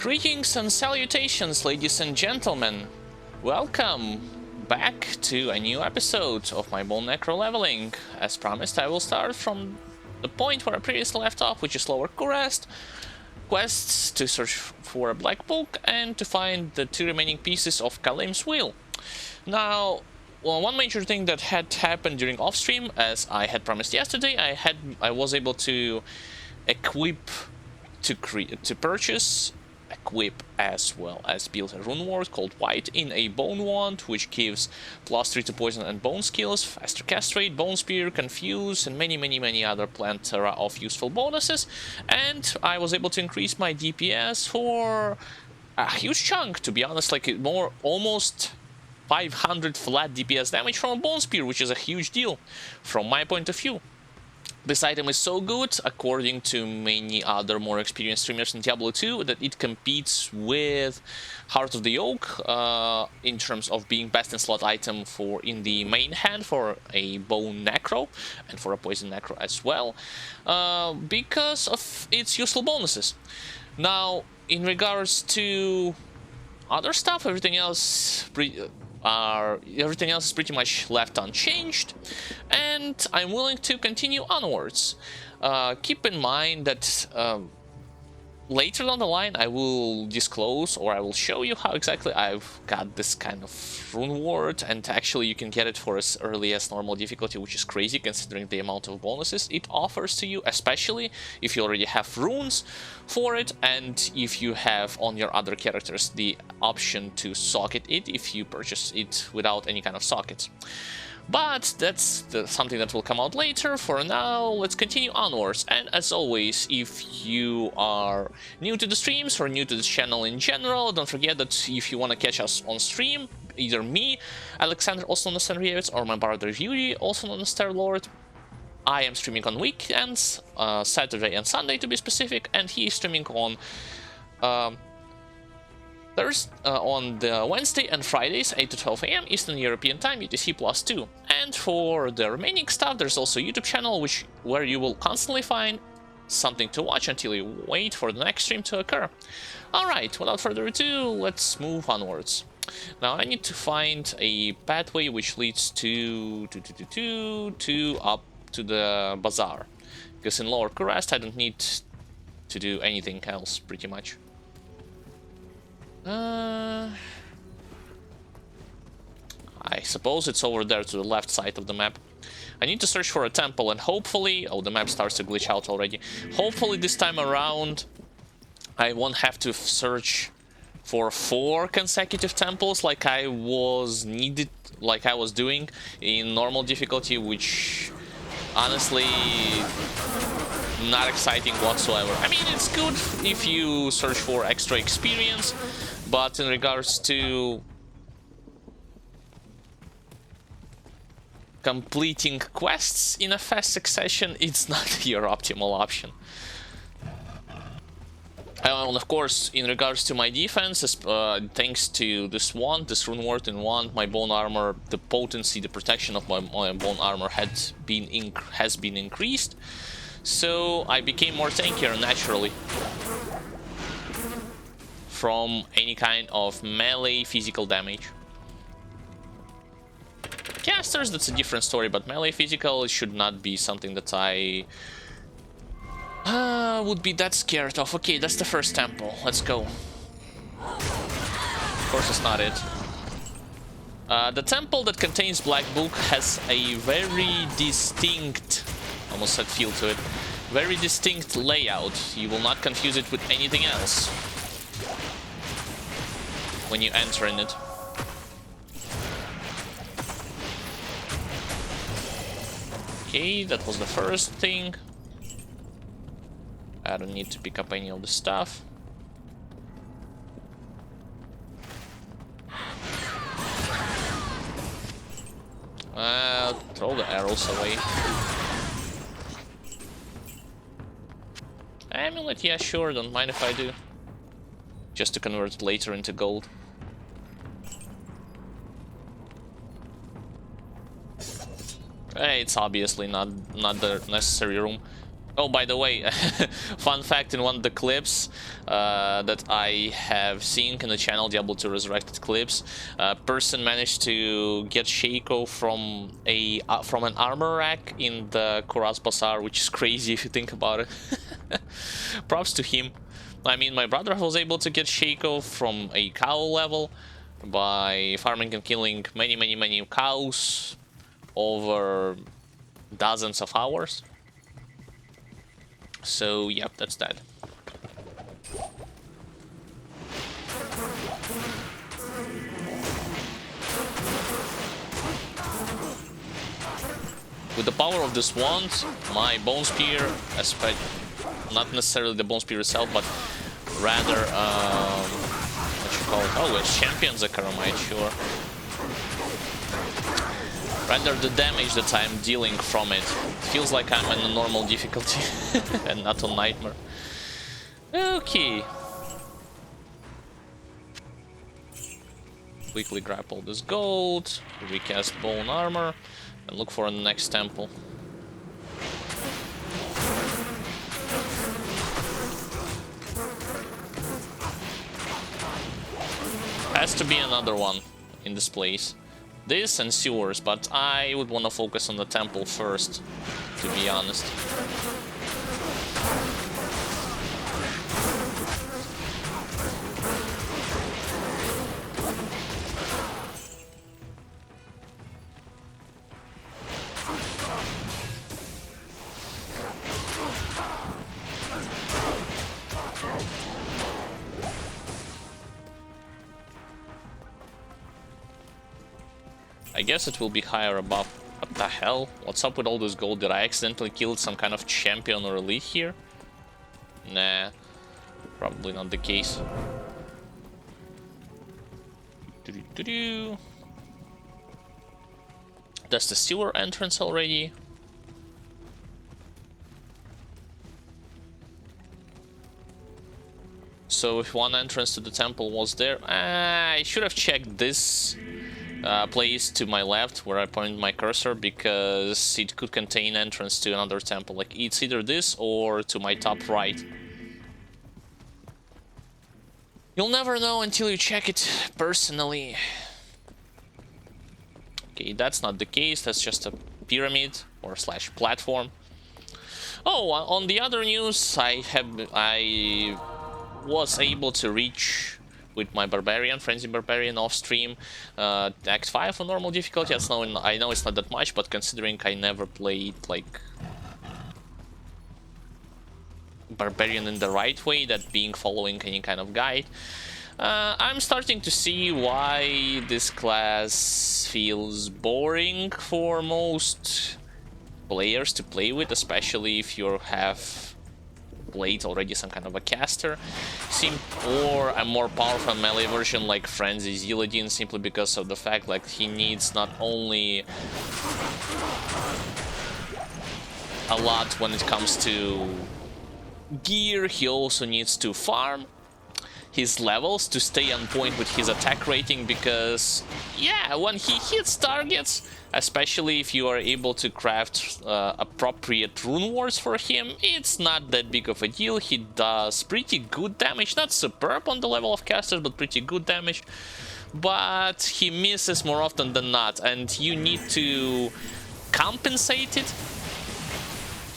Greetings and salutations, ladies and gentlemen. Welcome back to a new episode of my Bone Necro leveling. As promised, I will start from the point where I previously left off, which is Lower quests to search for a black book and to find the two remaining pieces of Golem's wheel. Now, well, one major thing that had happened during off-stream, as I had promised yesterday, I was able to equip, equip as well as build a rune ward called White in a bone wand, which gives +3 to poison and bone skills, faster cast rate, bone spear, confuse, and many other plethora of useful bonuses. And I was able to increase my DPS for a huge chunk, to be honest, like almost 500 flat DPS damage from a bone spear, which is a huge deal from my point of view. This item is so good, according to many other more experienced streamers in Diablo 2, that it competes with Heart of the Oak in terms of being best in slot item in the main hand for a bone necro and for a poison necro as well, because of its useful bonuses. Now, in regards to other stuff, everything else is pretty much left unchanged, and I'm willing to continue onwards. Keep in mind that later down the line I will disclose, or I will show you how exactly I've got this kind of rune ward, and actually you can get it for as early as normal difficulty, which is crazy considering the amount of bonuses it offers to you, especially if you already have runes for it, and if you have on your other characters the option to socket it if you purchase it without any kind of sockets. But that's something that will come out later. For now, let's continue onwards. And as always, if you are new to the streams or new to this channel in general, don't forget that if you want to catch us on stream, either me, Alexander, also known as Henrievitz, or my brother Yuri, also known as Starlord, I am streaming on weekends, Saturday and Sunday to be specific, and he is streaming on on the Wednesday and Fridays, 8 to 12 AM Eastern European Time, UTC+2. And for the remaining stuff, there's also a YouTube channel where you will constantly find something to watch until you wait for the next stream to occur. Alright, without further ado, let's move onwards. Now I need to find a pathway which leads up to the bazaar, because in Lower Kurest I don't need to do anything else, pretty much. I suppose it's over there to the left side of the map. I need to search for a temple, and hopefully... Oh, the map starts to glitch out already. Hopefully this time around I won't have to search for 4 consecutive temples like I was doing in normal difficulty, which honestly not exciting whatsoever. I mean, it's good if you search for extra experience, but in regards to completing quests in a fast succession, it's not your optimal option. And of course, in regards to my defense, thanks to this rune ward in wand, my bone armor, the potency, the protection of my bone armor has been increased, so I became more tankier naturally from any kind of melee physical damage. Casters, that's a different story, but melee physical should not be something that I would be that scared of. Okay, that's the first temple. Let's go. Of course, it's not it. The temple that contains Black Book has a very distinct, almost said feel to it, very distinct layout. You will not confuse it with anything else when you enter in it. Okay, that was the first thing. I don't need to pick up any of the stuff. Throw the arrows away. Amulet, yeah, sure, don't mind if I do. Just to convert it later into gold. It's obviously not the necessary room. Oh, by the way, fun fact, in one of the clips that I have seen in the channel, Diablo 2 Resurrected clips, a person managed to get Shaco from an armor rack in the Kuraz Bazaar, which is crazy if you think about it. Props to him. I mean, my brother was able to get Shaco from a cow level by farming and killing many cows over dozens of hours. So, yep, that's that. With the power of this wand, my Bone Spear, not necessarily the Bone Spear itself, but rather, what you call it? Oh, it's Champion Zakaromite, sure. Rather the damage that I'm dealing from it. It feels like I'm in a normal difficulty and not on Nightmare. Okay. Quickly grab all this gold, recast Bone Armor, and look for the next temple. Has to be another one in this place. This and sewers, but I would want to focus on the temple first, to be honest. I guess it will be higher above. What the hell? What's up with all this gold? Did I accidentally kill some kind of champion or elite here? Nah, probably not the case. That's the sewer entrance already. So if one entrance to the temple was there, I should have checked this place to my left where I pointed my cursor, because it could contain entrance to another temple. Like, it's either this or to my top right. You'll never know until you check it personally. Okay, that's not the case. That's just a pyramid or slash platform. Oh, on the other news, I was able to reach with my Barbarian, Frenzy Barbarian off stream, Act 5 on normal difficulty. I know it's not that much, but considering I never played like Barbarian in the right way, that being following any kind of guide, I'm starting to see why this class feels boring for most players to play with, especially if you have played already some kind of a caster, or a more powerful melee version like Frenzy Zilladin, simply because of the fact like he needs not only a lot when it comes to gear, he also needs to farm his levels to stay on point with his attack rating, because yeah, when he hits targets, especially if you are able to craft appropriate rune wards for him, it's not that big of a deal. He does pretty good damage, not superb on the level of casters, but pretty good damage, but he misses more often than not, and you need to compensate it.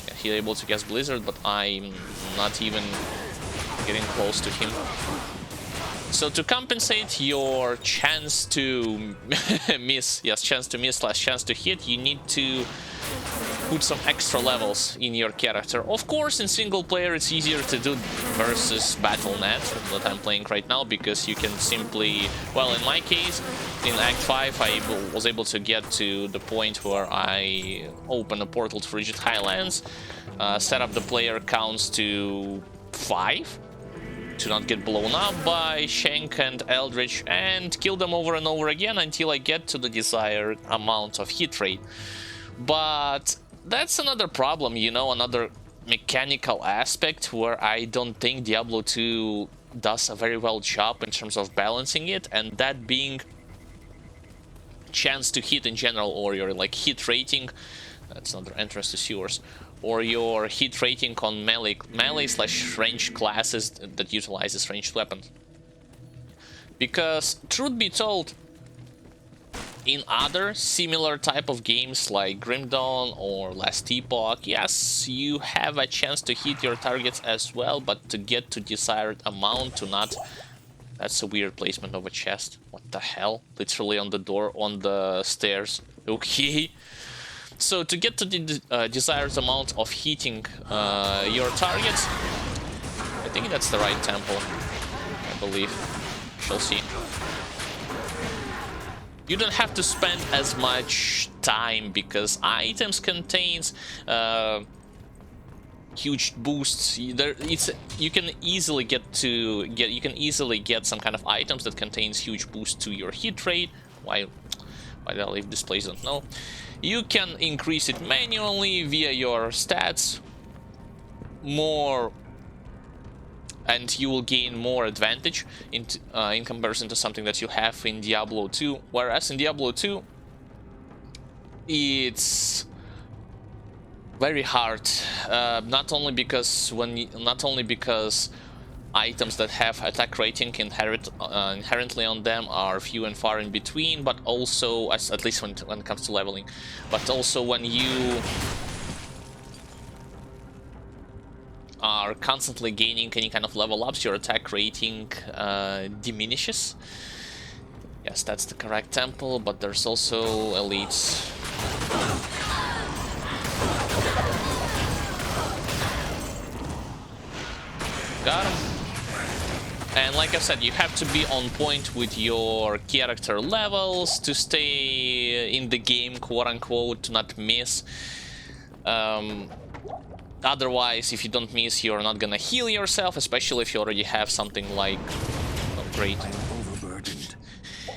Yeah, he's able to cast Blizzard, but I'm not even getting close to him. So to compensate your chance to miss, yes, chance to miss slash chance to hit, you need to put some extra levels in your character. Of course, in single player it's easier to do versus Battle.net that I'm playing right now, because you can simply, well, in my case, in Act 5 I was able to get to the point where I open a portal to Frigid Highlands, set up the player counts to 5, to not get blown up by Shank and Eldritch, and kill them over and over again until I get to the desired amount of hit rate. But that's another problem, you know, another mechanical aspect where I don't think Diablo 2 does a very well job in terms of balancing it, and that being chance to hit in general, or your like hit rating. That's another entrance to sewers. or your hit rating on melee slash ranged classes that utilizes ranged weapons. Because, truth be told, in other similar type of games like Grim Dawn or Last Epoch, yes, you have a chance to hit your targets as well, but to get to desired amount to not... That's a weird placement of a chest. What the hell? Literally on the door, on the stairs. Okay. So to get to the desired amount of hitting your targets, I think that's the right temple, I believe. Shall see. You don't have to spend as much time because items contains huge boosts. You can easily get some kind of items that contains huge boost to your hit rate. Why did I leave this place? Don't know. You can increase it manually via your stats more, and you will gain more advantage in comparison to something that you have in Diablo 2. Whereas in Diablo 2, it's very hard. Not only because items that have attack rating inherently on them are few and far in between, but also, at least when it comes to leveling, but also when you are constantly gaining any kind of level ups, your attack rating diminishes. Yes, that's the correct temple, but there's also elites. Got him. And like I said, you have to be on point with your character levels to stay in the game, quote-unquote, to not miss. Otherwise, if you don't miss, you're not gonna heal yourself, especially if you already have something like... Oh, great. Overburdened.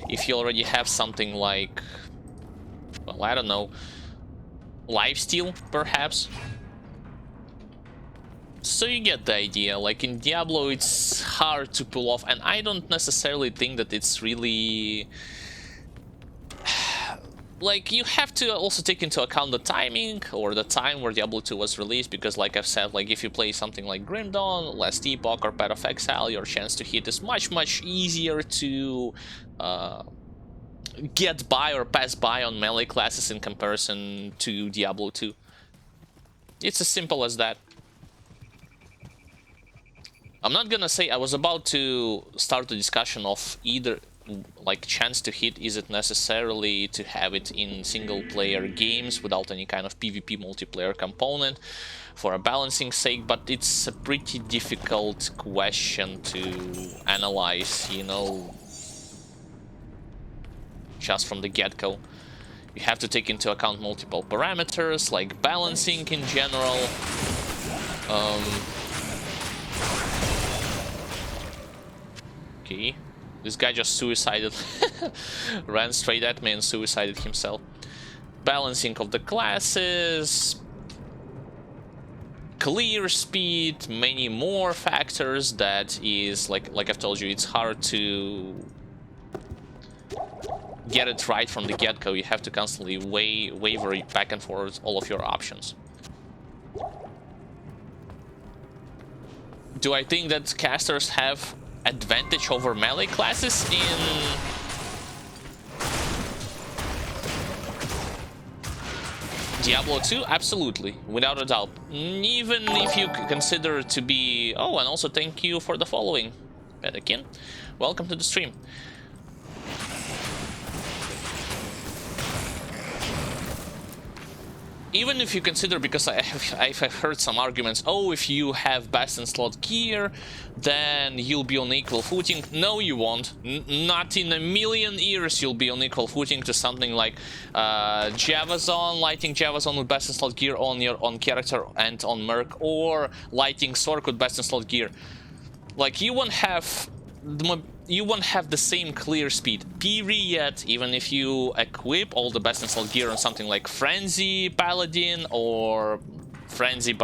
If you already have something like... Well, I don't know. Lifesteal, perhaps? So you get the idea. Like in Diablo, it's hard to pull off, and I don't necessarily think that it's really... Like, you have to also take into account the timing, or the time where Diablo 2 was released, because like I've said, like if you play something like Grim Dawn, Last Epoch, or Path of Exile, your chance to hit is much easier to get by or pass by on melee classes in comparison to Diablo 2. It's as simple as that. I'm not gonna say... I was about to start a discussion of either... like chance to hit, is it necessarily to have it in single player games without any kind of PvP multiplayer component for a balancing sake, but it's a pretty difficult question to analyze, you know, just from the get-go. You have to take into account multiple parameters like balancing in general. Okay. This guy just suicided, ran straight at me and suicided himself. Balancing of the classes, clear speed, many more factors that is, like I've told you, it's hard to get it right from the get-go. You have to constantly waver back and forth all of your options. Do I think that casters have advantage over melee classes in Diablo 2? Absolutely, without a doubt. Even if you consider it to be... Oh, and also thank you for the following, Petakin. Welcome to the stream. Even if you consider, because I've heard some arguments, oh, if you have best in slot gear, then you'll be on equal footing. No, you won't. Not in a million years you'll be on equal footing to something like Javazon, lighting Javazon with best in slot gear on your character and on Merc, or lighting Sork with best in slot gear. Like, you won't have the same clear speed, period, even if you equip all the best in slot gear on something like Frenzy Paladin or Frenzy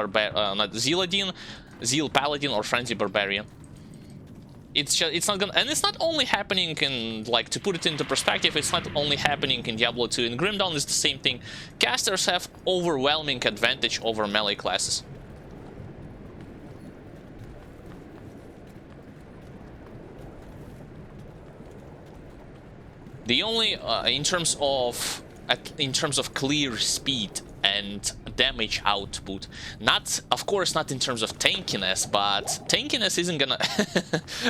Zeal Paladin or Frenzy Barbarian. it's not gonna, and it's not only happening in, like, to put it into perspective, it's not only happening in Diablo 2. In Grim Dawn is the same thing. Casters have overwhelming advantage over melee classes. The only in terms of clear speed and damage output, not, of course, not in terms of tankiness, but tankiness isn't gonna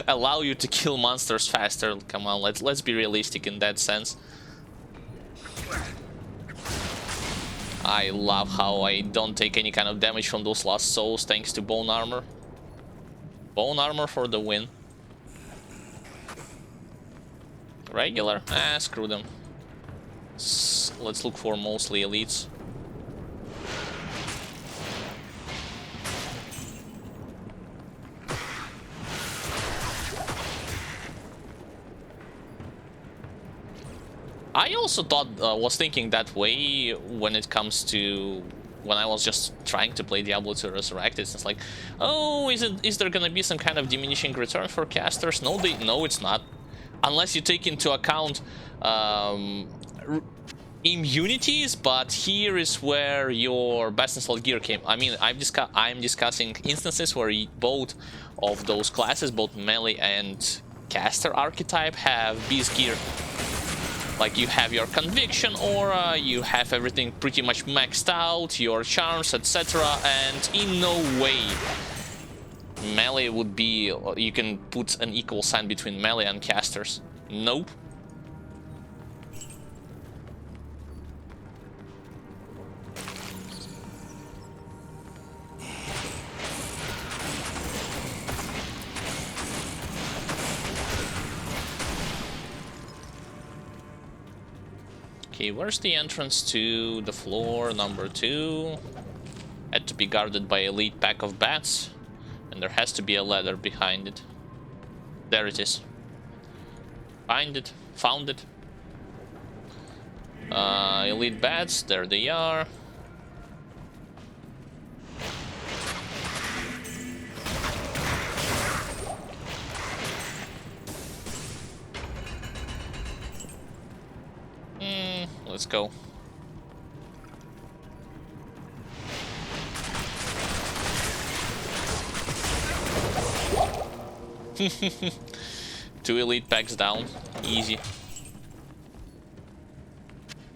allow you to kill monsters faster. Come on, let's be realistic in that sense. I love how I don't take any kind of damage from those lost souls thanks to bone armor. Bone armor for the win. Regular? Ah, screw them. Let's look for mostly elites. I also was thinking that way when it comes to when I was just trying to play Diablo 2 Resurrected. It's like, oh, is there gonna be some kind of diminishing return for casters? No, it's not. Unless you take into account immunities, but here is where your best installed gear came. I mean, I'm discussing instances where both of those classes, both melee and caster archetype, have beast gear. Like, you have your conviction aura, you have everything pretty much maxed out, your charms, etc. And in no way melee would be, you can put an equal sign between melee and casters. Nope. Okay, where's the entrance to the floor number 2? Had to be guarded by an elite pack of bats. And there has to be a ladder behind it. There it is. Find it. Found it. Elite bats, there they are. Let's go. Two elite packs down. Easy.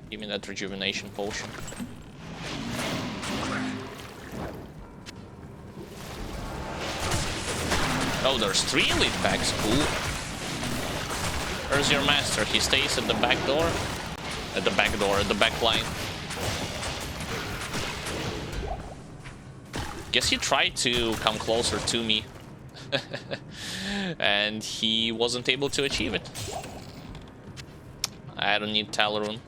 Give me that rejuvenation potion. Oh, there's 3 elite packs. Cool. Where's your master? He stays at the back door? At the back door, at the back line. Guess he tried to come closer to me. And he wasn't able to achieve it. I don't need Talrun.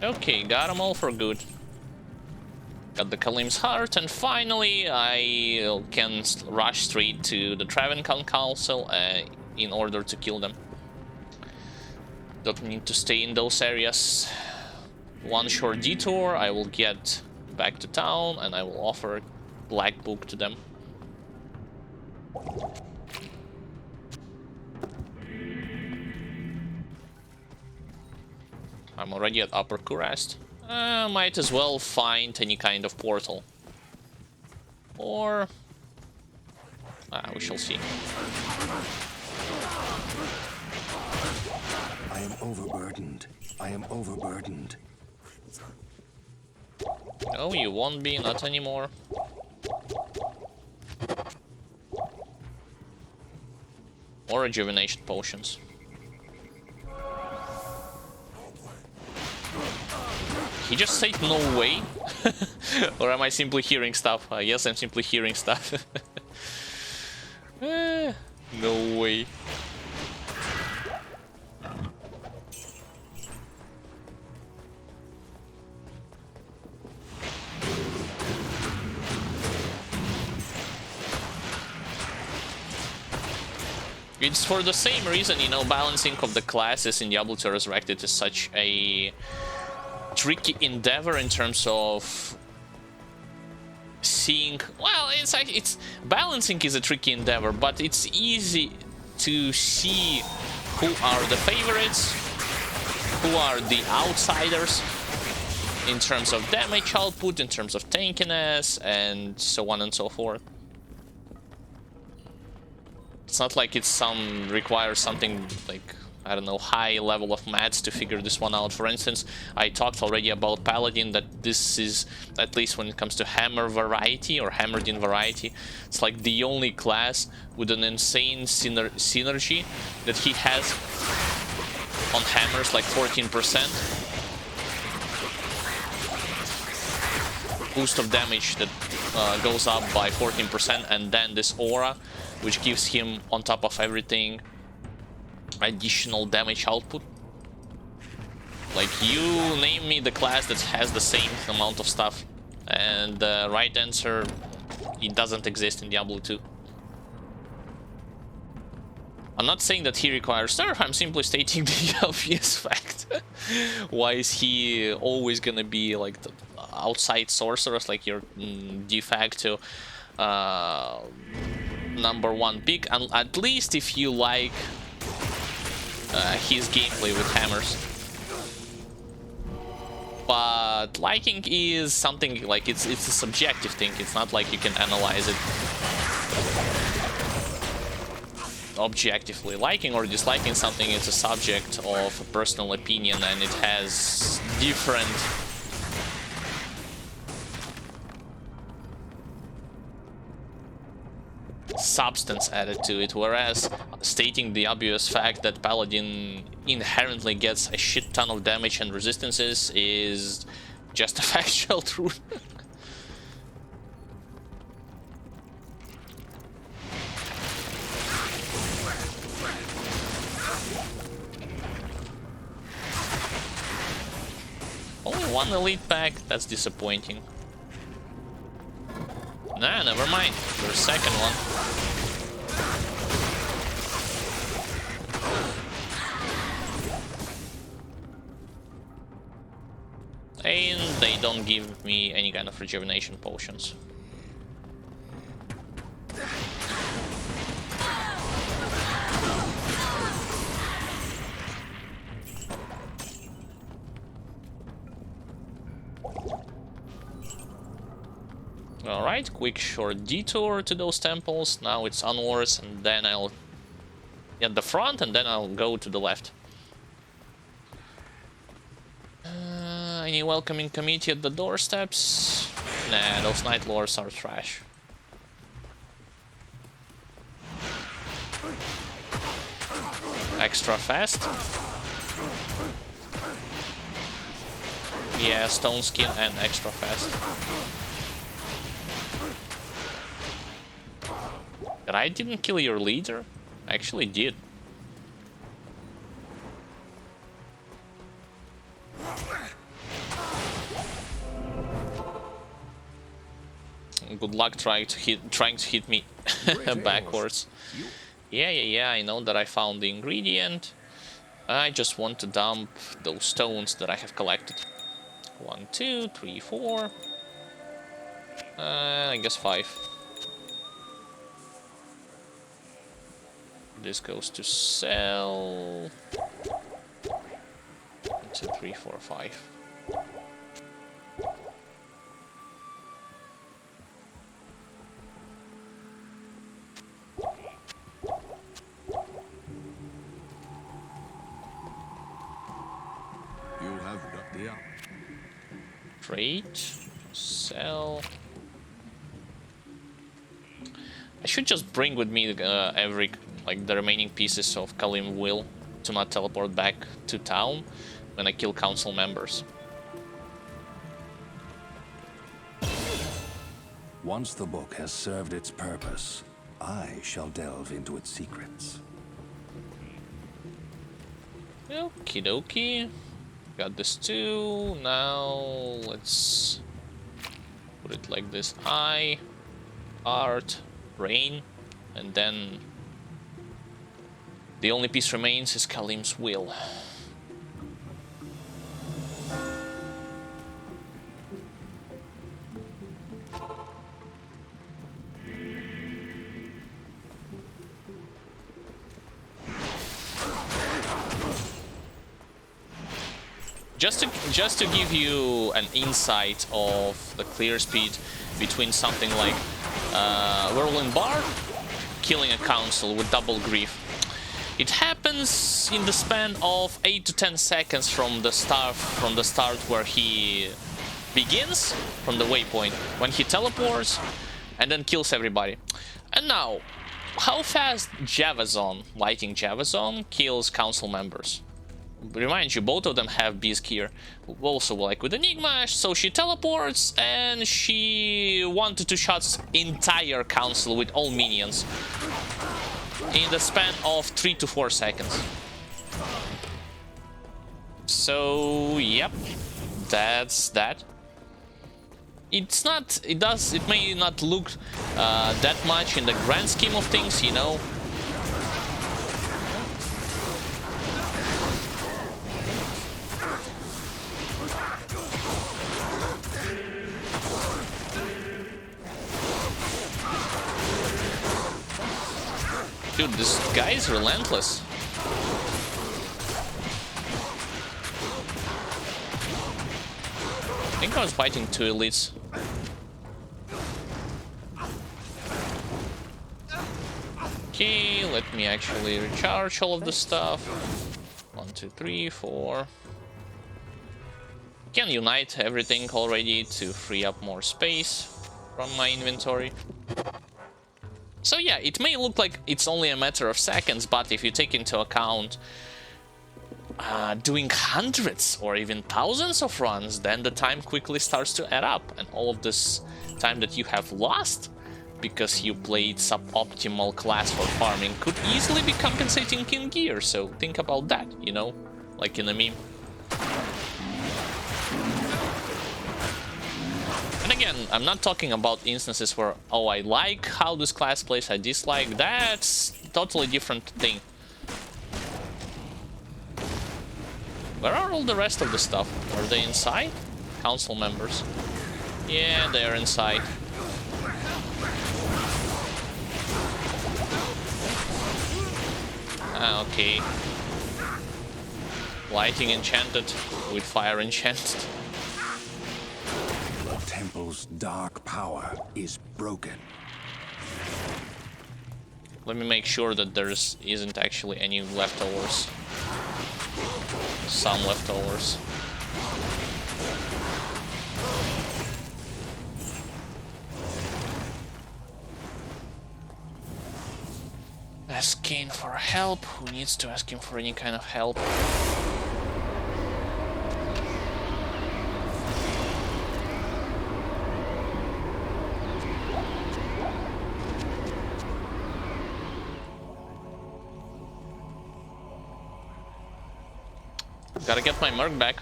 Okay, got them all for good. Got the Kalim's heart, and finally I can rush straight to the Travencon Council in order to kill them. Don't need to stay in those areas. One short detour, I will get back to town and I will offer Black Book to them. I'm already at Upper Kurast. Might as well find any kind of portal. Or... we shall see. I am overburdened. I am overburdened. No, you won't be, not anymore. Or rejuvenation potions. He just said no way? Or am I simply hearing stuff? Yes, I'm simply hearing stuff. No way. It's for the same reason, you know, balancing of the classes in Diablo 2 Resurrected is such a tricky endeavor in terms of seeing. Well, it's balancing is a tricky endeavor, but it's easy to see who are the favorites, who are the outsiders in terms of damage output, in terms of tankiness, and so on and so forth. It's not like it's requires something like, I don't know, high level of maths to figure this one out. For instance, I talked already about Paladin, that this is, at least when it comes to hammer variety or hammered in variety, it's like the only class with an insane synergy that he has on hammers, like 14% boost of damage that goes up by 14%, and then this aura, which gives him, on top of everything, additional damage output. Like, you name me the class that has the same amount of stuff, and the right answer, it doesn't exist in Diablo 2. I'm not saying that he requires nerf, I'm simply stating the obvious fact. Why is he always gonna be like the outside sorcerers, like your de facto #1 pick, and at least if you like his gameplay with hammers. But liking is something like, it's a subjective thing. It's not like you can analyze it objectively. Liking or disliking something is a subject of personal opinion, and it has different substance added to it, whereas stating the obvious fact that Paladin inherently gets a shit ton of damage and resistances is just a factual truth. Only one elite pack, that's disappointing. Nah, never mind. There's a second one. And they don't give me any kind of rejuvenation potions. Alright, quick short detour to those temples. Now it's onwards, and then I'll at the front, and then I'll go to the left. Any welcoming committee at the doorsteps? Nah, those Night Lords are trash. Extra fast. Yeah, stone skin and extra fast. But I didn't kill your leader? I actually did. Good luck trying to hit me backwards. Yeah, I know that I found the ingredient. I just want to dump those stones that I have collected. 1, 2, 3, 4. I guess 5. This goes to sell. 1, 2, 3, 4, 5. Trade, sell. I should just bring with me every, like, the remaining pieces of Kalim will to not teleport back to town when I kill council members. Once the book has served its purpose, I shall delve into its secrets. Okie dokie. Got this too. Now let's put it like this. Art, rain, and then The only piece remains is Kalim's will. Just to give you an insight of the clear speed between something like Whirlwind Bar killing a council with double grief. It happens in the span of 8 to 10 seconds from the start where he begins, from the waypoint, when he teleports and then kills everybody. And now, how fast Javazon, Lighting Javazon, kills council members? Remind you, both of them have Beast here. Also, like with Enigma, so she teleports and she 1 to 2 shots entire council with all minions in the span of 3 to 4 seconds. So, yep, that's that. It's not, it may not look that much in the grand scheme of things, you know. Dude, this guy is relentless. I think I was fighting 2 elites. Okay, let me actually recharge all of the stuff. 1, 2, 3, 4. Can unite everything already to free up more space from my inventory. So yeah, it may look like it's only a matter of seconds, but if you take into account doing hundreds or even thousands of runs, then the time quickly starts to add up, and all of this time that you have lost because you played suboptimal class for farming could easily be compensating in gear. So think about that, you know, like in a meme. And again, I'm not talking about instances where, oh, I like how this class plays, I dislike. That's totally different thing. Where are all the rest of the stuff? Are they inside? Council members. Yeah, they are inside. Ah, okay. Lighting enchanted with fire enchanted. Temple's dark power is broken. Let me make sure that there isn't actually any leftovers. Some leftovers. Asking for help. Who needs to ask him for any kind of help? Gotta get my merc back.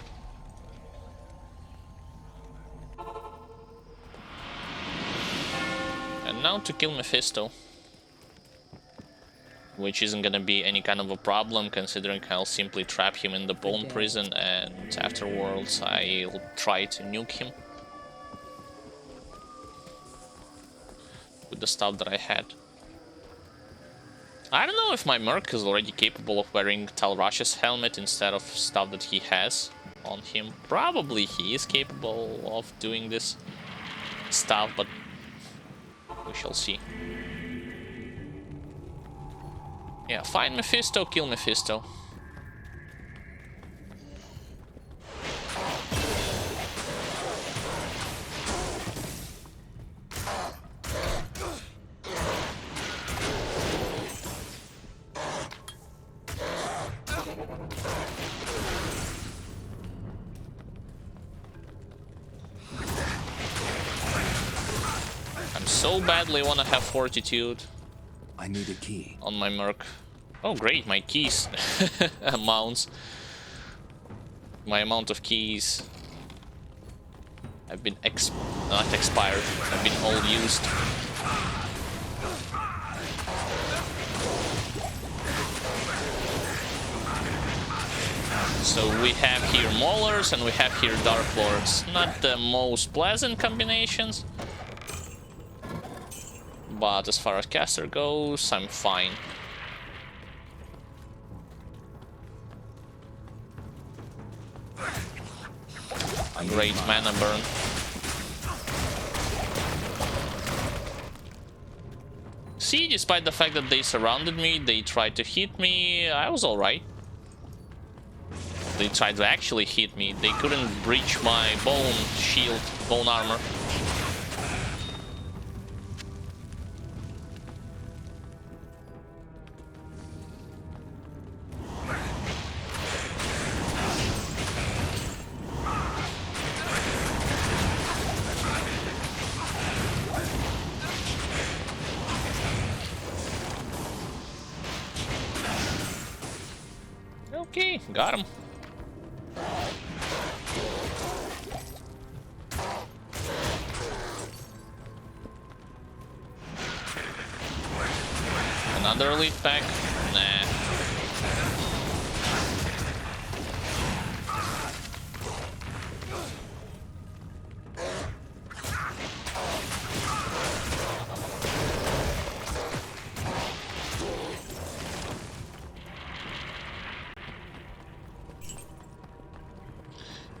And now to kill Mephisto. Which isn't gonna be any kind of a problem, considering I'll simply trap him in the bone prison, and afterwards I'll try to nuke him with the stuff that I had. I don't know if my merc is already capable of wearing Talrash's helmet instead of stuff that he has on him. Probably he is capable of doing this stuff, but we shall see. Yeah, find Mephisto, kill Mephisto. So badly want to have fortitude. I need a key on my merc. Oh great, my keys amounts. My amount of keys have been not expired, have been all used. So we have here Maulers and we have here Dark Lords. Not the most pleasant combinations. But as far as caster goes, I'm fine. Great mana burn. See, despite the fact that they surrounded me, they tried to hit me, I was alright. They tried to actually hit me. They couldn't breach my bone shield, bone armor. Okay, got him. Another elite pack? Nah.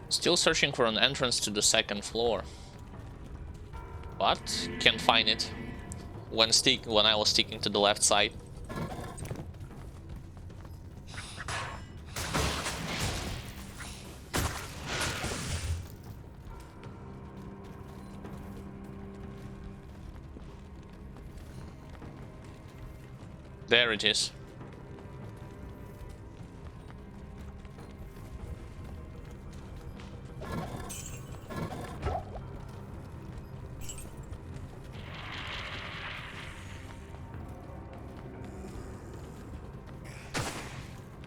Still searching for an entrance to the second floor. But can't find it when I was sticking to the left side. There it is.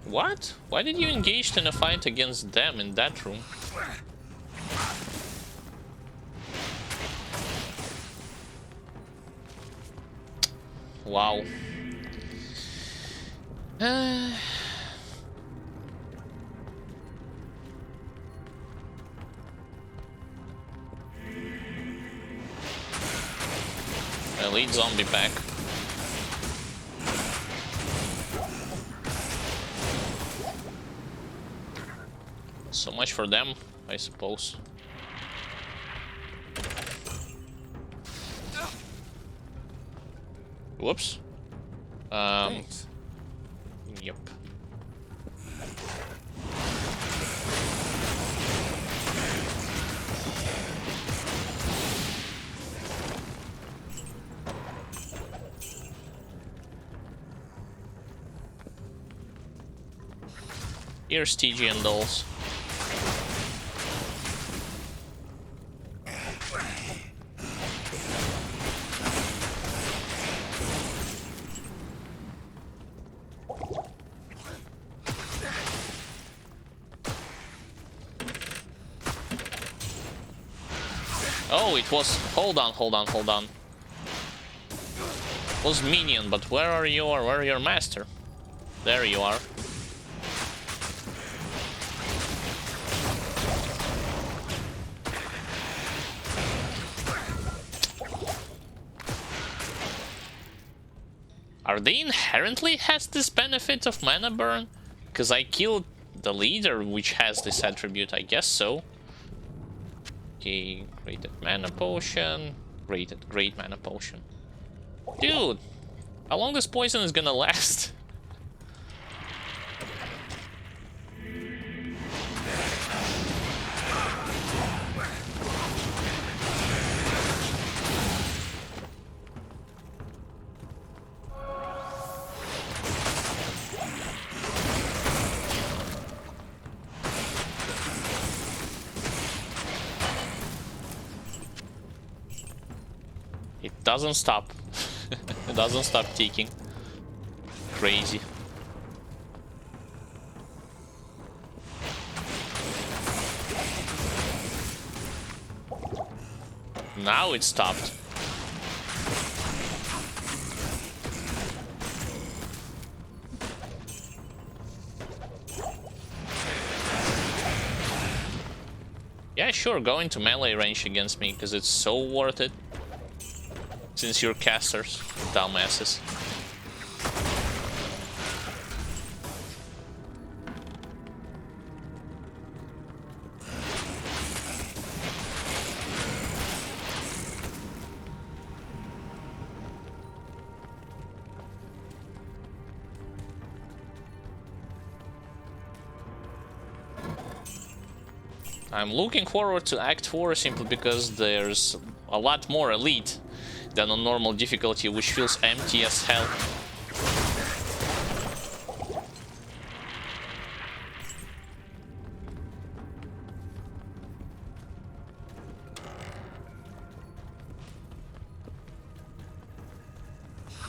What? Why did you engage in a fight against them in that room? Wow. Elite zombie pack. So much for them, I suppose. Whoops. Thanks. Yep. Here's TG and dolls. Oh, it was... Hold on. It was minion, but where are your master? There you are. Are they inherently has this benefit of mana burn? Because I killed the leader, which has this attribute, I guess so. Okay, created mana potion. Created great mana potion. Dude, how long this poison is gonna last? It doesn't stop. It doesn't stop ticking. Crazy. Now it stopped. Yeah, sure, go into melee range against me, because it's so worth it. Since you're casters, dumbasses. I'm looking forward to Act 4 simply because there's a lot more elite than on normal difficulty, which feels empty as hell.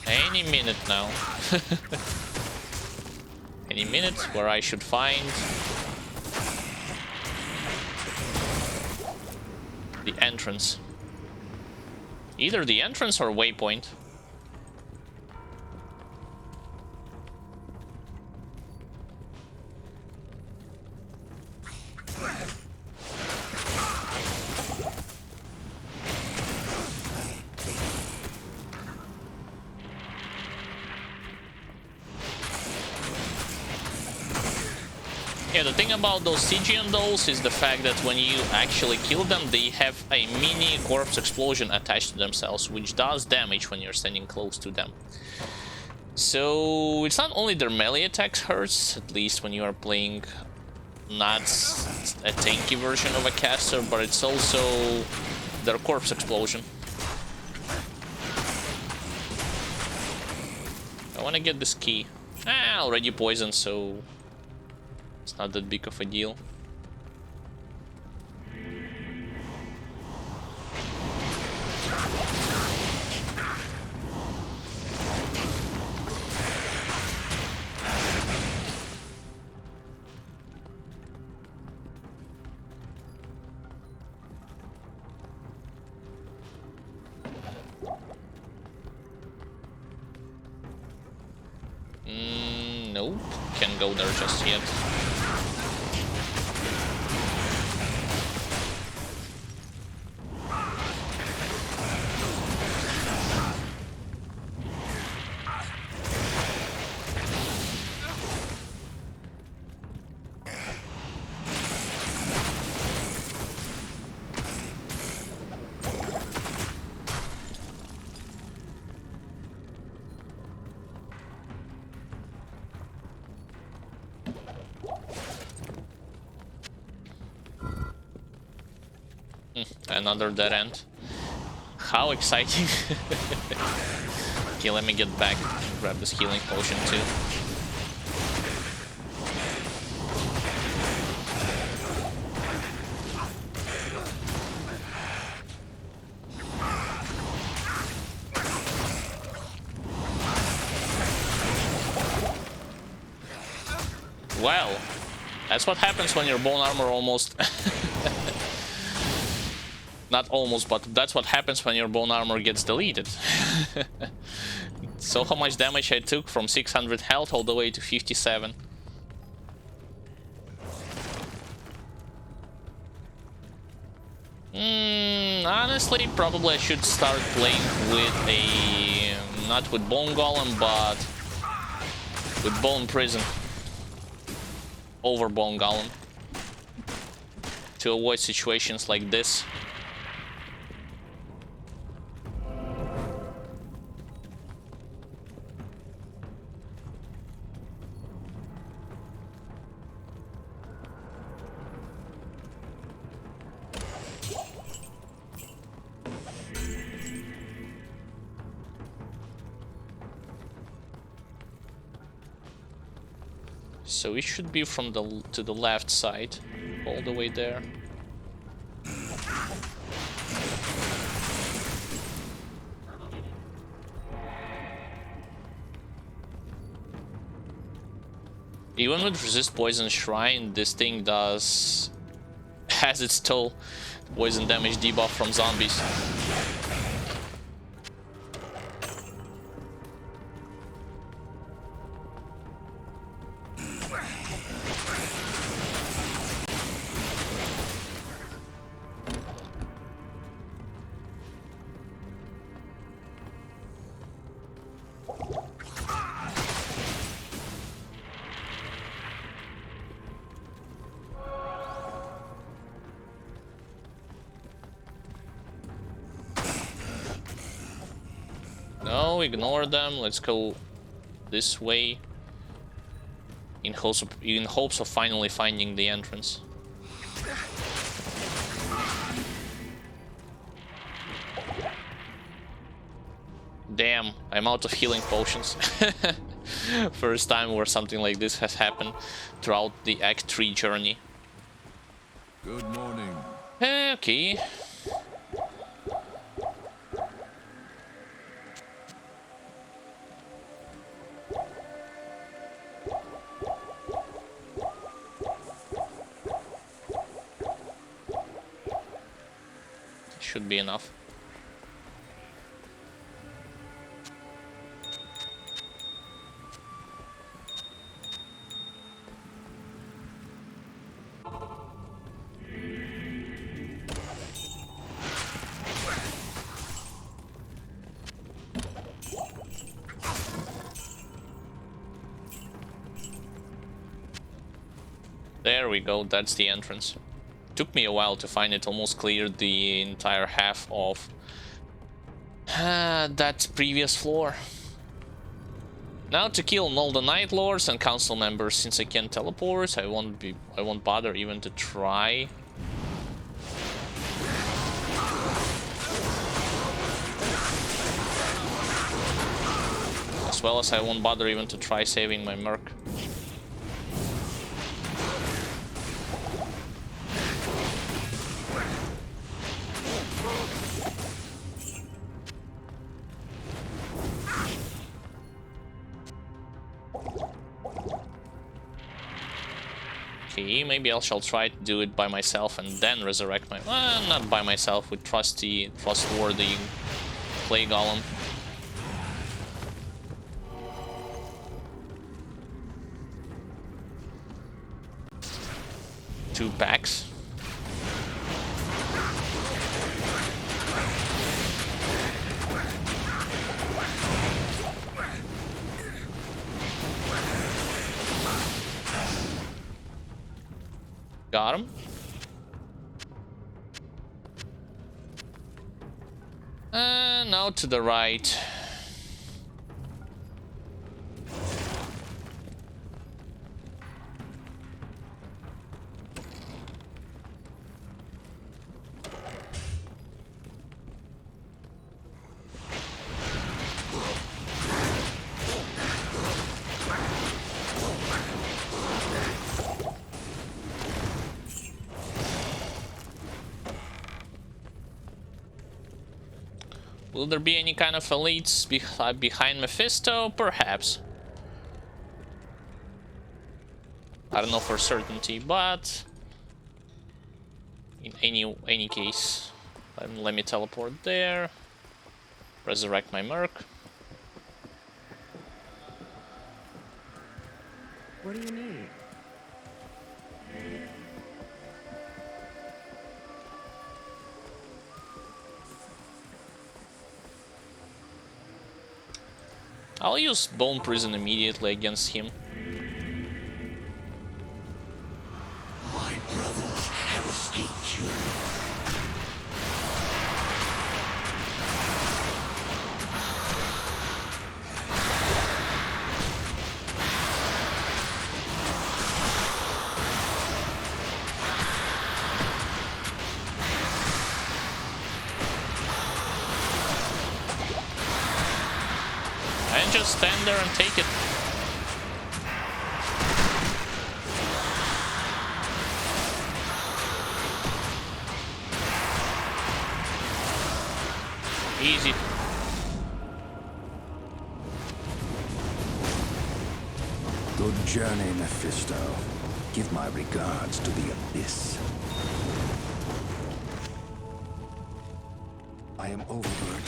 Any minute now. Any minute where I should find the entrance. Either the entrance or waypoint. Yeah, the thing about those Stygian dolls is the fact that when you actually kill them, they have a mini corpse explosion attached to themselves, which does damage when you're standing close to them. So it's not only their melee attacks hurts, at least when you are playing not a tanky version of a caster, but it's also their corpse explosion. I want to get this key. Already poisoned, so it's not that big of a deal. Nope, can't go there just yet. Another dead end. How exciting. Okay, let me get back and grab this healing potion too. Well, that's what happens when your bone armor almost... Not almost, but that's what happens when your bone armor gets deleted. So how much damage I took from 600 health all the way to 57. Honestly, probably I should start playing with a... not with Bone Golem, but with Bone Prison over Bone Golem to avoid situations like this. So it should be from the to the left side, all the way there. Even with resist poison shrine, this thing has its toll. Poison damage debuff from zombies. ignore them. Let's go this way in hopes of finally finding the entrance. Damn, I'm out of healing potions. First time where something like this has happened throughout the Act 3 journey. Good morning. Okay. Should be enough. There we go, that's the entrance. Took me a while to find it, almost cleared the entire half of that previous floor. Now to kill all the Night Lords and Council members, since I can't teleport, I won't bother even to try. As well as I won't bother even to try saving my Merc. Okay, maybe I shall try to do it by myself and then resurrect my... not by myself, with trustworthy Clay Golem. Two packs. Got him. Now to the right. Will there be any kind of elites behind Mephisto? Perhaps. I don't know for certainty, but in any case, let me teleport there. Resurrect my Merc. What do you need? I'll use Bone Prison immediately against him. My brothers have escaped you. And just stand there and take it. Easy. Good journey, Mephisto. Give my regards to the Abyss. I am overburdened.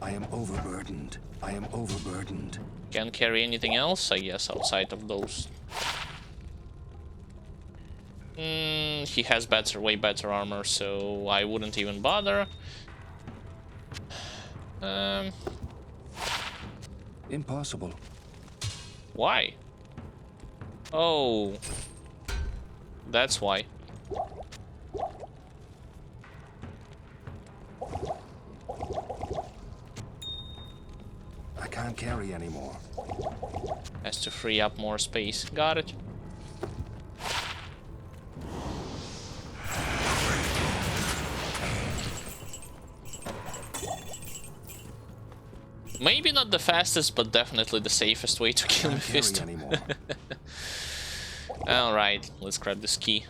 I am overburdened. I am overburdened. Can't carry anything else, I guess, outside of those. He has way better armor, so I wouldn't even bother. Impossible. Why? Oh. That's why. I can't carry anymore. Has to free up more space. Got it. Maybe not the fastest, but definitely the safest way to kill Mephisto. Alright, let's grab this key.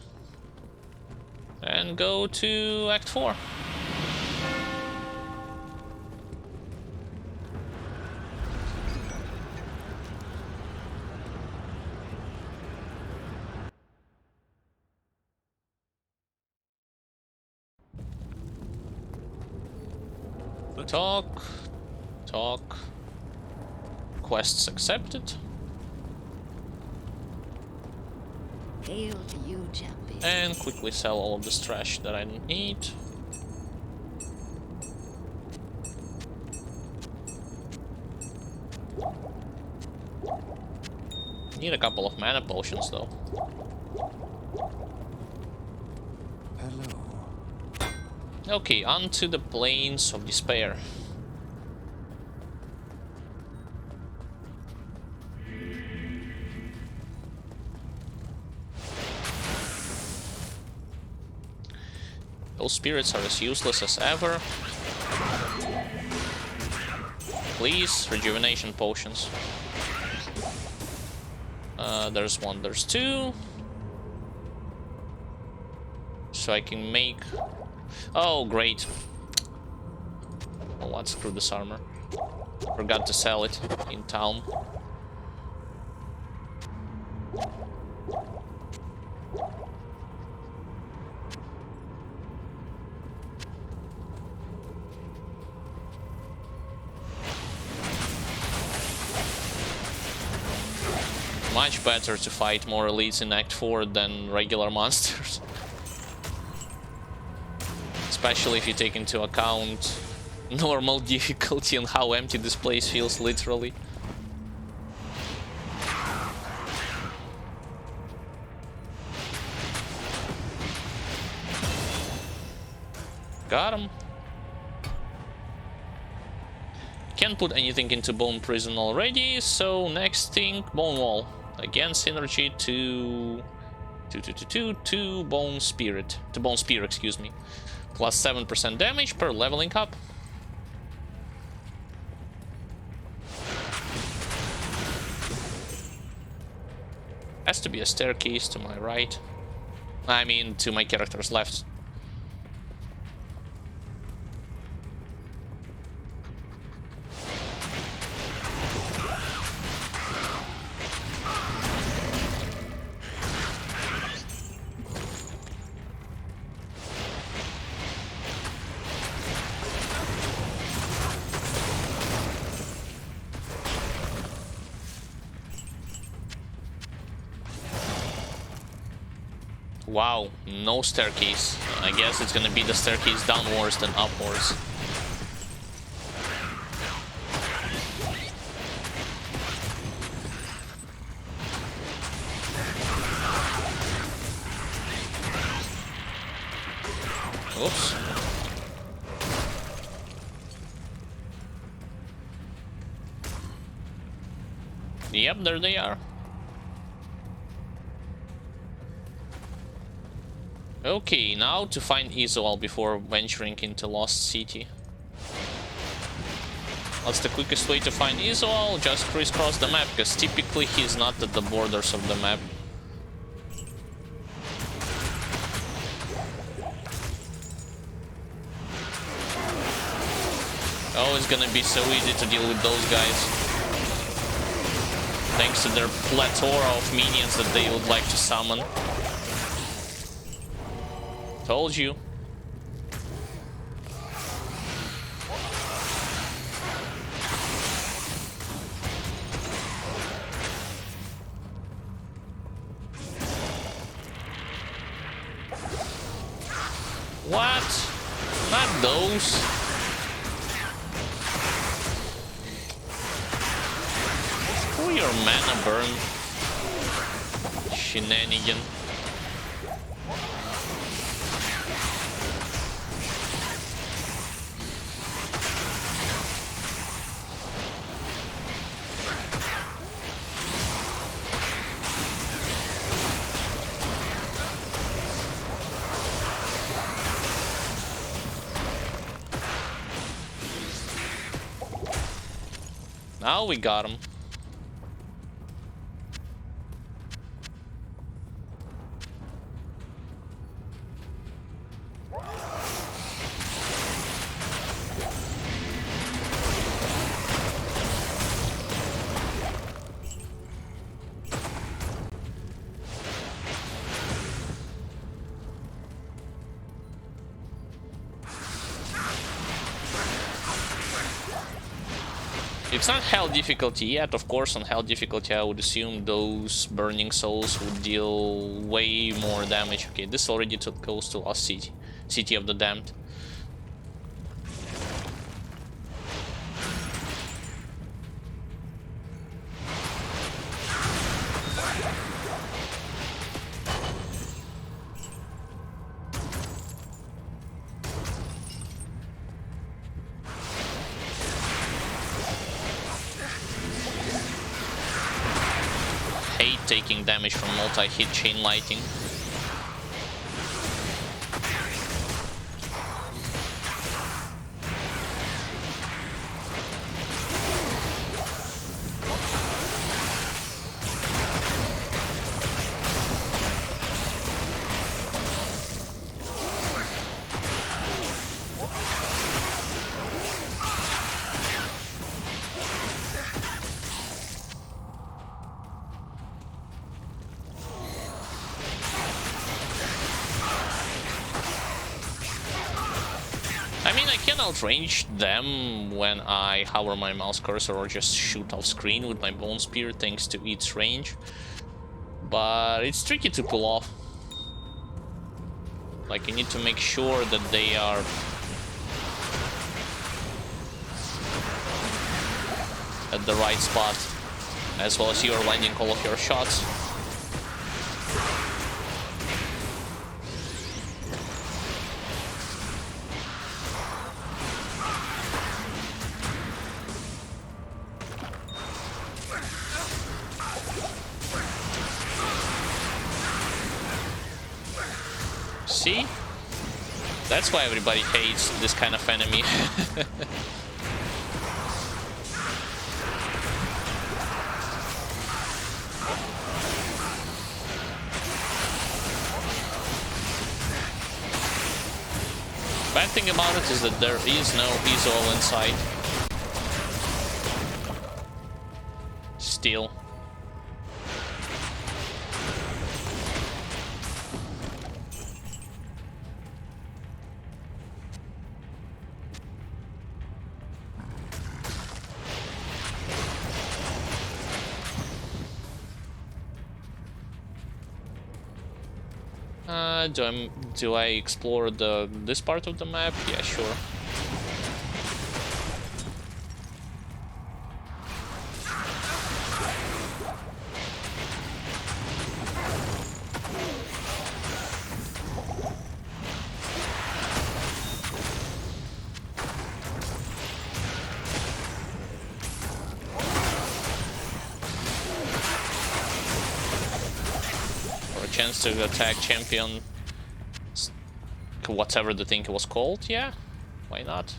And go to Act 4. Talk. Quests accepted. Hail to you, champion. And quickly sell all of this trash that I don't need. Need a couple of mana potions though. Hello. Okay, on to the Plains of Despair. Those spirits are as useless as ever. Please, rejuvenation potions. There's one, there's two. So I can make... Oh, great. Oh, what? Screw this armor. Forgot to sell it in town. Much better to fight more elites in Act 4 than regular monsters. Especially if you take into account normal difficulty and how empty this place feels, literally. Got him. Can't put anything into Bone Prison already, so next thing, Bone Wall. Again, synergy to Bone Spirit. To Bone Spear, excuse me. Plus 7% damage per leveling up. Has to be a staircase to my right. I mean, to my character's left. Wow, no staircase. I guess it's gonna be the staircase downwards than upwards. Oops. Yep, there they are. Okay, now to find Izoal before venturing into Lost City. What's the quickest way to find Izoal? Just crisscross the map, because typically he's not at the borders of the map. Oh, it's gonna be so easy to deal with those guys. Thanks to their plethora of minions that they would like to summon. Told you. What? Not those. Screw your mana burn shenanigan. Now we got him. It's not hell difficulty yet, of course. On hell difficulty I would assume those burning souls would deal way more damage. Okay, this already goes to Lost City. City of the Damned. Taking damage from multi-hit chain lighting. Outrange them when I hover my mouse cursor or just shoot off screen with my bone spear thanks to its range, but it's tricky to pull off. Like, you need to make sure that they are at the right spot, as well as you are landing all of your shots. See? That's why everybody hates this kind of enemy. Bad thing about it is that there is no Izol inside. Still. Do I explore this part of the map? Yeah, sure. Chance to attack champion, whatever the thing was called. Yeah, why not?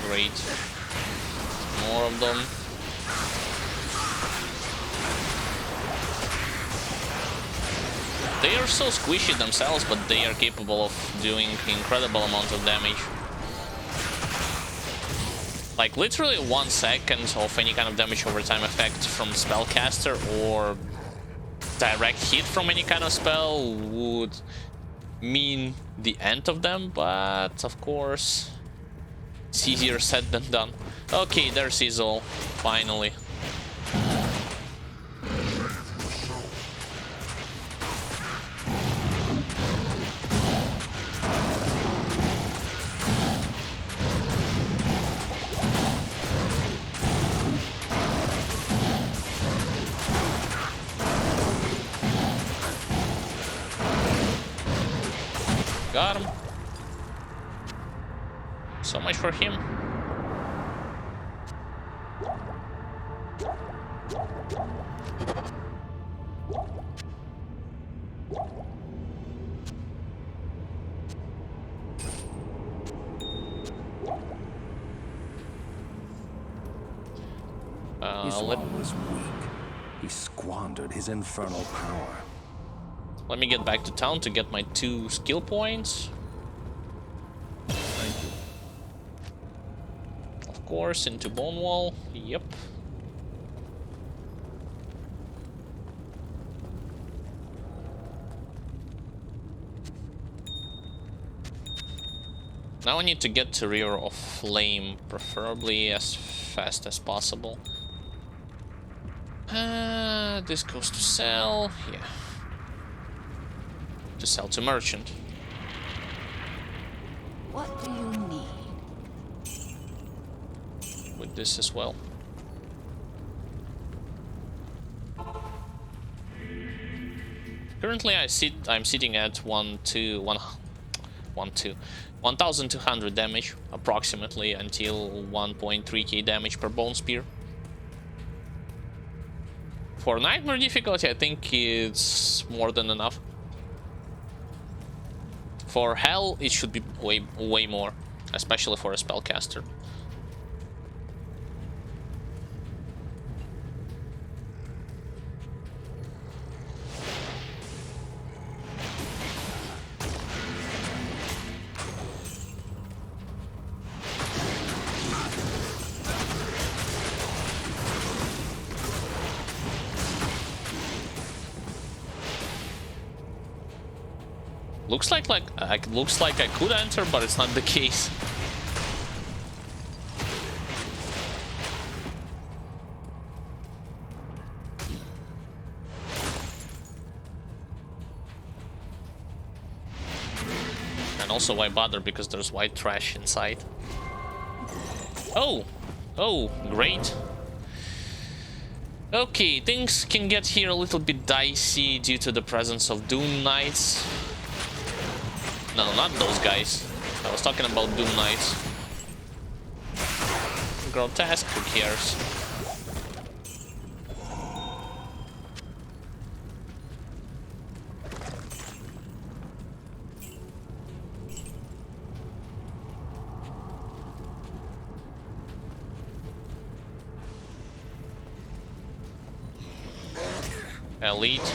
Great, more of them. They are so squishy themselves, but they are capable of doing incredible amount of damage. Like, literally 1 second of any kind of damage over time effect from spellcaster or direct hit from any kind of spell would mean the end of them, but of course it's easier said than done. Okay, there's Izol, finally. Got him. So much for him. Iswal was weak. He squandered his infernal power. Let me get back to town to get my 2 skill points. Thank you. Of course, into Bone Wall. Yep. Now I need to get to Rear of Flame, preferably as fast as possible. This goes to sell. Yeah. To sell to merchant. What do you need? With this as well. Currently I'm sitting at 1200 damage approximately until 1.3k damage per bone spear. For nightmare difficulty, I think it's more than enough. For hell, it should be way more, especially for a spellcaster. Looks like I could enter, but it's not the case. And also, why bother? Because there's white trash inside. Oh, great. Okay, things can get here a little bit dicey due to the presence of Doom Knights. No, not those guys. I was talking about Doom Knights. Grotesque, who cares? Elite.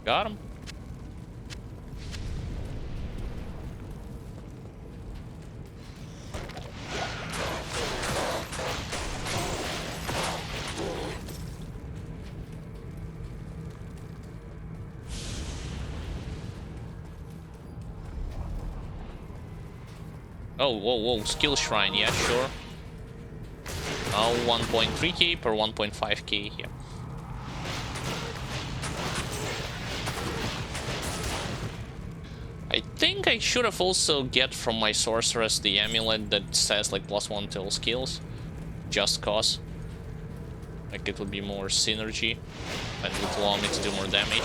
Got him. Oh, whoa, skill shrine, yeah, sure. Now 1.3k per 1.5k here. I think I should have also get from my sorceress the amulet that says like +1 to all skills. Just cause. Like it would be more synergy and would allow me to do more damage.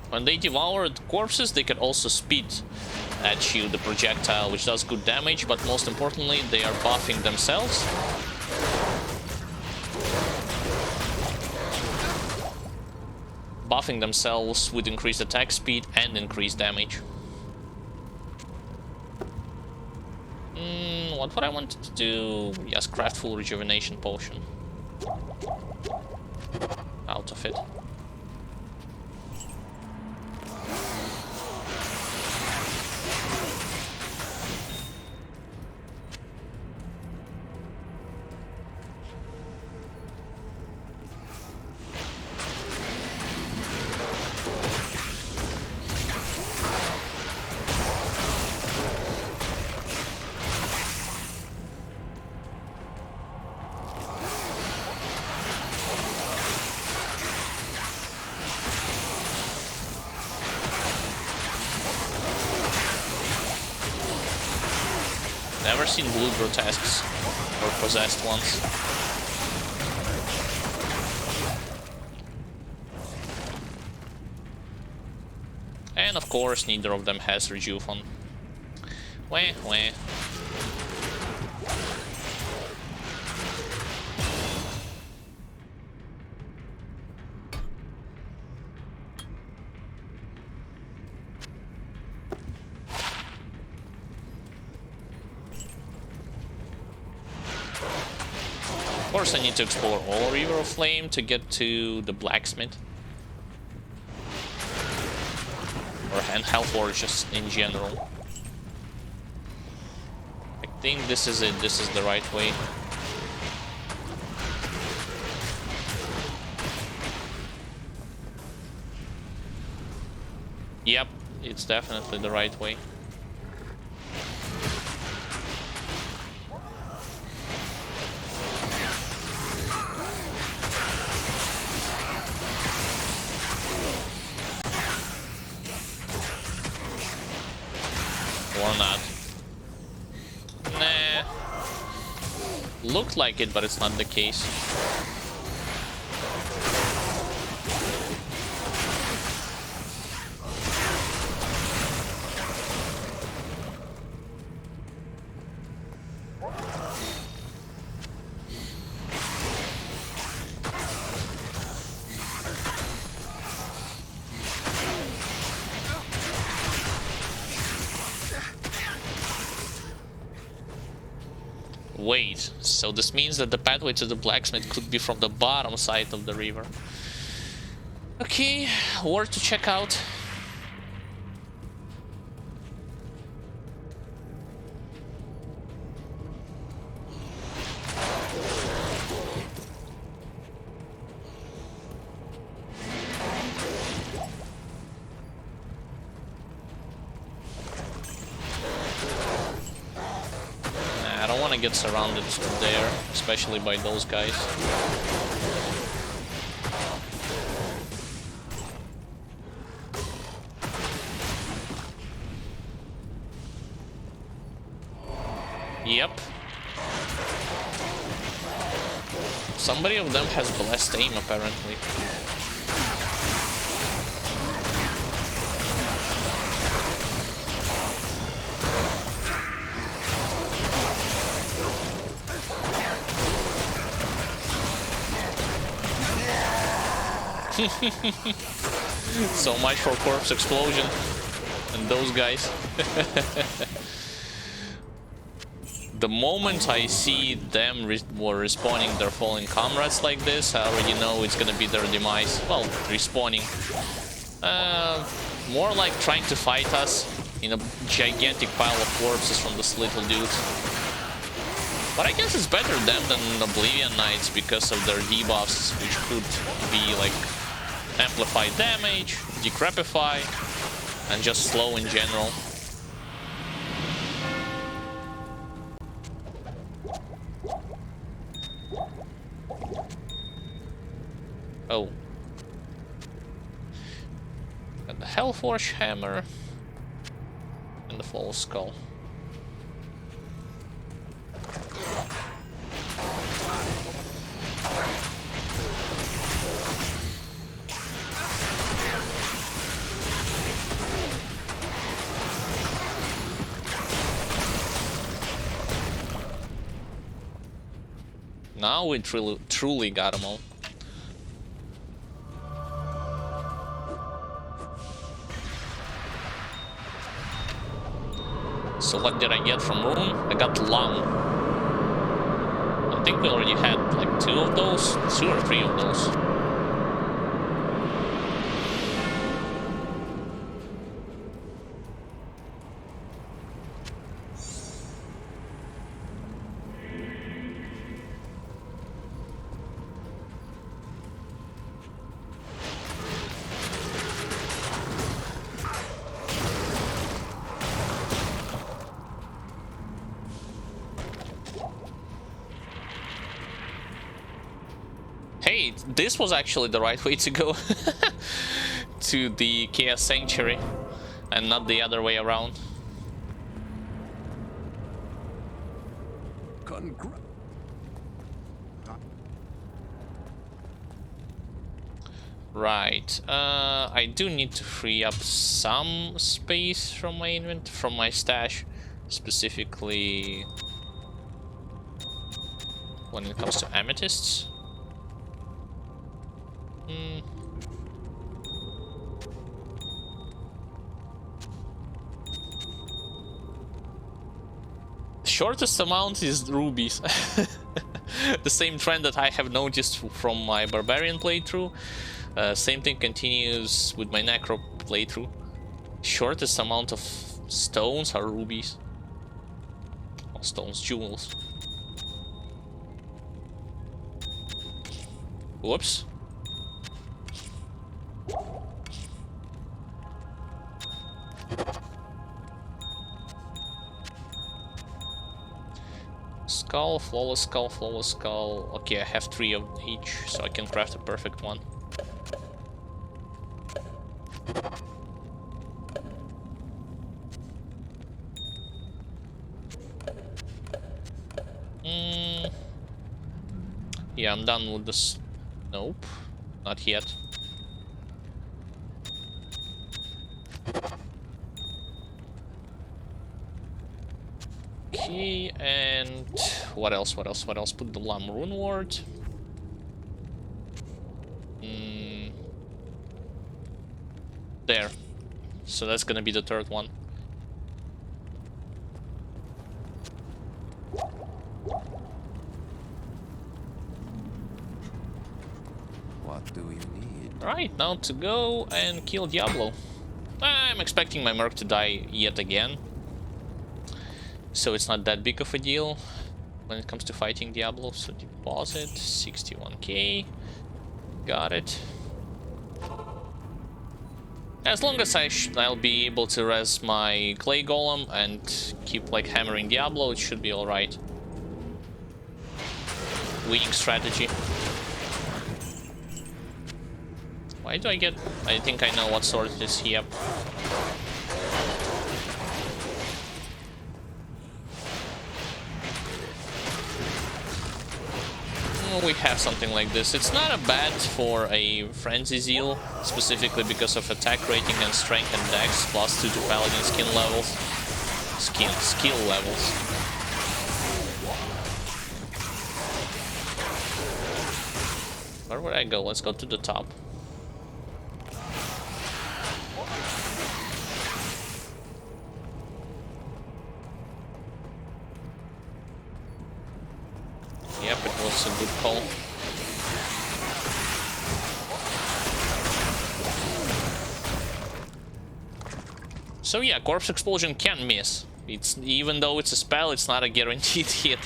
When they devoured corpses, they can also spit at you the projectile, which does good damage, but most importantly, they are buffing themselves. Buffing themselves with increased attack speed and increased damage. What I wanted to do? Yes, craft full rejuvenation potion. Out of it. Never seen blue grotesques or possessed ones. And of course, neither of them has Rejuve on. Wah, wah. Of course, I need to explore all River of Flame to get to the blacksmith. And Hellforge just in general. I think this is it. This is the right way. Yep, it's definitely the right way. Or not. Nah. Looked like it, but it's not the case. Wait, so this means that the pathway to the blacksmith could be from the bottom side of the river. Okay, where to check out? Get surrounded there, especially by those guys. Yep. Somebody of them has blessed aim, apparently. So much for corpse explosion and those guys. The moment I see them respawning their fallen comrades like this, I already know it's gonna be their demise. Well, respawning. More like trying to fight us in a gigantic pile of corpses from this little dude. But I guess it's better them than Oblivion Knights because of their debuffs, which could be like amplify damage, decrepify, and just slow in general. Oh. Got the Hellforge Hammer and the False Skull. Now we truly got them all. So what did I get from Rune? I got Lung. I think we already had like 2 of those, 2 or 3 of those. Hey, this was actually the right way to go to the Chaos Sanctuary and not the other way around. Right. I do need to free up some space from my from my stash, specifically when it comes to amethysts. Shortest amount is rubies. The same trend that I have noticed from my barbarian playthrough. Same thing continues with my necro playthrough. Shortest amount of stones are rubies. Or stones, jewels. Whoops. Skull, flawless skull, flawless skull. Okay, I have 3 of each, so I can craft a perfect one. Yeah, I'm done with this. Nope, not yet. Okay, and what else? What else? What else? Put the Lam Rune Ward. There. So that's gonna be the 3rd one. What do you need? Right, now to go and kill Diablo. I'm expecting my merc to die yet again, so it's not that big of a deal when it comes to fighting Diablo. So deposit 61k, got it. As long as I'll be able to res my clay golem and keep like hammering Diablo, it should be all right. Winning strategy. Why do I get... I think I know what sword it is. Yep. We have something like this. It's not a bad for a Frenzy Zeal, specifically because of attack rating and strength and dex, plus 2 to paladin skill levels. Skill levels. Where would I go? Let's go to the top. Yep, it was a good call. So yeah, Corpse Explosion can miss. It's even though it's a spell, it's not a guaranteed hit.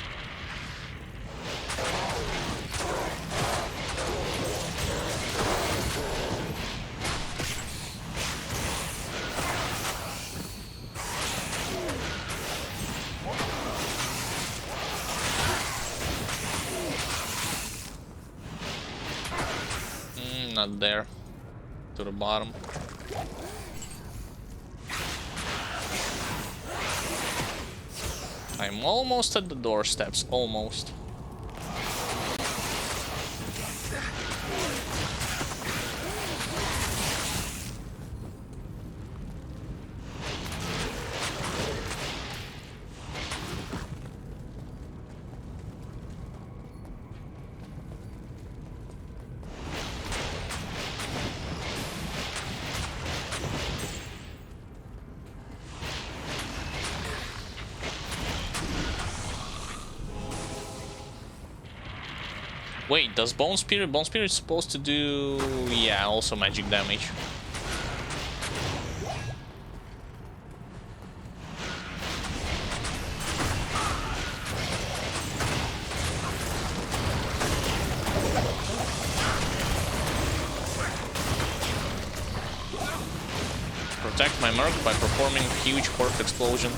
Not there. To the bottom. I'm almost at the doorsteps. Almost. Wait, does Bone Spirit... Bone Spirit is supposed to do... yeah, also magic damage. Protect my merc by performing huge corpse explosion.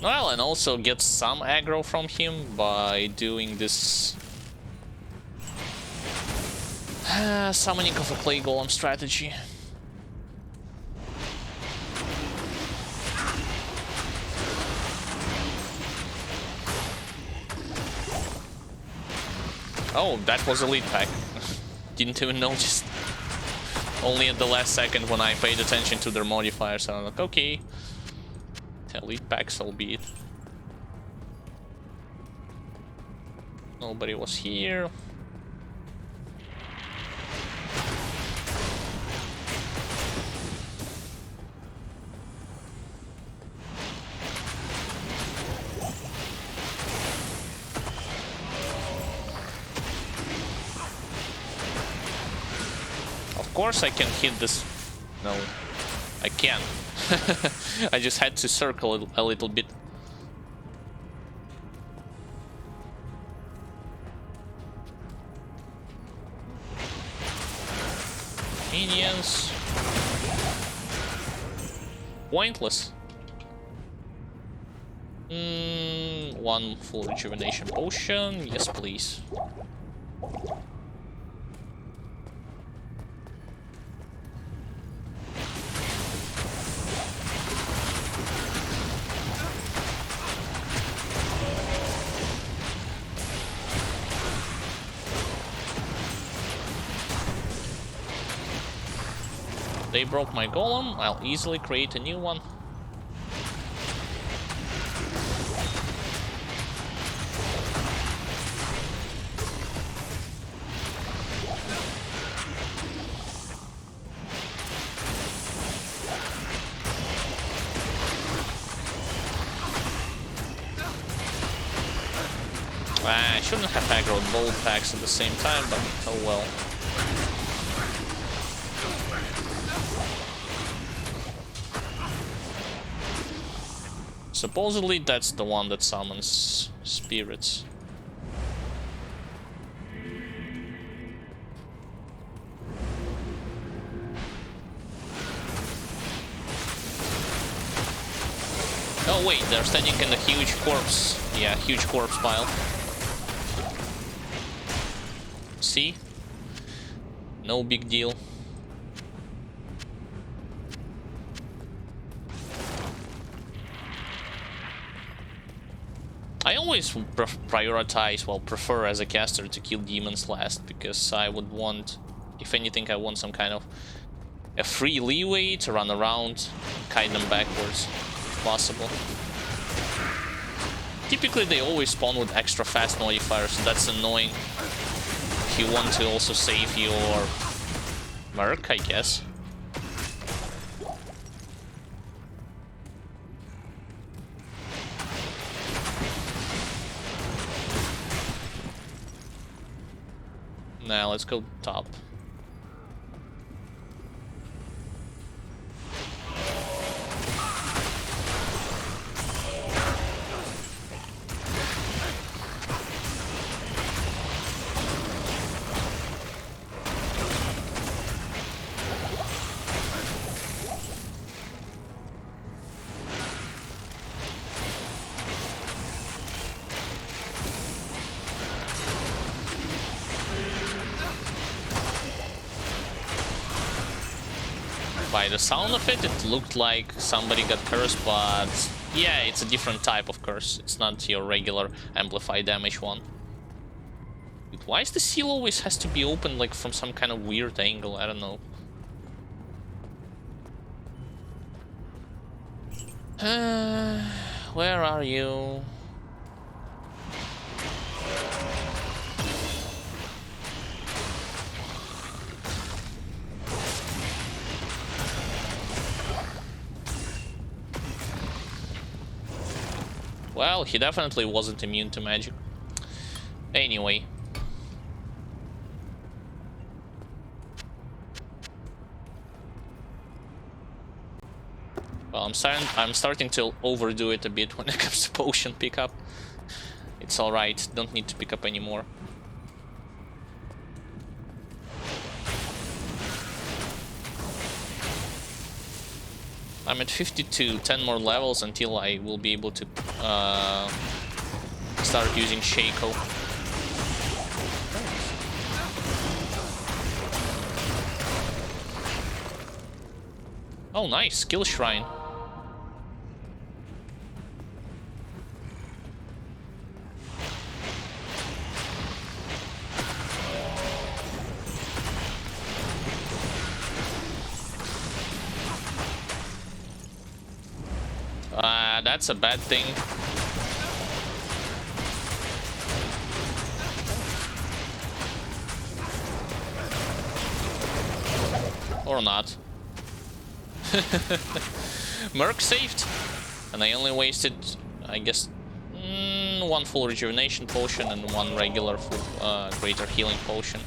Well, and also get some aggro from him by doing this summoning of a clay golem strategy. Oh, that was elite pack. Didn't even notice. Only at the last second when I paid attention to their modifiers, I'm like, okay. Elite packs, albeit. Nobody was here. Of course I can hit this. No, I can't. I just had to circle a little bit. Minions. Pointless. One full rejuvenation potion. Yes, please. They broke my golem. I'll easily create a new one. I shouldn't have aggroed both packs at the same time, but oh well. Supposedly that's the one that summons spirits. Oh wait, they're standing in a huge corpse. Yeah, huge corpse pile. See? No big deal. I always prioritize, well, prefer as a caster to kill demons last, because I would want, if anything, I want some kind of a free leeway to run around, kite them backwards, if possible. Typically they always spawn with extra fast modifiers, so that's annoying. If you want to also save your merc, I guess. Now let's go top. By the sound of it, it looked like somebody got cursed, but yeah, it's a different type of curse. It's not your regular amplified damage one. Dude, why is the seal always has to be open like from some kind of weird angle? I don't know. Where are you? Well, he definitely wasn't immune to magic. Anyway. Well, I'm starting to overdo it a bit when it comes to potion pickup. It's alright, don't need to pick up anymore. I'm at 52, 10 more levels until I will be able to start using Shaco. Oh nice, skill shrine. That's a bad thing. Or not. Merc saved, and I only wasted, I guess, one full rejuvenation potion and one regular full, greater healing potion.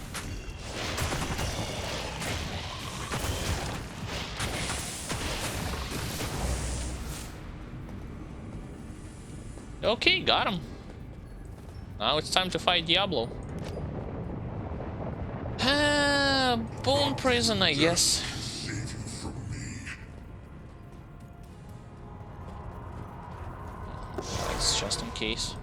Okay, got him. Now it's time to fight Diablo. Bone prison, I guess. It's just in case.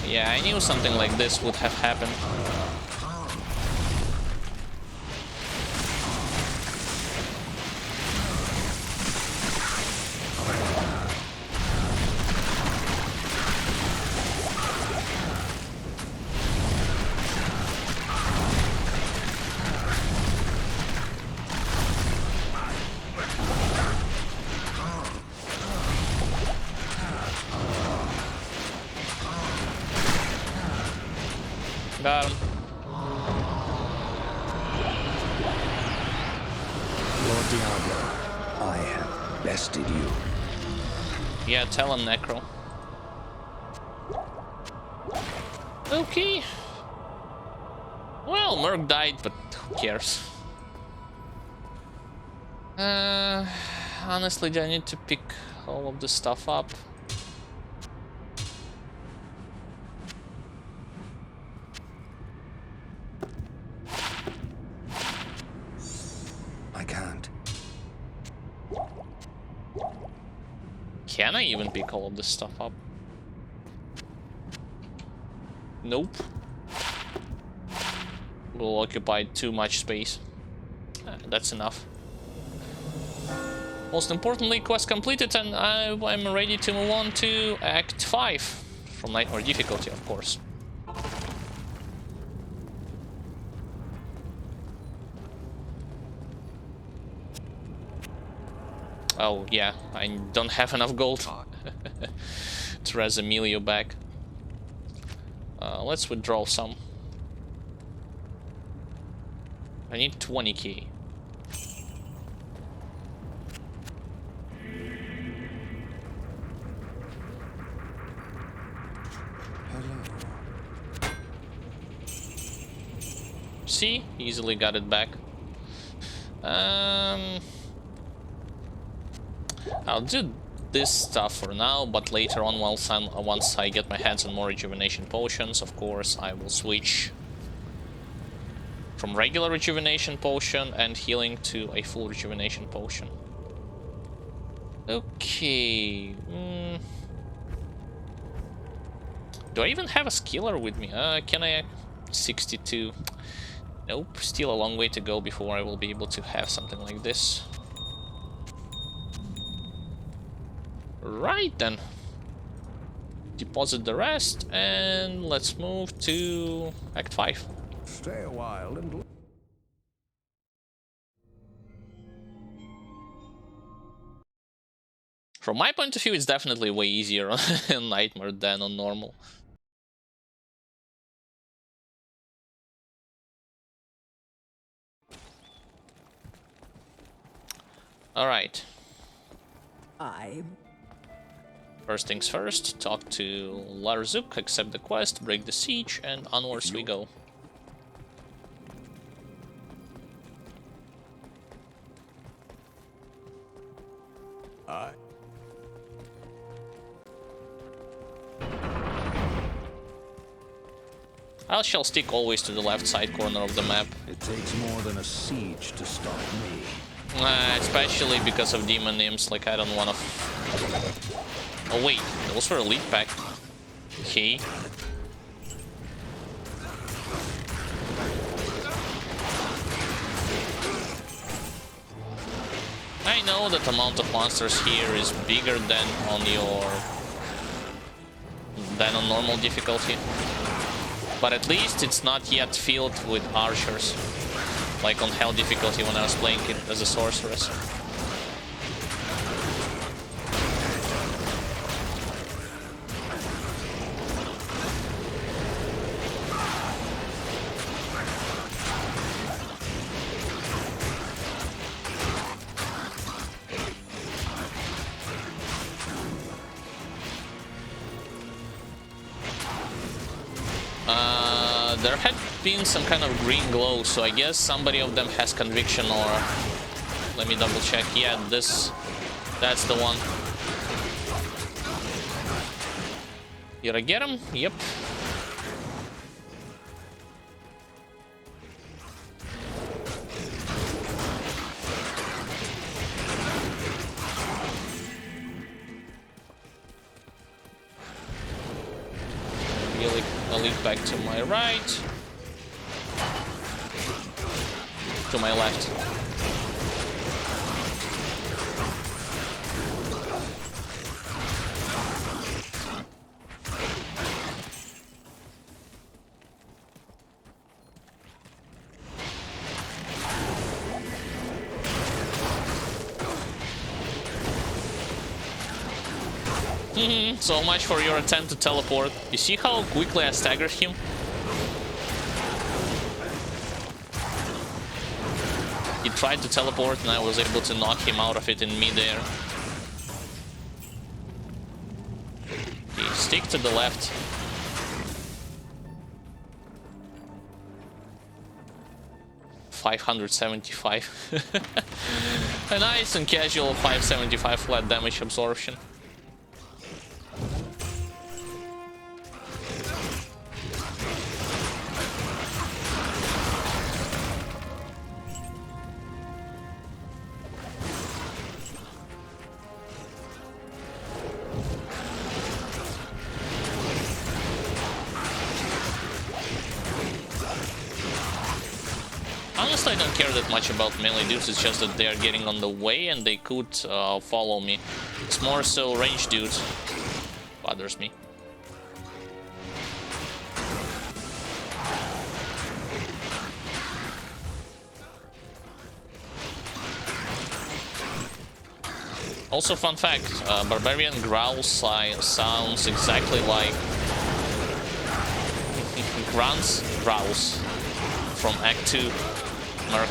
Yeah, I knew something like this would have happened. Got him. Lord Diablo, I have bested you. Yeah, tell him, Necro. Okay. Well, Merc died, but who cares? Honestly, do I need to pick all of this stuff up? I can't. Can I even pick all of this stuff up? Nope. Will occupy too much space. That's enough. Most importantly, quest completed, and I'm ready to move on to Act 5. From Nightmare difficulty, of course. Oh, yeah, I don't have enough gold to res Emilio back. Let's withdraw some. I need 20k. See? Easily got it back. I'll do this stuff for now, but later on, once I get my hands on more rejuvenation potions, of course, I will switch from regular rejuvenation potion and healing to a full rejuvenation potion. Okay. Do I even have a skiller with me? Can I? 62. Nope, still a long way to go before I will be able to have something like this. Right then. Deposit the rest and let's move to Act 5. Stay a while and... From my point of view, it's definitely way easier on Nightmare than on normal. Alright. First things first, talk to Larzuk, accept the quest, break the siege, and onwards we go. I shall stick always to the left side corner of the map. It takes more than a siege to stop me. Especially because of demon imps, like I don't want to... Oh wait, those were elite pack. Okay. I know that the amount of monsters here is bigger than on your than on normal difficulty. But at least it's not yet filled with archers, like on hell difficulty when I was playing it as a sorceress. There had been some kind of green glow, so I guess somebody of them has conviction, or... Let me double check. Yeah, that's the one. Did I get him? Yep. I'll lead back to my right. To my left. So much for your attempt to teleport. You see how quickly I staggered him? He tried to teleport and I was able to knock him out of it in midair. Okay, stick to the left. $575. A nice and casual 575 flat damage absorption. Honestly, I don't care that much about melee dudes, it's just that they are getting on the way and they could follow me. It's more so range dudes bothers me. Also, fun fact, Barbarian growls sounds exactly like Grant's growls from Act 2. Merc.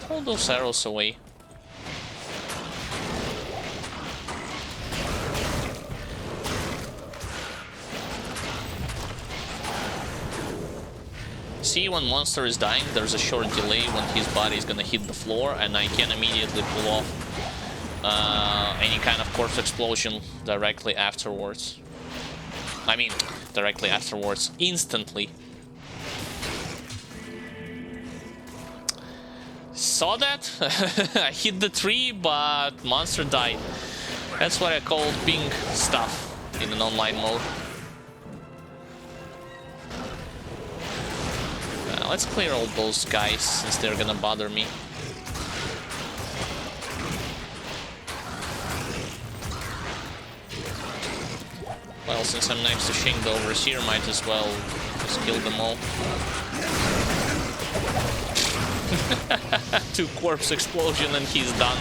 Throw those arrows away. See, when monster is dying, there's a short delay when his body is gonna hit the floor, and I can immediately pull off any kind of corpse explosion directly afterwards. I mean, directly afterwards, instantly. Saw that? I hit the tree, but monster died. That's what I call ping stuff in an online mode. Let's clear all those guys, since they're gonna bother me. Well, since I'm next to Shing the Overseer, might as well just kill them all. 2 corpse explosion and he's done.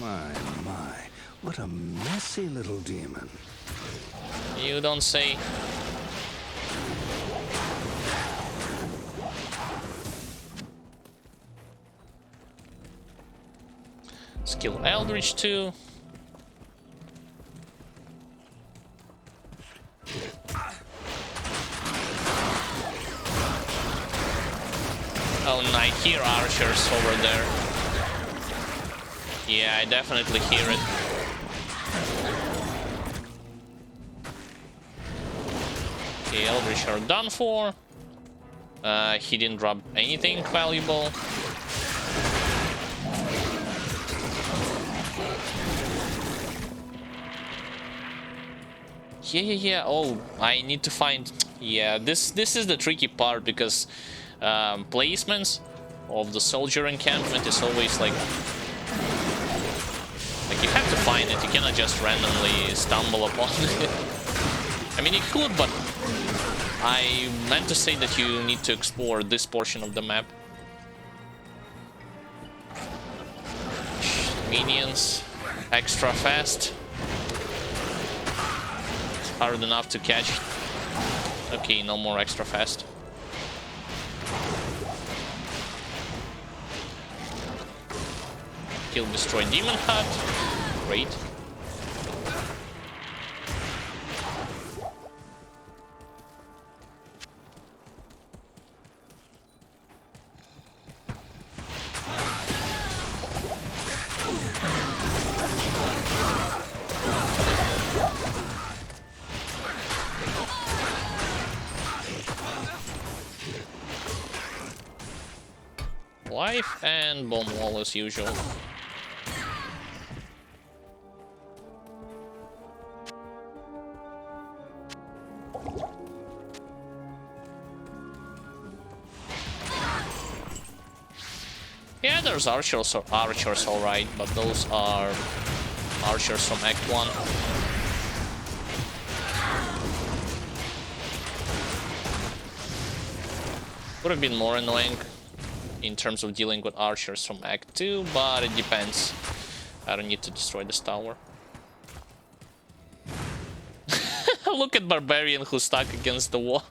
My, what a messy little demon. You don't say. Skill Eldritch too. Oh, and I hear archers over there. Yeah, I definitely hear it. Okay, Eldritch are done for. He didn't drop anything valuable. Yeah. Oh, I need to find... Yeah, this is the tricky part, because placements of the soldier encampment is always like you have to find it. You cannot just randomly stumble upon it. I mean, you could, but I meant to say that you need to explore this portion of the map. Minions, extra fast. It's hard enough to catch. Okay, no more extra fast. Kill, destroy demon hut. Great. Life and bomb wall as usual. Yeah, there's archers alright, but those are archers from Act 1. Would have been more annoying in terms of dealing with archers from Act 2, but it depends. I don't need to destroy this tower. Look at Barbarian who's stuck against the wall.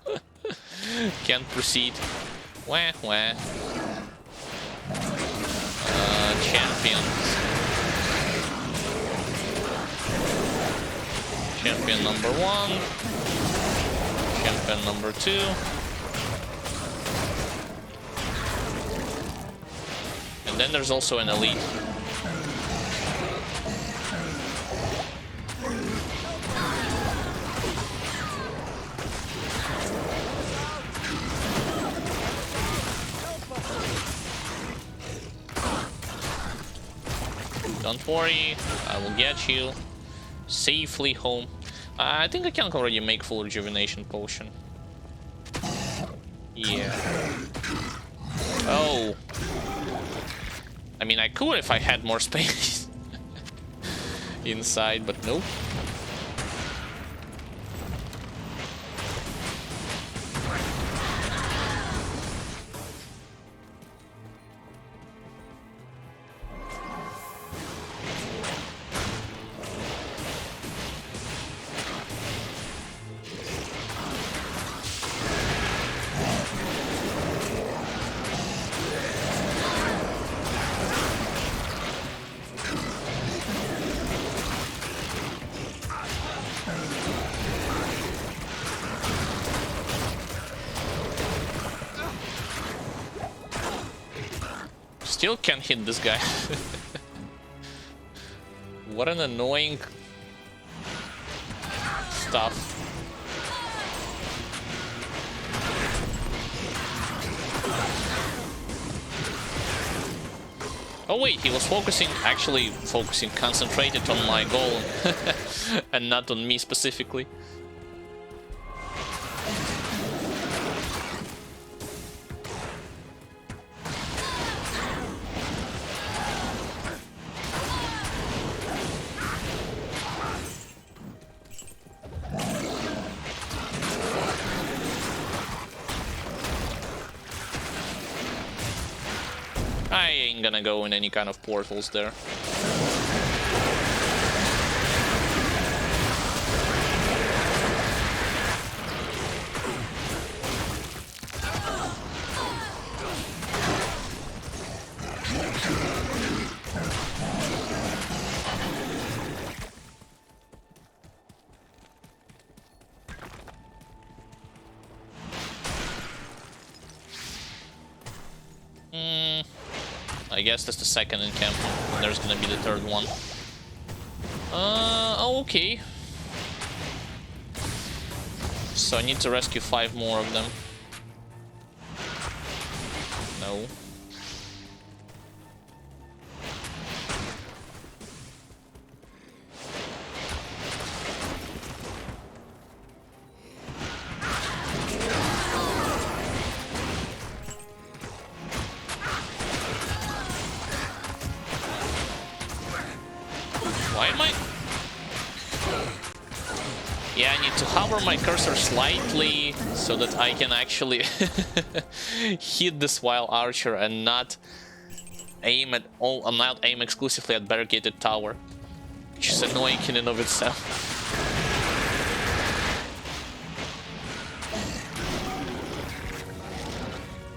Can't proceed. Wah, wah. Champion. Champion number 1. Champion number 2. And then there's also an elite. Don't worry, I will get you safely home. I think I can already make full rejuvenation potion. Yeah. Oh. I mean, I could if I had more space inside, but nope. Still can't hit this guy. What an annoying stuff. Oh wait, he was actually focusing, concentrated on my golem and not on me specifically. I ain't gonna go in any kind of portals there. I guess that's the second encampment, and there's gonna be the third one. Oh, okay. So I need to rescue 5 more of them. No. Why am I? Yeah, I need to hover my cursor slightly so that I can actually hit this wild archer and not aim at all. I'm not aim exclusively at barricaded tower, which is annoying in and of itself.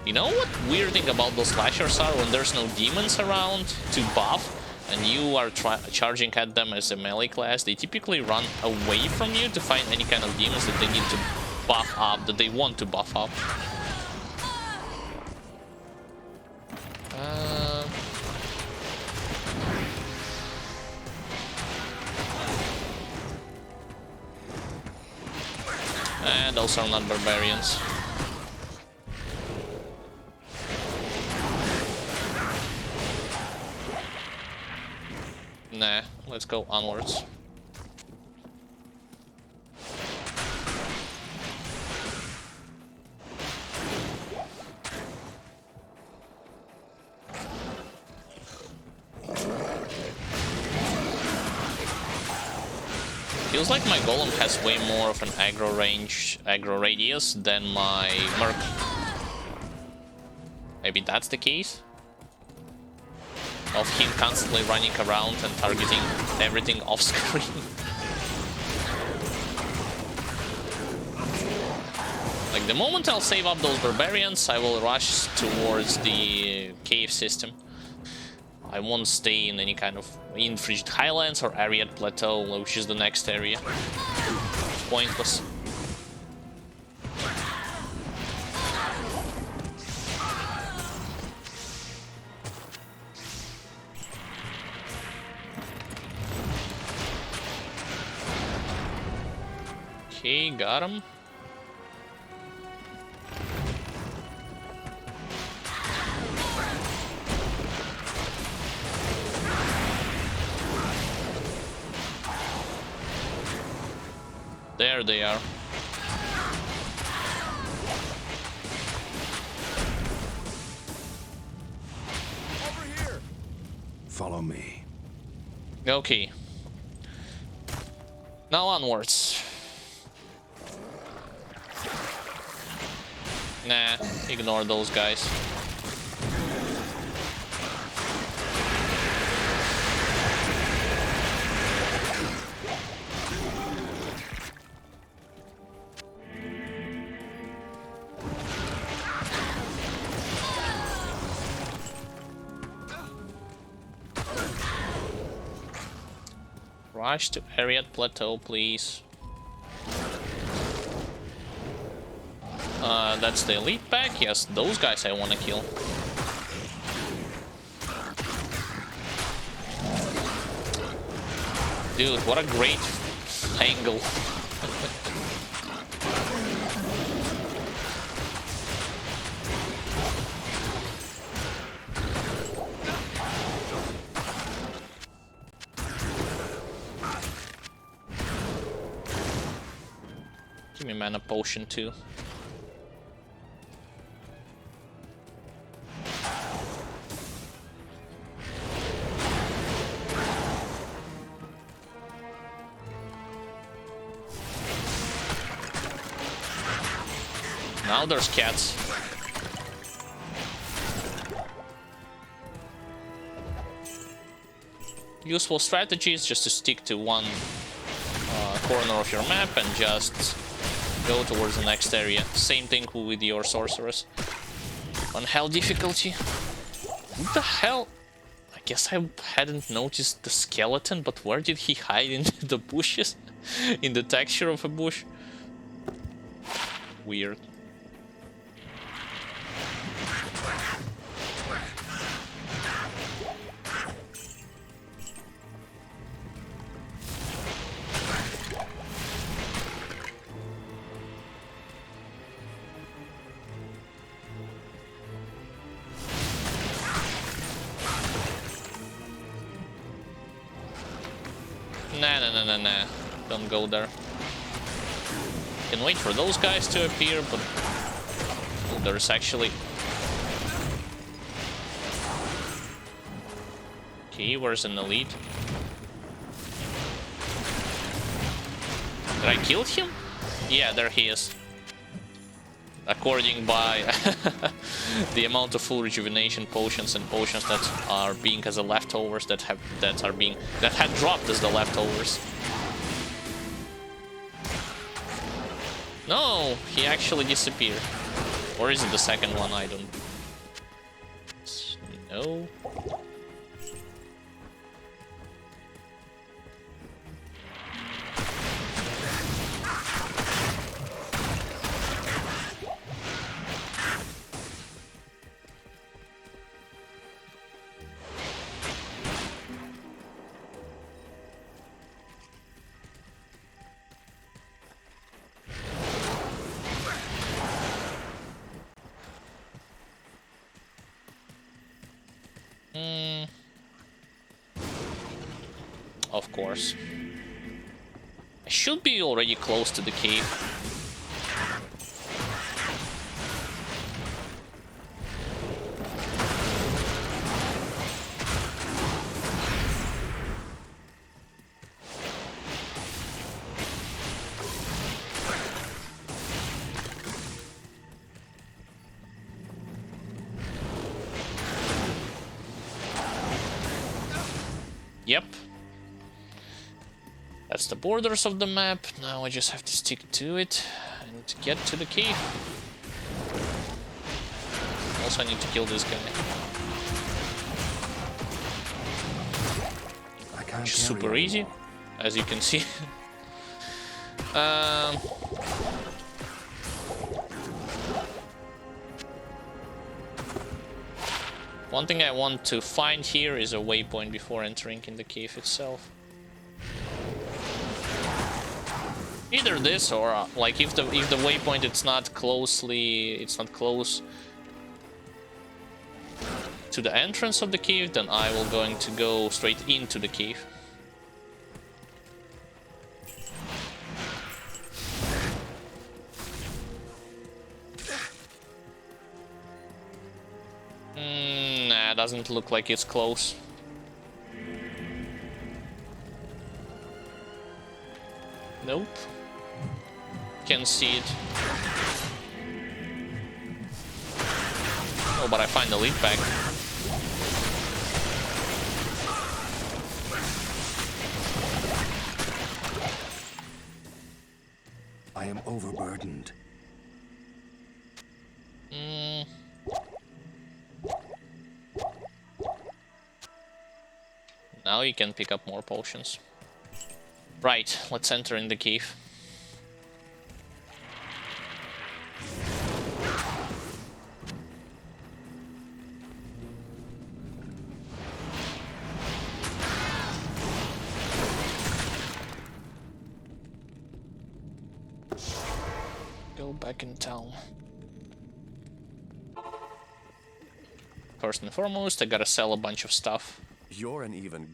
You know what weird thing about those slashers are? When there's no demons around to buff and you are charging at them as a melee class, they typically run away from you to find any kind of demons that they need to buff up, that they want to buff up. And those are not barbarians. Nah, let's go onwards. Feels like my Golem has way more of an aggro radius than my Merc. Maybe that's the case? Of him constantly running around and targeting everything off screen. Like, the moment I'll save up those barbarians, I will rush towards the cave system. I won't stay in any kind of in Frigid Highlands or Ariad Plateau, which is the next area. It's pointless. Okay, got him. There they are. Over here. Follow me. Okay. Now onwards. Nah, ignore those guys. Rush to Ariad Plateau, please. That's the elite pack. Yes, those guys I want to kill. Dude, what a great angle. Give me mana potion too. Now there's cats. Useful strategy is just to stick to one corner of your map and just go towards the next area. Same thing with your sorceress. On hell difficulty. What the hell? I guess I hadn't noticed the skeleton, but where did he hide in the bushes? In the texture of a bush? Weird. Nah. Don't go there. Can wait for those guys to appear, but oh, there's actually... Okay, where's an elite? Did I kill him? Yeah, there he is. According by the amount of full rejuvenation potions and potions that are being as the leftovers that had dropped as the leftovers. No, he actually disappeared. Or is it the second one? I don't know. Of course. I should be already close to the cave. Yep. That's the borders of the map. Now I just have to stick to it and get to the cave. Also, I need to kill this guy. Which is super easy, as you can see. One thing I want to find here is a waypoint before entering in the cave itself. Either this or like if the waypoint it's not close to the entrance of the cave, then I will going to go straight into the cave. Nah, doesn't look like it's close. Nope. Can't see it. Oh, but I find the lead pack. I am overburdened. Now you can pick up more potions. Right, let's enter in the cave. Go back in town. First and foremost, I gotta sell a bunch of stuff. You're an even...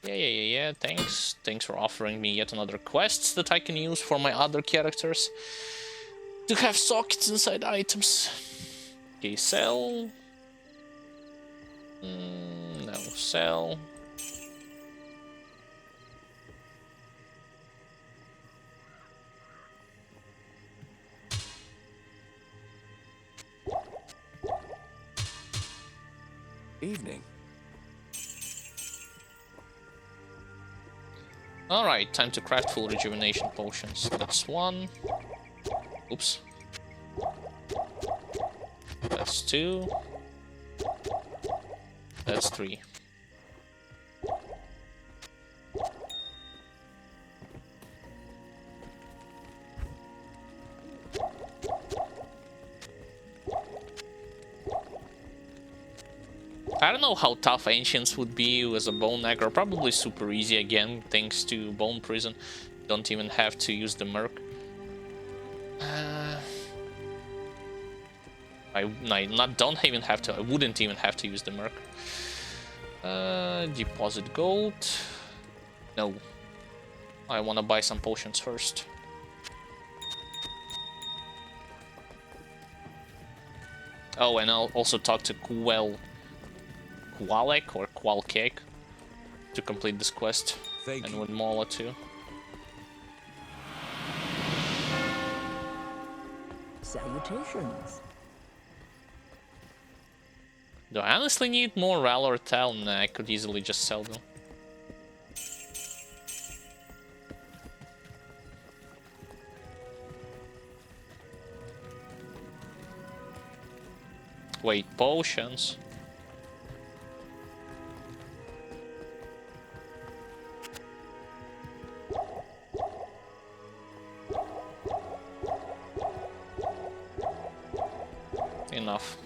Yeah, thanks. Thanks for offering me yet another quest that I can use for my other characters to have sockets inside items. Okay, sell. No, sell. Evening. Alright, time to craft full rejuvenation potions. That's one. Oops. That's two. That's three. I don't know how tough Ancients would be as a Bone Necro. Probably super easy again, thanks to Bone Prison. Don't even have to use the Merc. I wouldn't even have to use the Merc. Deposit gold. No. I want to buy some potions first. Oh, and I'll also talk to Qualek or Qualcake to complete this quest. Thank and you. with Mola too. Salutations. Do I honestly need more Valor Tal? Nah, I could easily just sell them. Wait, potions? Enough.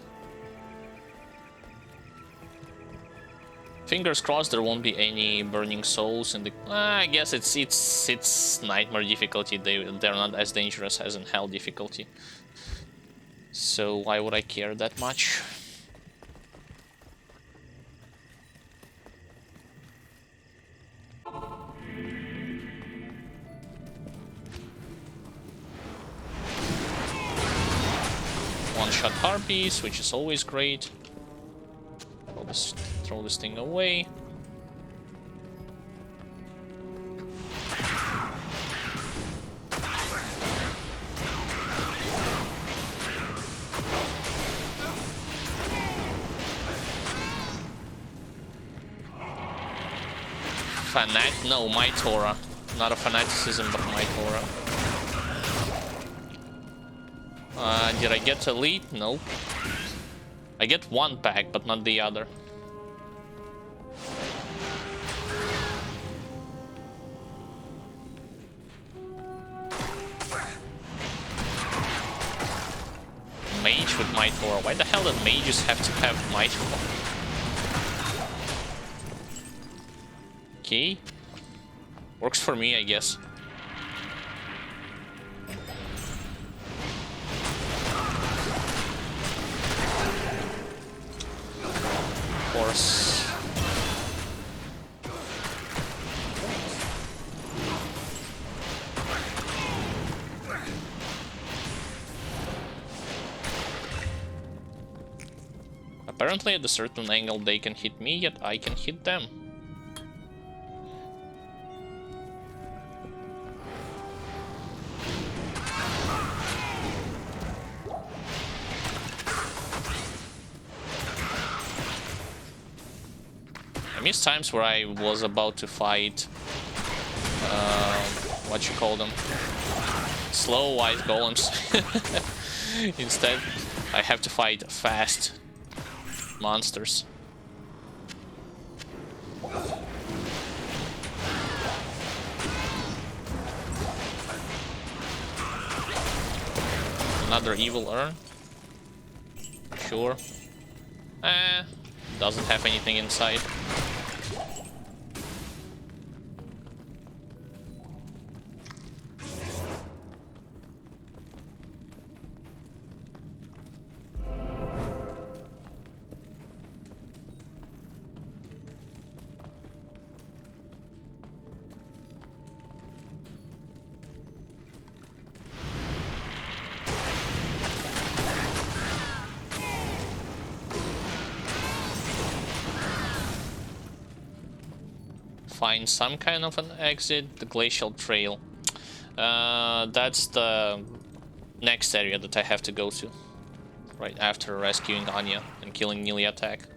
Fingers crossed there won't be any burning souls in the... I guess it's nightmare difficulty. They're not as dangerous as in hell difficulty. So why would I care that much? One-shot harpies, which is always great. Throw this thing away. No, my Torah. Not a fanaticism, but my Torah. Did I get elite? Nope. I get one pack, but not the other. Mage with my Torah. Why the hell did mages have to have my Torah? Okay. Works for me, I guess. Of course. Apparently at a certain angle they can hit me, yet I can hit them. I miss times where I was about to fight, what you call them, slow white golems. Instead, I have to fight fast monsters. Another evil urn? Sure. Doesn't have anything inside. Find some kind of an exit. The glacial trail. That's the next area that I have to go to. Right after rescuing Anya and killing Neely Attack.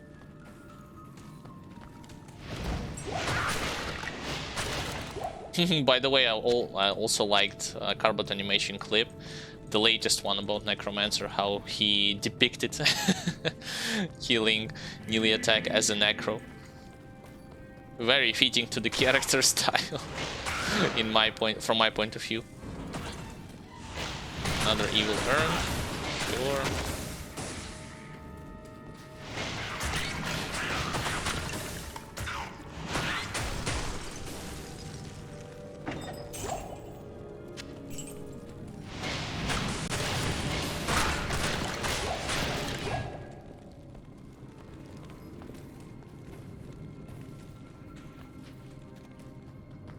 By the way, I also liked Carbot animation clip. The latest one about Necromancer, how he depicted killing Neely Attack as a Necro. Very fitting to the character style, from my point of view. Another evil urn, sure.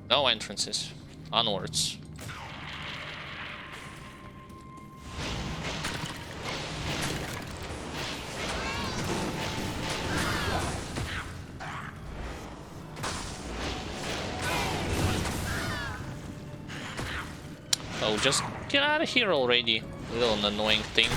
No entrances. Onwards. Oh, just get out of here already. Little annoying thing.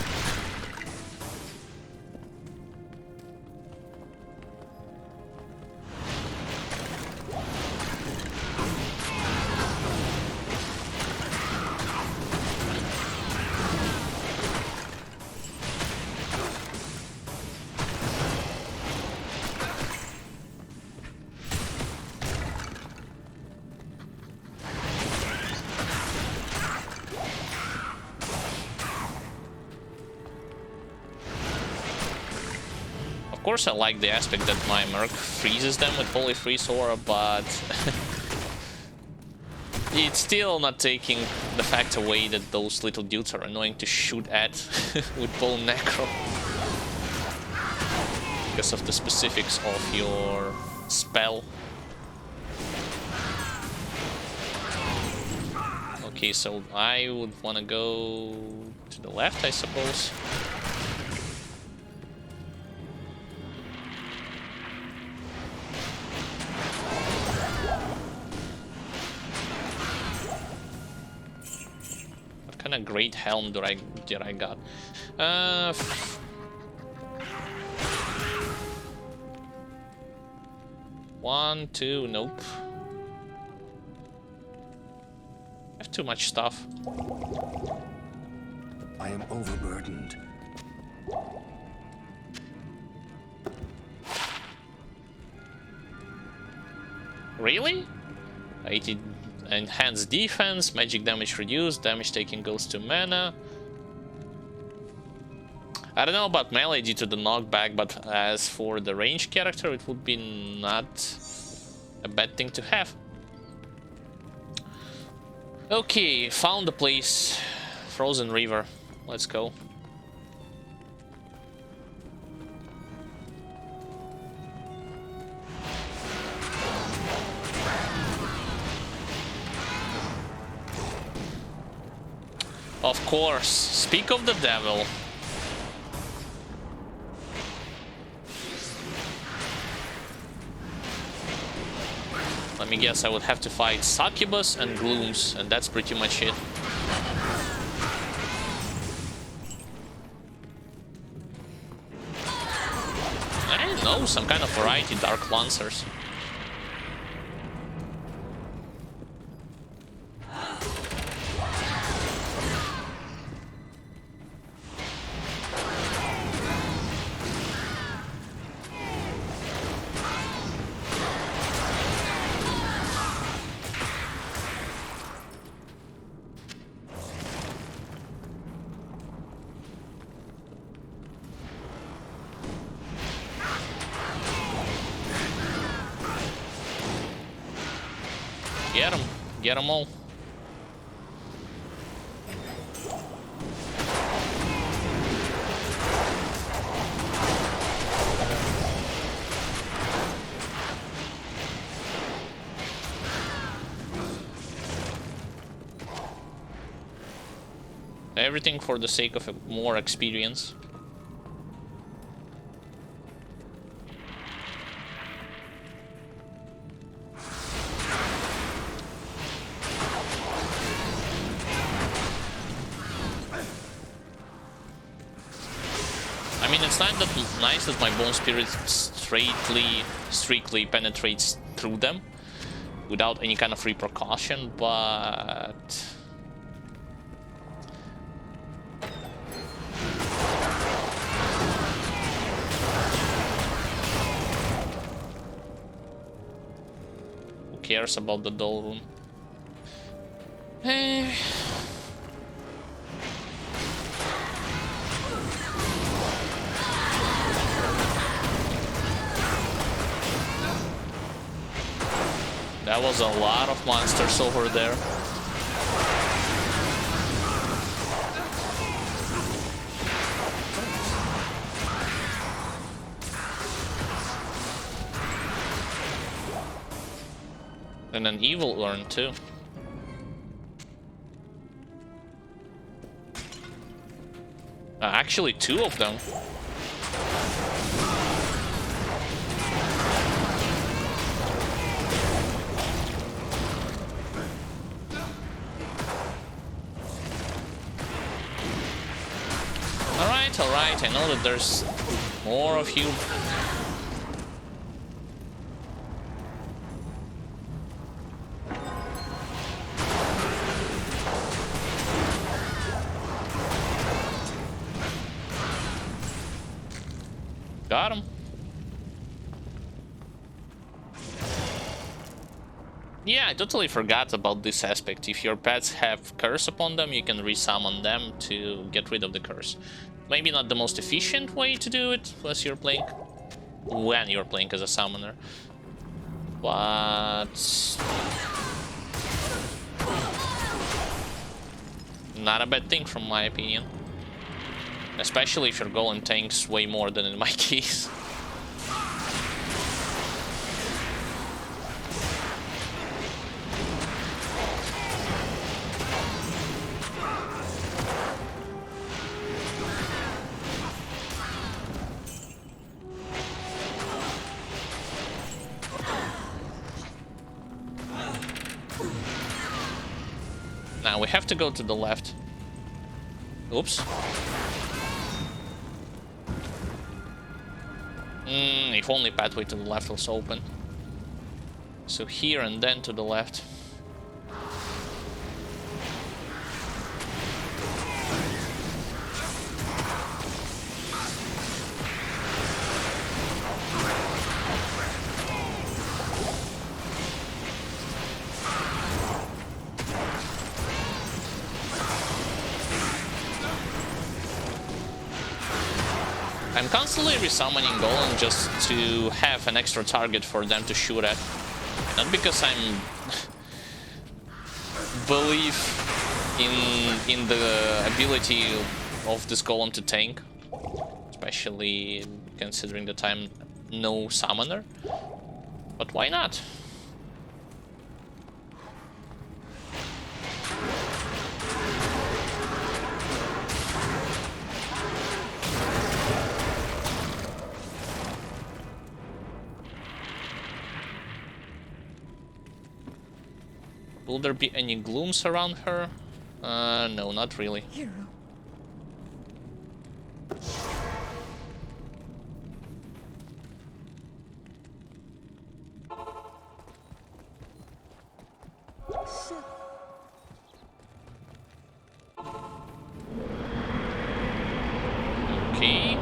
Of course, I like the aspect that my Merc freezes them with Holy Freeze Aura, but it's still not taking the fact away that those little dudes are annoying to shoot at with Bone Necro. Because of the specifics of your spell. Okay, so I would want to go to the left, I suppose. What kind of great helm did I got? 1, 2, nope. I have too much stuff. I am overburdened. Really? 80 enhanced defense, magic damage reduced, damage taken goes to mana. I don't know about melee due to the knockback, but as for the range character, it would be not a bad thing to have. Okay, found the place. Frozen River. Let's go. Of course, speak of the devil. Let me guess, I would have to fight Succubus and Glooms, and that's pretty much it. I don't know, some kind of variety, Dark Lancers. Get them all. Everything for the sake of more experience. It's not that nice that my Bone Spirit strictly penetrates through them without any kind of repercussion, but who cares about the Dull Room? That was a lot of monsters over there. And an evil urn too. Actually, two of them. Alright, I know that there's more of you. Got him. Yeah, I totally forgot about this aspect. If your pets have curse upon them, you can resummon them to get rid of the curse. Maybe not the most efficient way to do it, unless you're playing when you're playing as a summoner. But not a bad thing from my opinion. Especially if your golem tanks way more than in my case. Now we have to go to the left. Oops. If only pathway to the left was open. So here and then to the left. I'm constantly resummoning Golem just to have an extra target for them to shoot at. Not because I'm believe in the ability of this Golem to tank, especially considering that I'm no summoner. But why not? Will there be any glooms around her? No, not really. Hero. Okay.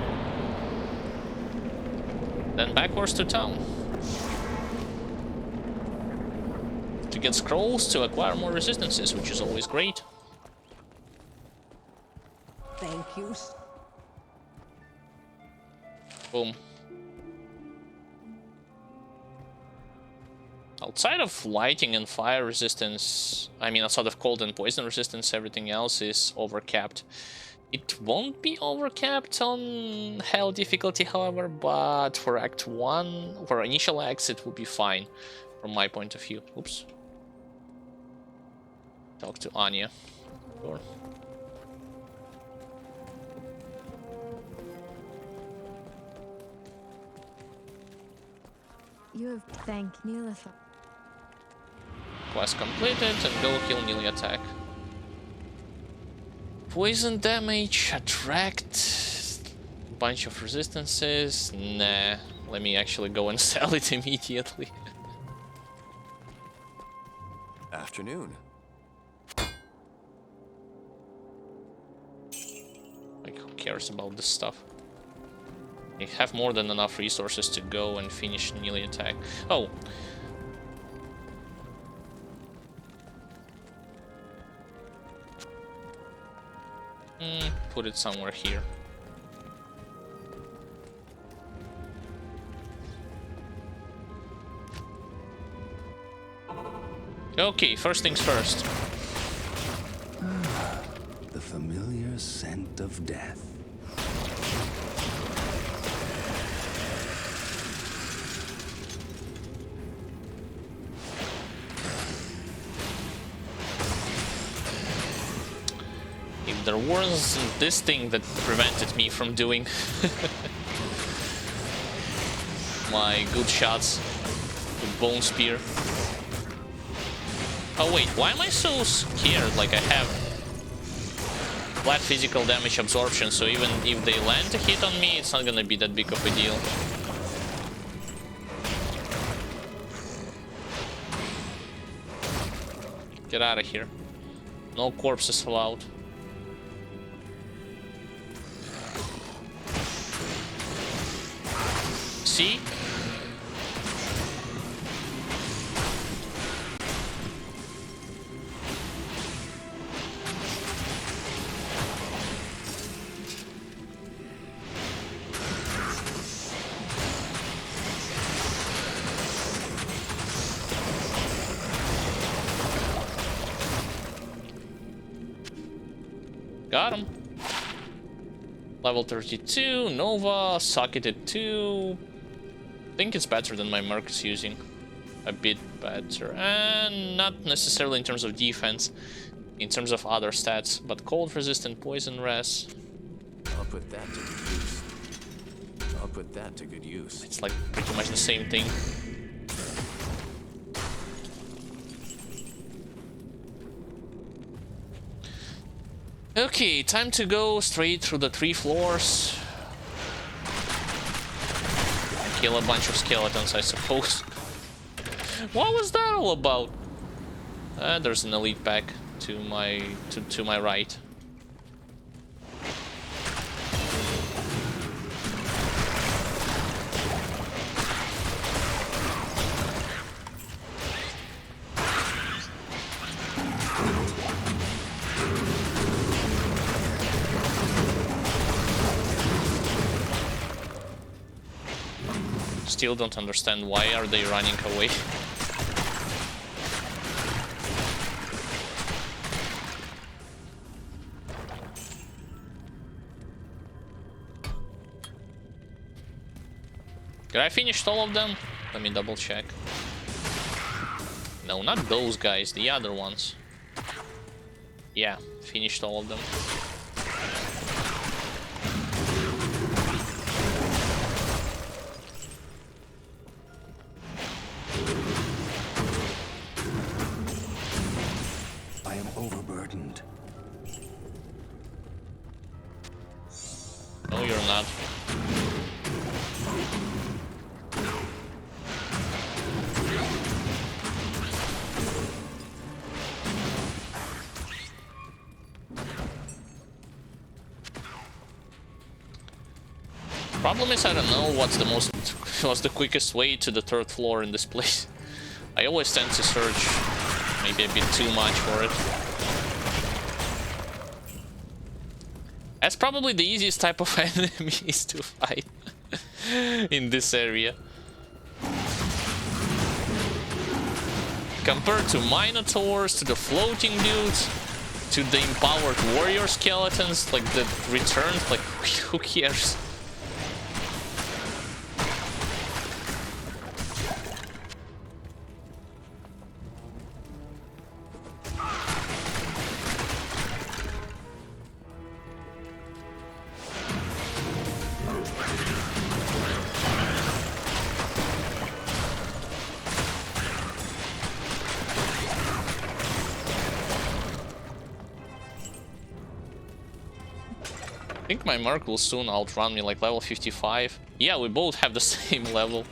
Then backwards to town. To get scrolls to acquire more resistances, which is always great. Thank you. Boom. Outside of lighting and fire resistance, I mean outside of cold and poison resistance, everything else is overcapped. It won't be overcapped on hell difficulty, however, but for Act 1, for initial acts, it will be fine from my point of view. Oops. Talk to Anya. Sure. You have thanked Neelitha. Quest completed, and go heal melee attack. Poison damage, attract, bunch of resistances. Nah, let me actually go and sell it immediately. Afternoon. Like, who cares about this stuff? I have more than enough resources to go and finish melee attack. Oh. Put it somewhere here. Okay, first things first. The familiar scent of death. A There was this thing that prevented me from doing my good shots with Bone Spear. Oh wait, why am I so scared? Like, I have flat physical damage absorption, so even if they land a hit on me, it's not gonna be that big of a deal. Get out of here. No corpses allowed. See? Got him. Level 32, Nova, socketed 2. I think it's better than my Merc is using. A bit better. And not necessarily in terms of defense, in terms of other stats. But cold resistant, poison res. I'll put that to good use. I'll put that to good use. It's like pretty much the same thing. Okay, time to go straight through the 3 floors. Kill a bunch of skeletons, I suppose. What was that all about? There's an elite pack to my right. Still don't understand why are they running away. Did I finish all of them? Let me double check. No, not those guys, the other ones. Yeah, finished all of them. Overburdened. No, you're not. Problem is, I don't know what's the quickest way to the 3rd floor in this place. I always tend to search maybe a bit too much for it. That's probably the easiest type of enemies to fight in this area. Compared to Minotaurs, to the floating dudes, to the empowered warrior skeletons, like the returns, like who cares? I think my Merc will soon outrun me, like level 55. Yeah, we both have the same level.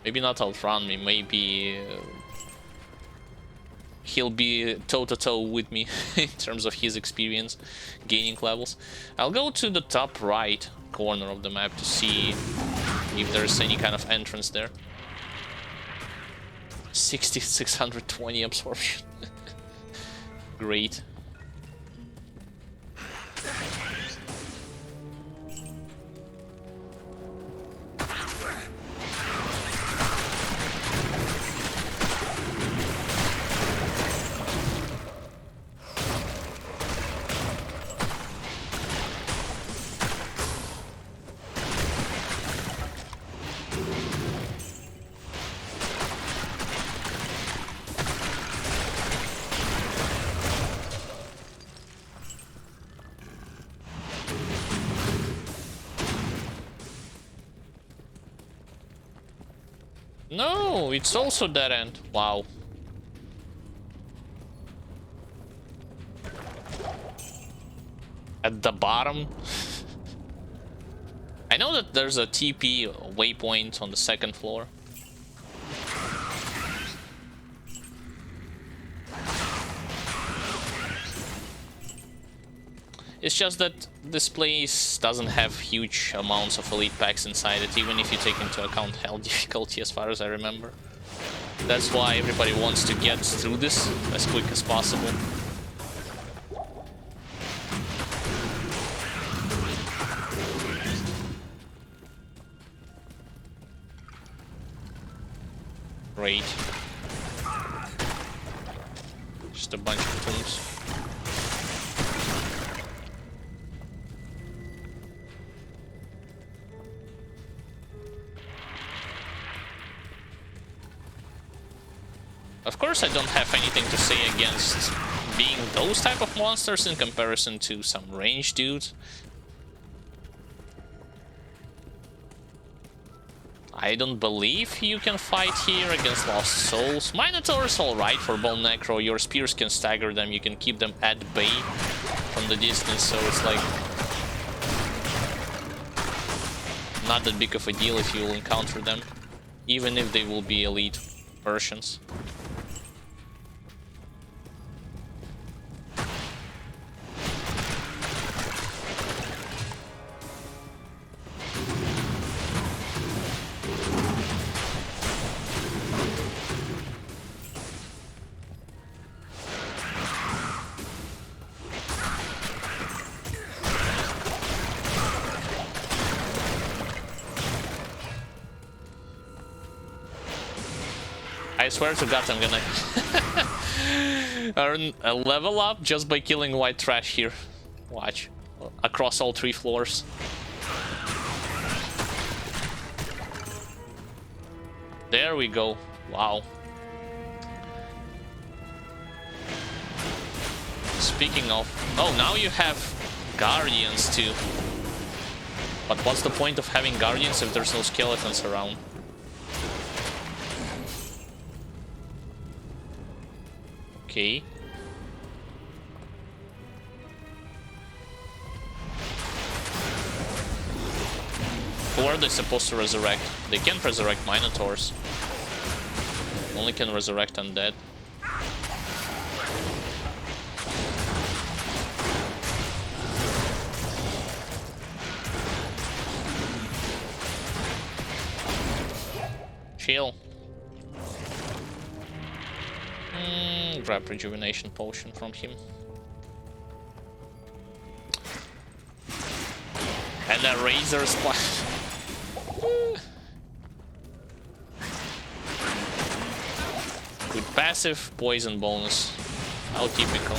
Maybe not outrun me, maybe he'll be toe-to-toe with me in terms of his experience gaining levels. I'll go to the top right corner of the map to see if there's any kind of entrance there. 620 absorption. Great. No, it's also dead end. Wow. At the bottom. I know that there's a TP waypoint on the second floor. It's just that this place doesn't have huge amounts of elite packs inside it, even if you take into account hell difficulty, as far as I remember. That's why everybody wants to get through this as quick as possible. Great. Just a bunch of tombs. Of course, I don't have anything to say against being those type of monsters in comparison to some ranged dudes. I don't believe you can fight here against Lost Souls. Minotaur's alright for Bone Necro. Your spears can stagger them. You can keep them at bay from the distance, so it's like not that big of a deal if you will encounter them, even if they will be elite versions. I swear to God, I'm gonna earn a level up just by killing white trash here. Watch. Across all 3 floors. There we go. Wow. Speaking of... Oh, now you have Guardians too. But what's the point of having Guardians if there's no skeletons around? Okay. Who are they supposed to resurrect? They can't resurrect Minotaurs. Only can resurrect undead. Chill. Grab rejuvenation potion from him. And a razor splash. With passive poison bonus. How typical.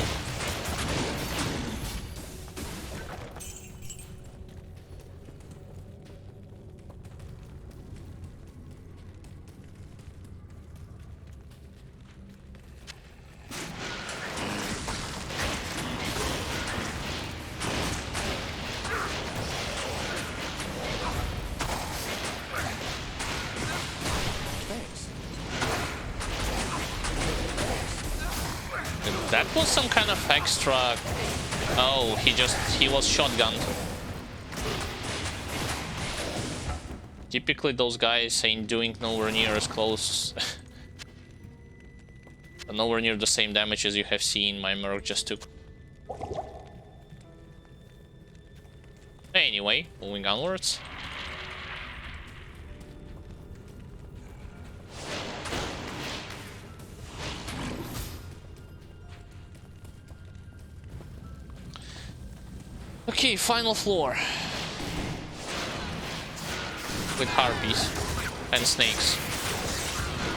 That was some kind of extra... Oh, he was shotgunned. Typically those guys ain't doing nowhere near as close... nowhere near the same damage as you have seen my Merc just took. Anyway, moving onwards. Okay, final floor. With harpies and snakes.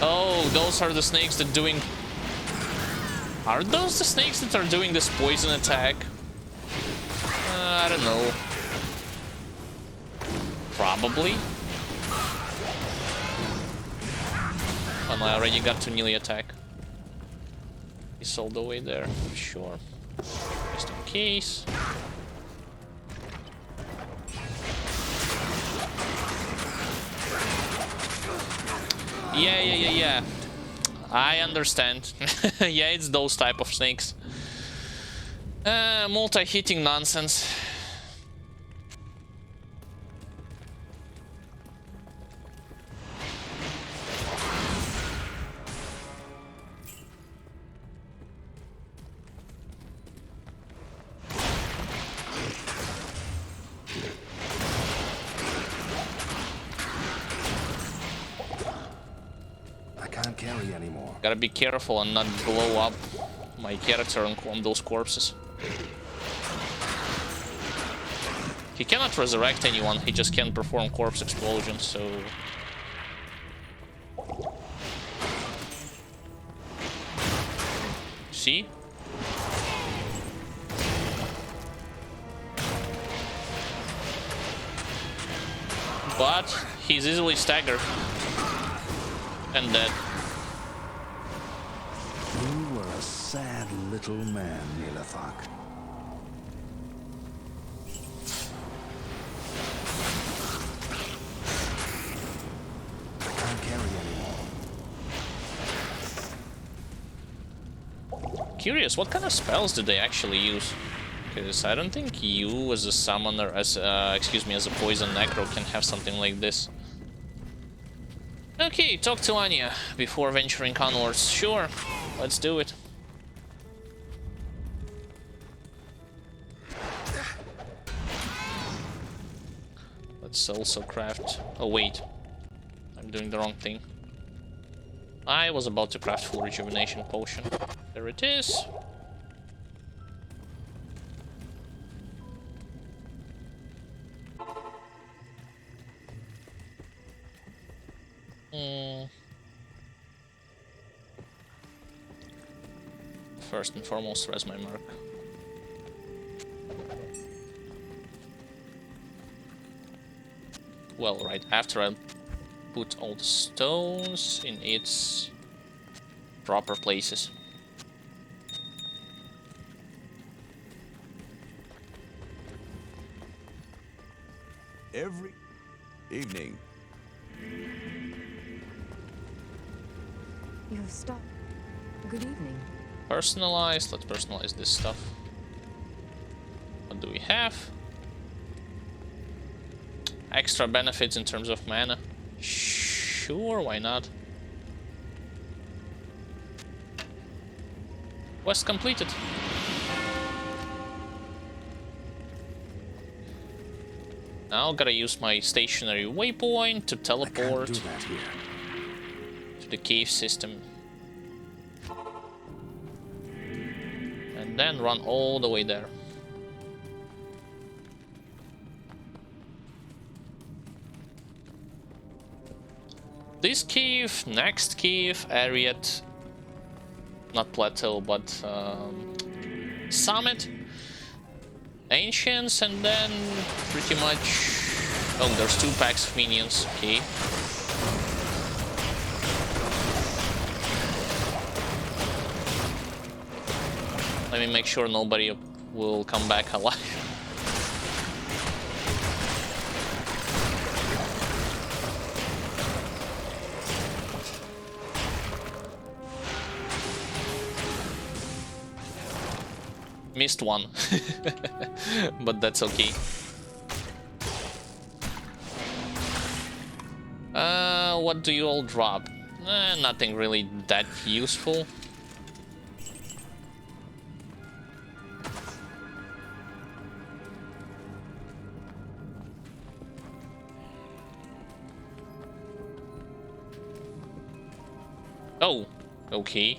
Oh, those are the snakes that doing... Are those the snakes that are doing this poison attack? I don't know. Probably. And I already got to melee attack. He's all the way there, sure. Just in case. Yeah. I understand. Yeah, it's those type of snakes. Multi-hitting nonsense. I can't carry anymore. Gotta be careful and not blow up my character on those corpses. He cannot resurrect anyone, he just can perform corpse explosions, so... See? But he's easily staggered. And dead. You were a sad little man, Nilathak. I can't carry anymore. Curious, what kind of spells did they actually use? Because I don't think you as a summoner, as a poison necro can have something like this. Okay, talk to Anya before venturing onwards. Sure, let's do it. Let's also craft... Oh wait, I'm doing the wrong thing. I was about to craft full rejuvenation potion. There it is. First and foremost, where's my mark? Well, right after I put all the stones in its proper places. Every evening. You have stopped. Good evening. Personalized. Let's personalize this stuff. What do we have? Extra benefits in terms of mana. Sure, why not? Quest completed. Now gotta use my stationary waypoint to teleport do that here. to the cave system. And then run all the way there. This cave, next cave, Ariat, not plateau, but summit, ancients, and then pretty much... Oh, there's 2 packs of minions, okay. Let me make sure nobody will come back alive. Missed one, but that's okay. What do you all drop? Nothing really that useful. Oh, okay.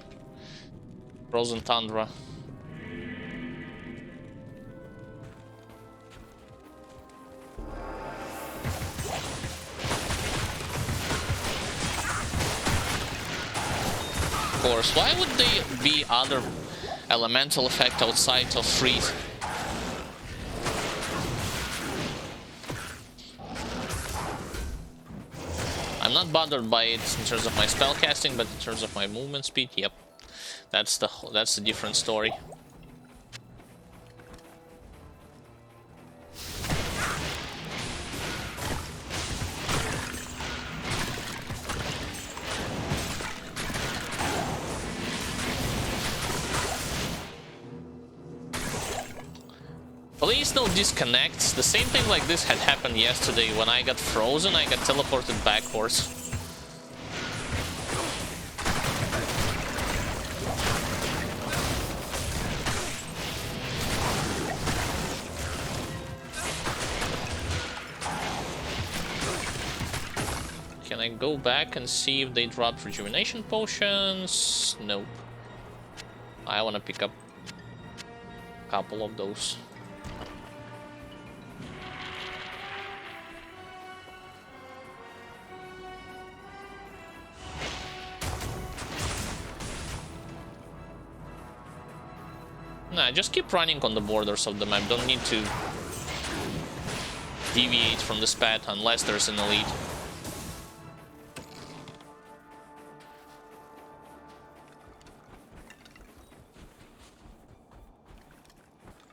Frozen Tundra. Of course, why would there be other elemental effect outside of freeze? I'm not bothered by it in terms of my spell casting, but in terms of my movement speed, yep, that's the different story. occasional disconnects. The same thing like this had happened yesterday. When I got frozen, I got teleported backwards. Can I go back and see if they dropped rejuvenation potions? Nope. I want to pick up a couple of those. Nah, just keep running on the borders of the map. Don't need to deviate from this path unless there's an elite.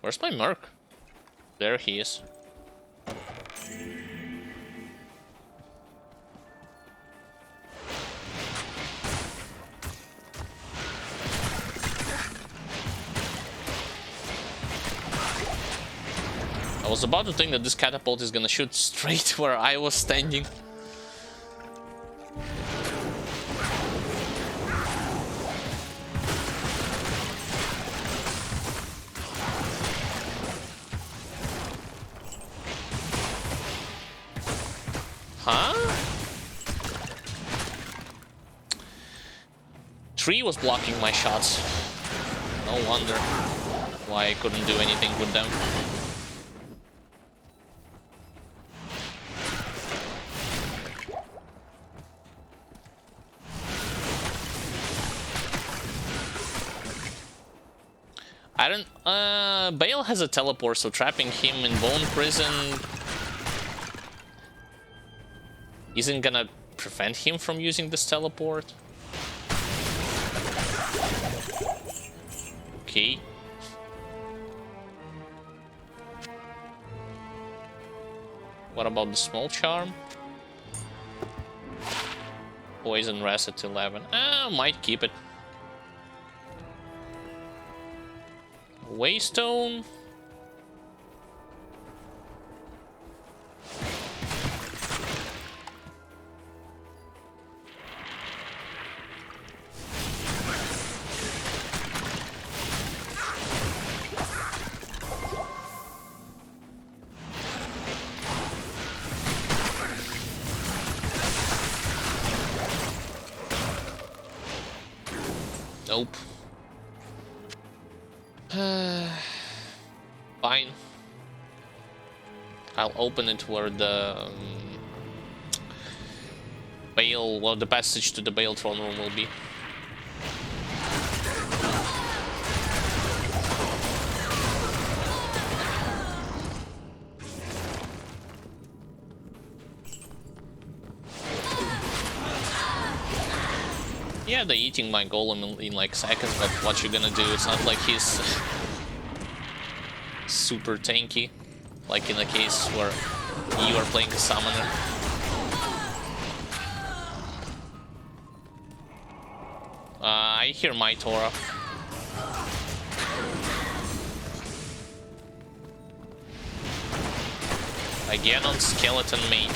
Where's my merc? There he is. I was about to think that this catapult is gonna shoot straight where I was standing. Huh? Tree was blocking my shots. No wonder why I couldn't do anything with them. I don't... Bale has a teleport, so trapping him in Bone Prison isn't gonna prevent him from using this teleport. Okay. What about the small charm? Poison rest at 11. Might keep it. Waystone. Nope. Fine. I'll open it where the Bale, well, the passage to the Bale throne room will be. Yeah, they're eating my golem in like seconds, but what you gonna do? It's not like he's super tanky, like in a case where you are playing a summoner. I hear my Torah. Again on skeleton mage.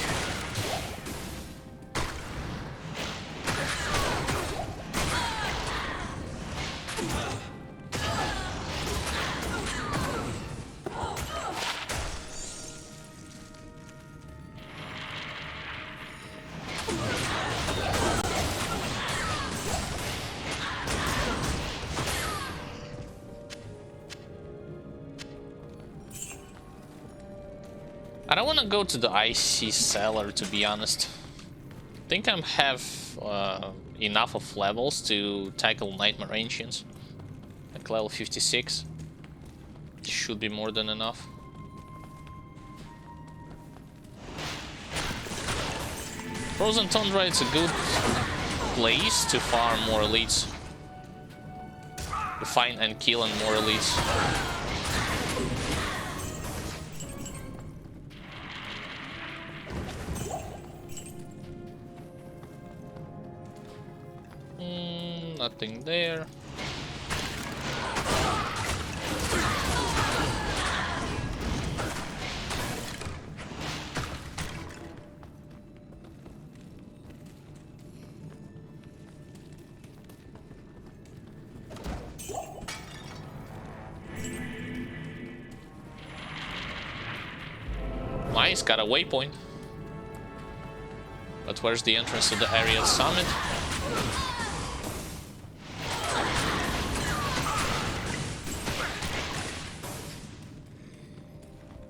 I don't want to go to the icy cellar, to be honest. I think I have enough of levels to tackle Nightmare Ancients. Like level 56. Should be more than enough. Frozen Tundra, it's a good place to farm more elites. To find and kill and more elites. Nothing there. Nice, got a waypoint. But where's the entrance to the area summit?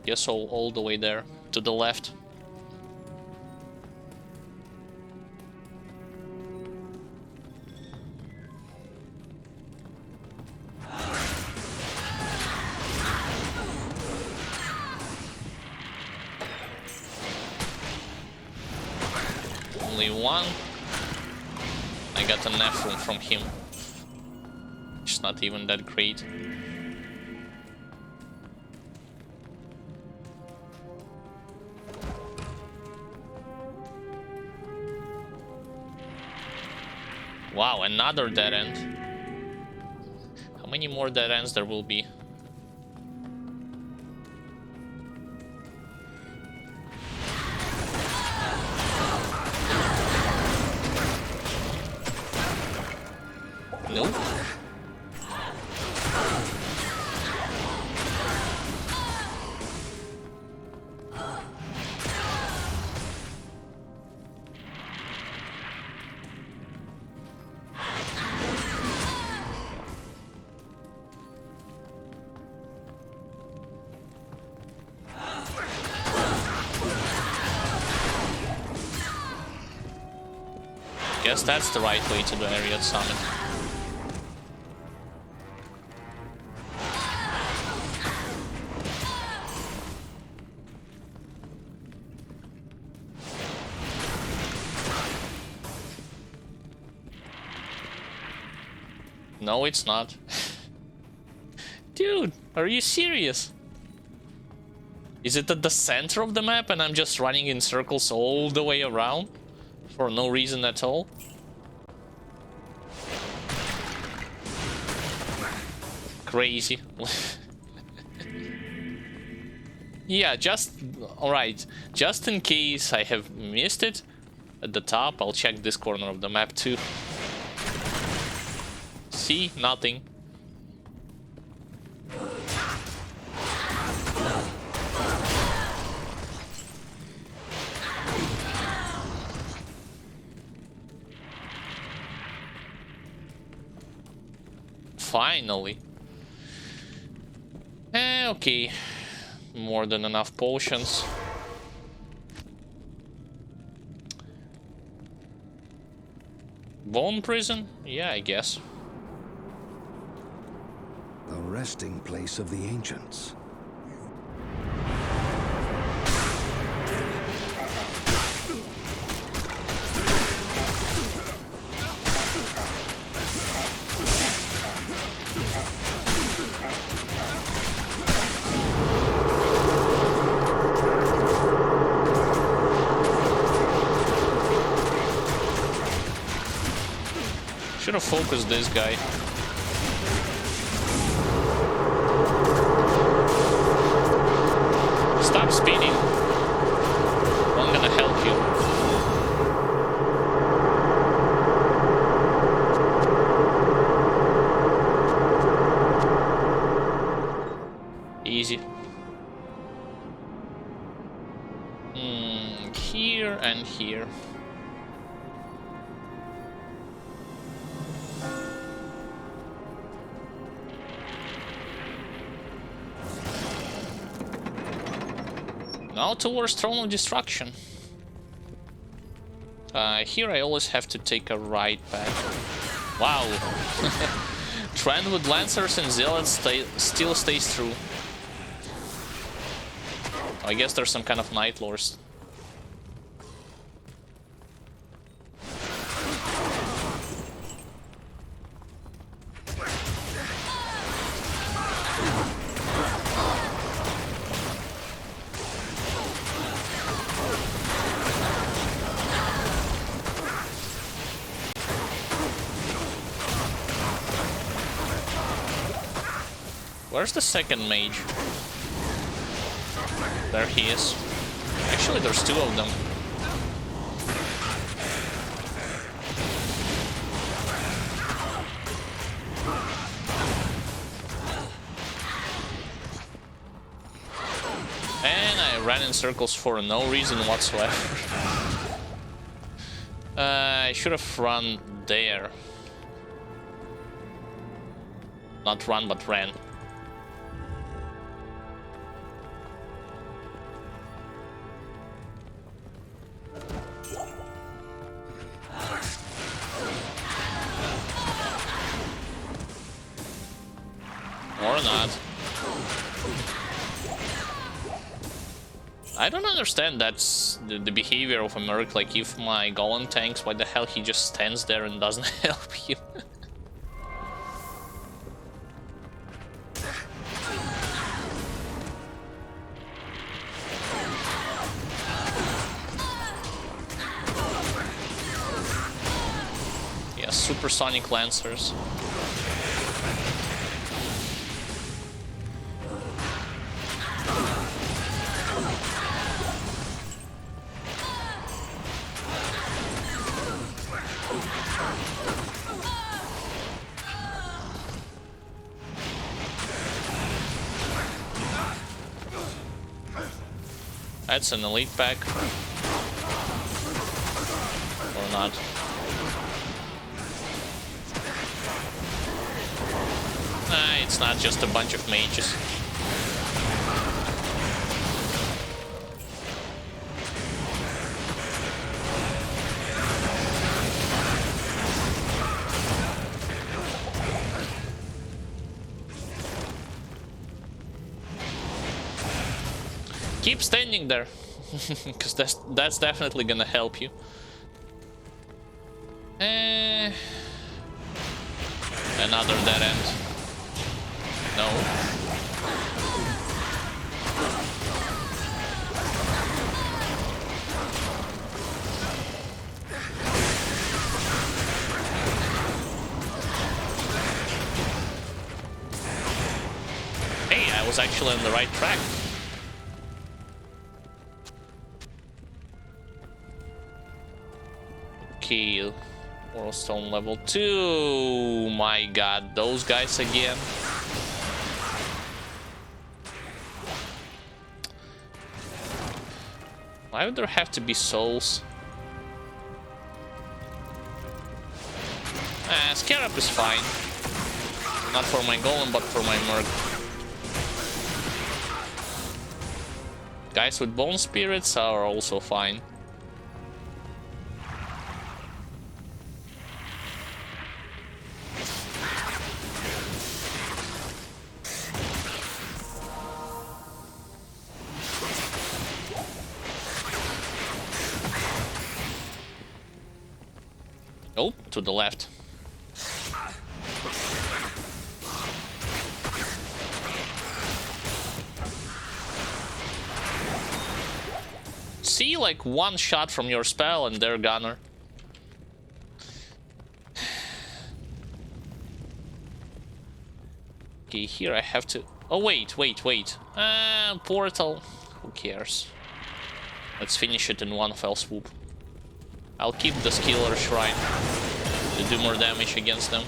Guess all the way there, to the left. Only one. I got a Necro from him. It's not even that great. Wow, another dead end. How many more dead ends there will be? Nope. Guess that's the right way to the area summit. No, it's not. Dude, are you serious? Is it at the center of the map and I'm just running in circles all the way around? For no reason at all? Crazy. Yeah, alright. Just in case I have missed it, at the top, I'll check this corner of the map too. See? Nothing. Finally. Okay. More than enough potions. Bone prison? Yeah, I guess. The resting place of the ancients. Should have focused this guy. Stop speeding. I'm gonna help you. Easy. Here and here. Now towards Throne of Destruction. Here I always have to take a right path. Wow. Trend with Lancers and Zealots still stays true. I guess there's some kind of Night Lords. Where's the second mage? There he is. Actually, there's two of them. And I I ran in circles for no reason whatsoever. I should have run there. Not run, but ran. Or not. I don't understand that's the behavior of a merc. Like, if my golem tanks, why the hell he just stands there and doesn't help you? Yeah, supersonic lancers. That's an elite pack. Or not. Nah, it's not just a bunch of mages. Keep standing there, because that's definitely gonna help you. Another dead end. No. Hey, I was actually on the right track. Okay, Warstone level 2. My god, those guys again. Why would there have to be souls? Scarab is fine. Not for my golem, but for my merc. Guys with bone spirits are also fine. Oh, to the left. See, like one shot from your spell and they're gunner. Okay, here I have to... Oh, wait. Portal. Who cares? Let's finish it in one fell swoop. I'll keep the Skiller Shrine to do more damage against them.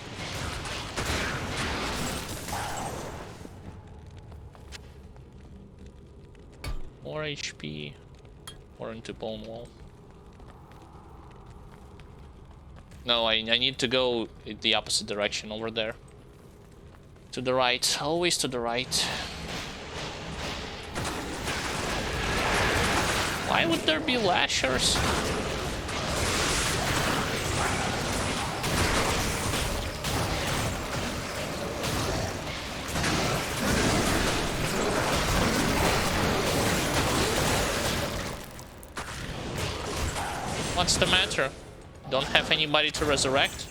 More HP. Or into Bone Wall. No, I need to go in the opposite direction over there. To the right. Always to the right. Why would there be lashers? What's the matter? Don't have anybody to resurrect?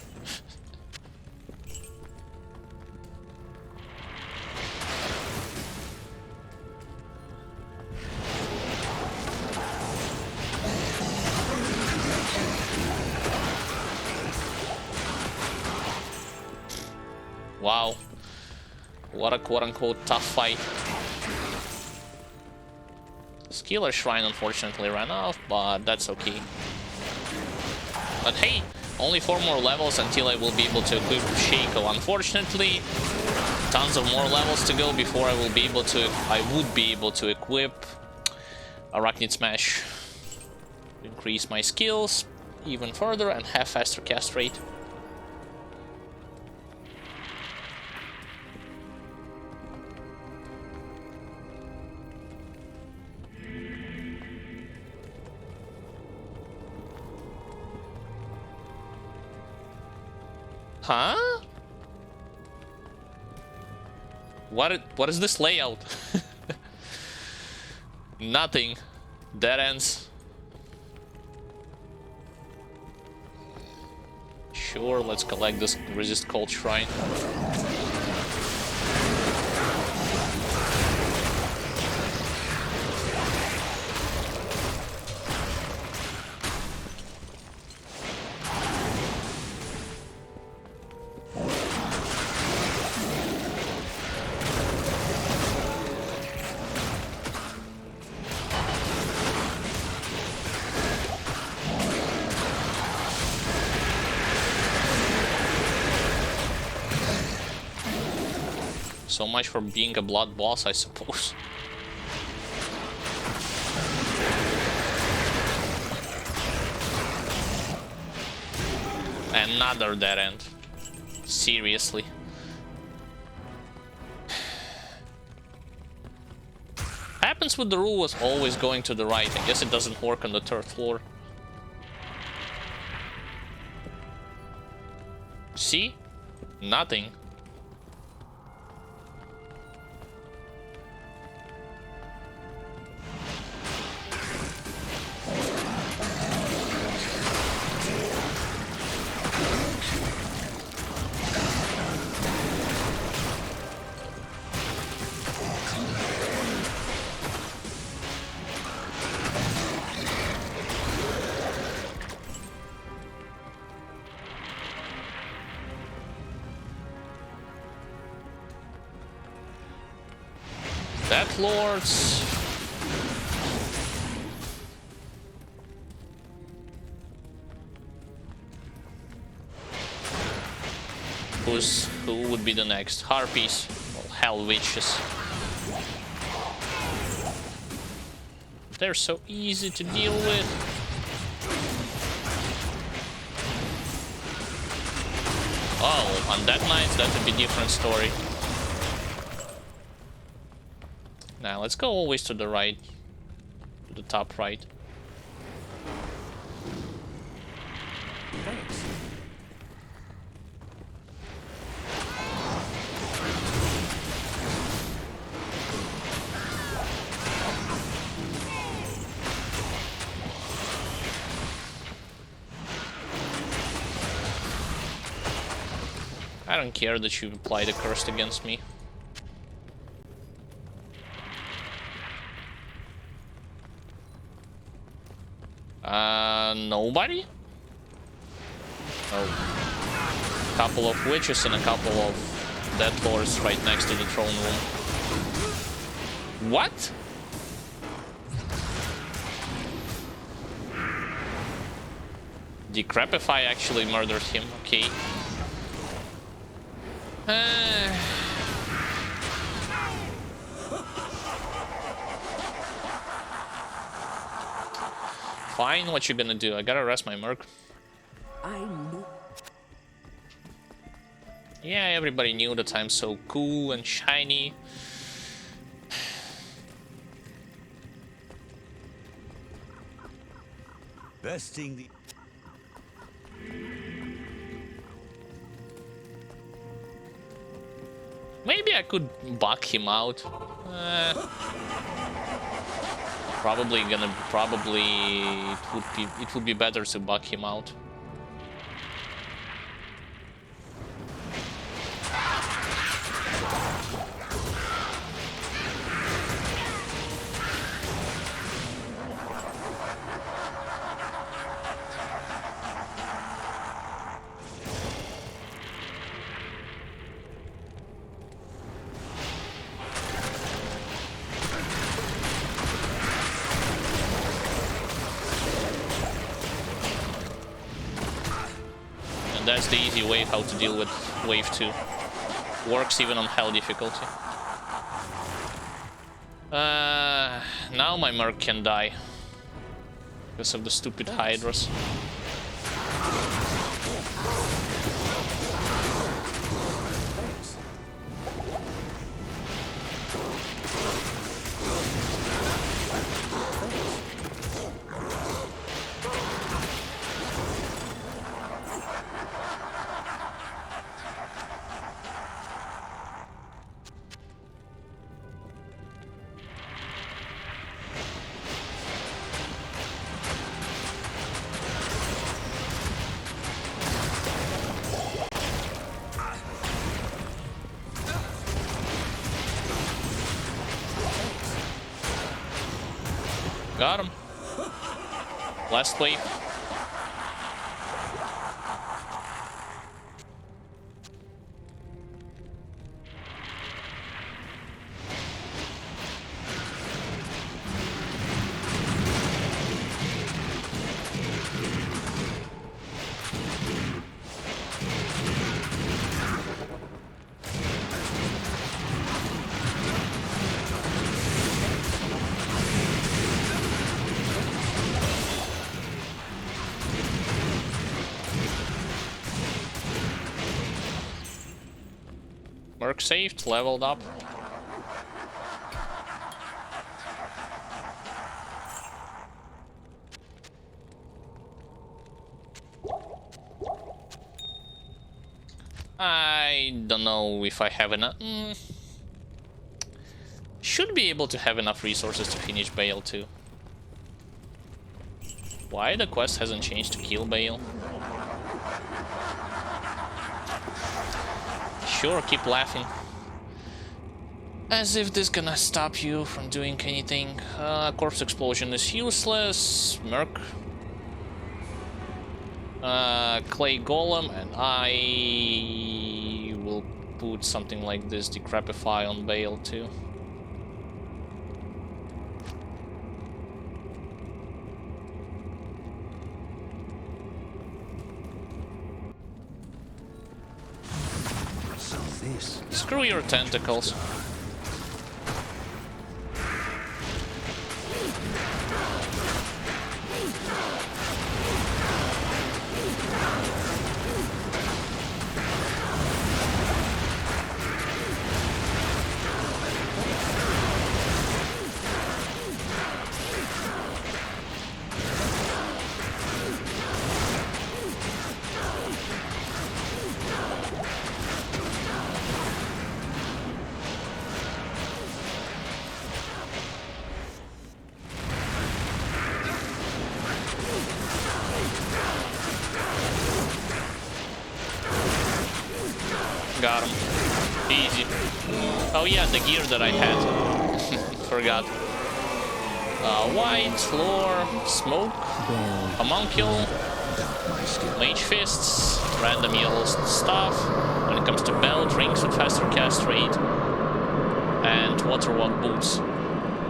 Wow. What a quote-unquote tough fight. Skiller Shrine unfortunately ran off, but that's okay. But hey, only 4 more levels until I will be able to equip Shaco. Unfortunately, tons of more levels to go before I would be able to equip Arachnid Smash. Increase my skills even further and have faster cast rate. Huh? What is this layout? Nothing. Dead ends. Sure, let's collect this resist cold shrine. So much for being a blood boss, I suppose. Another dead end. Seriously. Happens with the rule was always going to the right. I guess it doesn't work on the 3rd floor. See? Nothing. Death Lords. Who would be the next? Harpies or Hell Witches. They're so easy to deal with. Oh, on that night, that would be a different story. Now let's go always to the right, to the top right. Thanks. I don't care that you applied a curse against me. Nobody? Oh. Couple of witches and a couple of dead lords right next to the throne room. What? Decrepify actually murdered him, okay. Fine, what you gonna do? I gotta rest my merc. I knew. Yeah, everybody knew that I'm so cool and shiny. Besting the... Maybe I could buck him out. Probably it would be better to buck him out. That's the easy way how to deal with wave 2. Works even on hell difficulty. now my merc can die. Because of the stupid hydras. Got him. Last wave. Merc saved, leveled up. I don't know if I have enough. Should be able to have enough resources to finish Bale too. Why the quest hasn't changed to kill Bale? Sure, keep laughing. As if this gonna stop you from doing anything. Corpse explosion is useless. Merc. Clay Golem, and I will put something like this Decrepify on Bale too. Screw your tentacles. Got him. Easy. Oh yeah, the gear that I had. Forgot. White, lore, smoke, homuncule, mage fists, random yellow stuff. When it comes to belt, rings with faster cast rate, and waterwalk boots.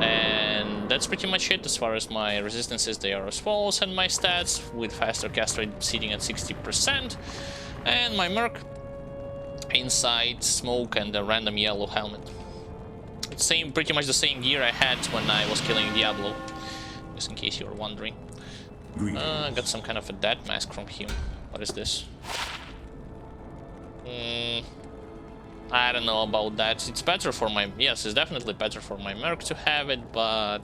And that's pretty much it as far as my resistances. They are as follows, and my stats with faster cast rate sitting at 60%, and my merc. Inside, smoke, and a random yellow helmet. Same, pretty much the same gear I had when I was killing Diablo. Just in case you were wondering. I got some kind of a dead mask from him. What is this? I don't know about that. It's better for my... Yes, it's definitely better for my merc to have it, but...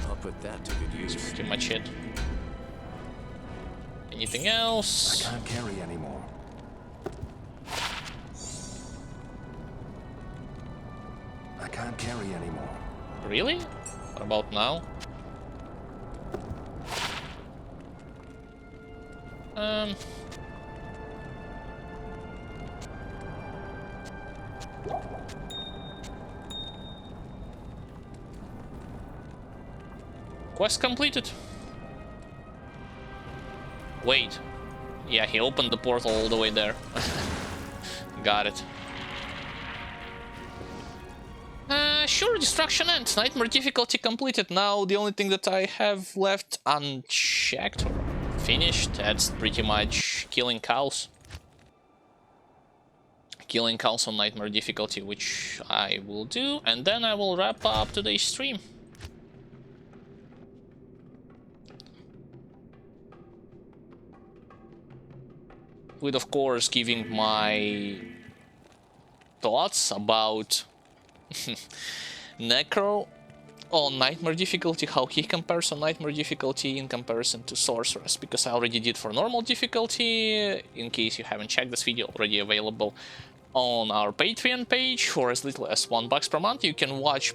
I'll put that to good use. That's pretty much it. Anything else? I can't carry anymore. I can't carry anymore. Really? What about now? Quest completed. Wait. Yeah, he opened the portal all the way there. Got it. Sure, destruction ends. Nightmare difficulty completed. Now the only thing that I have left unchecked or finished, that's pretty much killing cows. killing cows on nightmare difficulty, which I will do, and then I will wrap up today's stream. With, of course, giving my thoughts about Necro on nightmare difficulty, how he compares on nightmare difficulty in comparison to sorceress, because I already did for normal difficulty. In case you haven't checked, this video already available on our Patreon page for as little as $1 per month. You can watch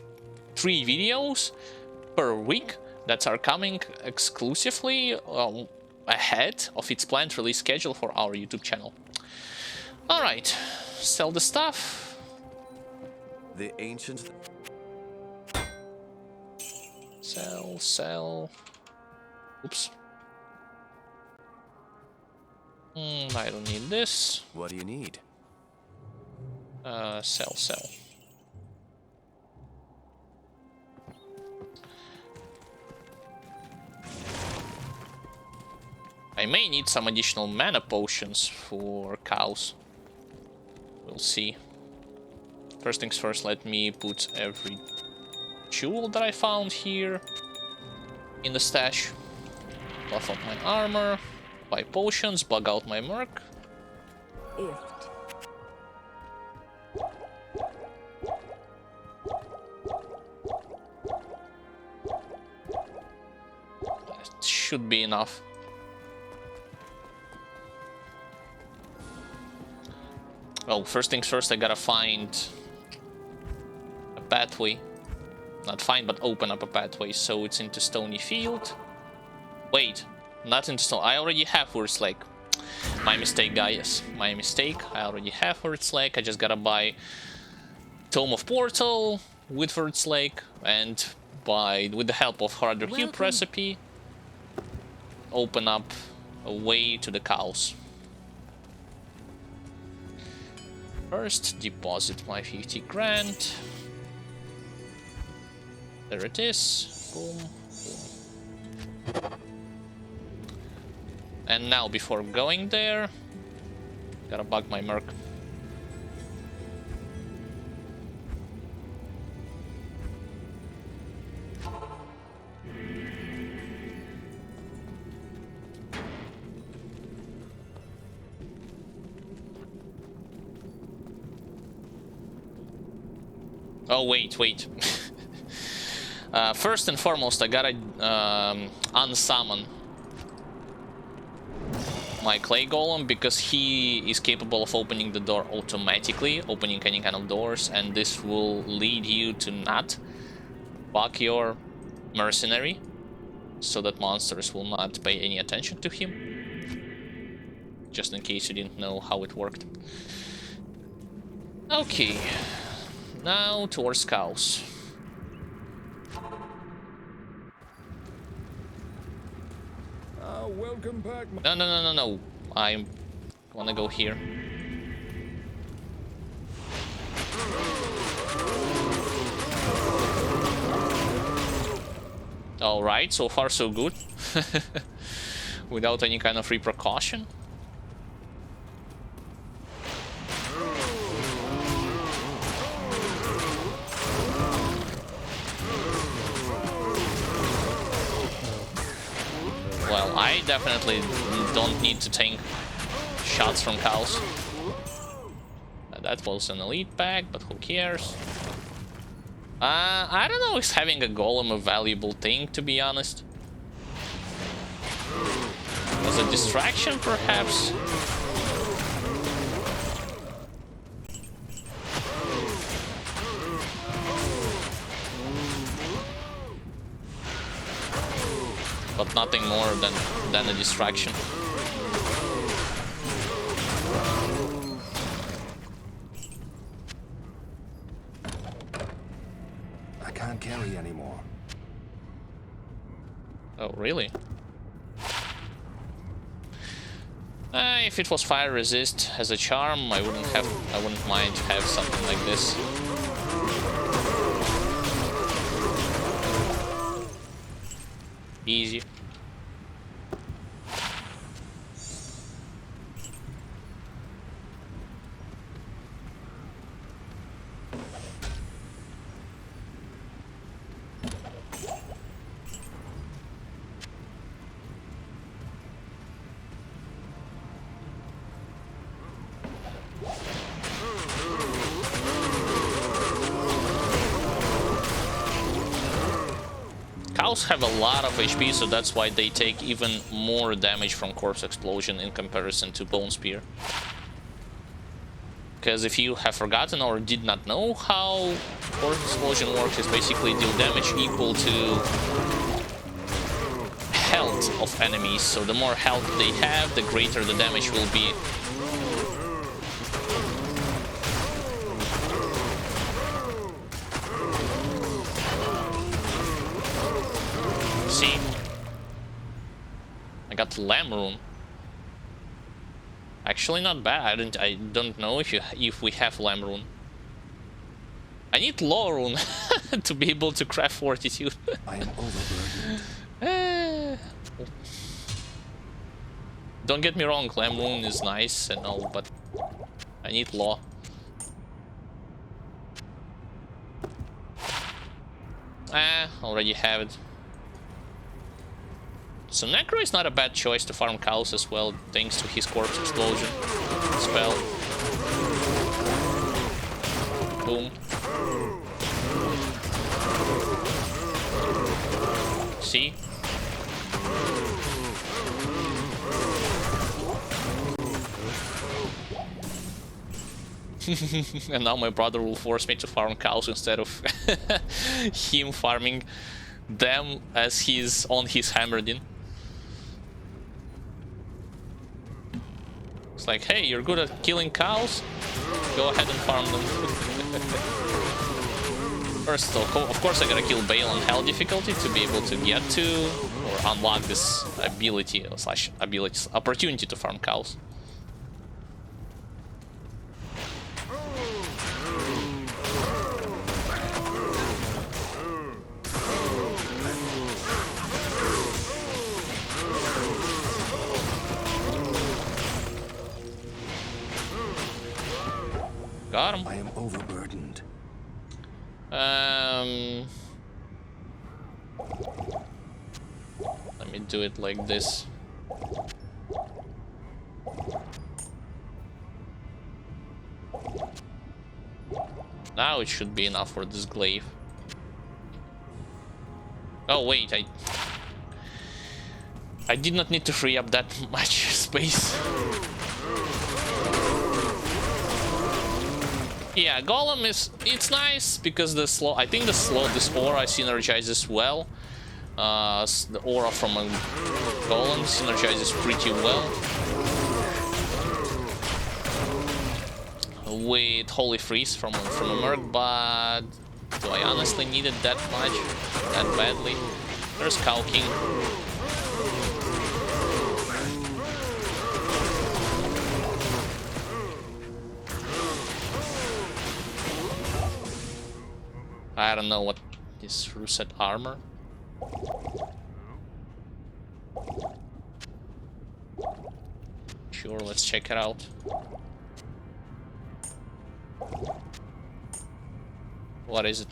3 videos per week that are coming exclusively ahead of its planned release schedule for our YouTube channel. Alright, sell the stuff. The ancients... Sell. Oops. I don't need this. What do you need? Sell. I may need some additional mana potions for cows. We'll see. First things first, let me put every jewel that I found here in the stash. Buff up my armor, buy potions, bug out my merc. Ift. That should be enough. Oh, first things first, I gotta find a pathway. Not find, but open up a pathway, so it's into Stony Field. Wait, not into Stone. I already have Wurt's Lake. My mistake, guys. My mistake. I already have Wurt's Lake. I just gotta buy Tome of Portal with Wurt's Lake, and with the help of Harder Cube recipe, open up a way to the cows. First, deposit my 50 grand. There it is. Boom, boom. And now, before going there, gotta bug my merc. Oh, wait. First and foremost, I gotta unsummon my clay golem, because he is capable of opening the door automatically, opening any kind of doors, and this will lead you to not bug your mercenary, so that monsters will not pay any attention to him. Just in case you didn't know how it worked. Okay, now towards cows. Welcome back. No. I wanna go here. Alright, so far so good. Without any kind of repercussion. Well, I definitely don't need to take shots from cows. That was an elite pack, but who cares? I don't know, is having a golem a valuable thing, to be honest? Was a distraction, perhaps? But nothing more than a distraction. I can't carry anymore. Oh, really? If it was fire resist as a charm, I wouldn't mind to have something like this. Easy. cows have a lot of HP, so that's why they take even more damage from Corpse Explosion in comparison to Bone Spear. Because if you have forgotten or did not know how Corpse Explosion works, it's basically deal damage equal to health of enemies. So the more health they have, the greater the damage will be. See? I got Lamb Rune. Actually, not bad. I don't know if we have Lamb Rune. I need Law Rune to be able to craft Fortitude. I am overburdened. Don't get me wrong, Lamb Rune is nice and all, but I need Law. Already have it. So Necro is not a bad choice to farm cows as well, thanks to his Corpse Explosion spell. Boom. See? And now my brother will force me to farm cows instead of him farming them as he's on his Hammerdin. It's like, hey, you're good at killing cows? Go ahead and farm them. First, of course, I gotta kill Bale on hell difficulty to be able to get to or unlock this ability slash opportunity to farm cows. Got him. I am overburdened. Let me do it like this. Now it should be enough for this glaive. Oh wait, I did not need to free up that much space. Yeah, Golem it's nice because this aura synergizes well. The aura from a Golem synergizes pretty well with Holy Freeze from a Merc, but do I honestly need it that much, that badly? There's Cow King. I don't know what is reset armor. Sure, let's check it out. What is it?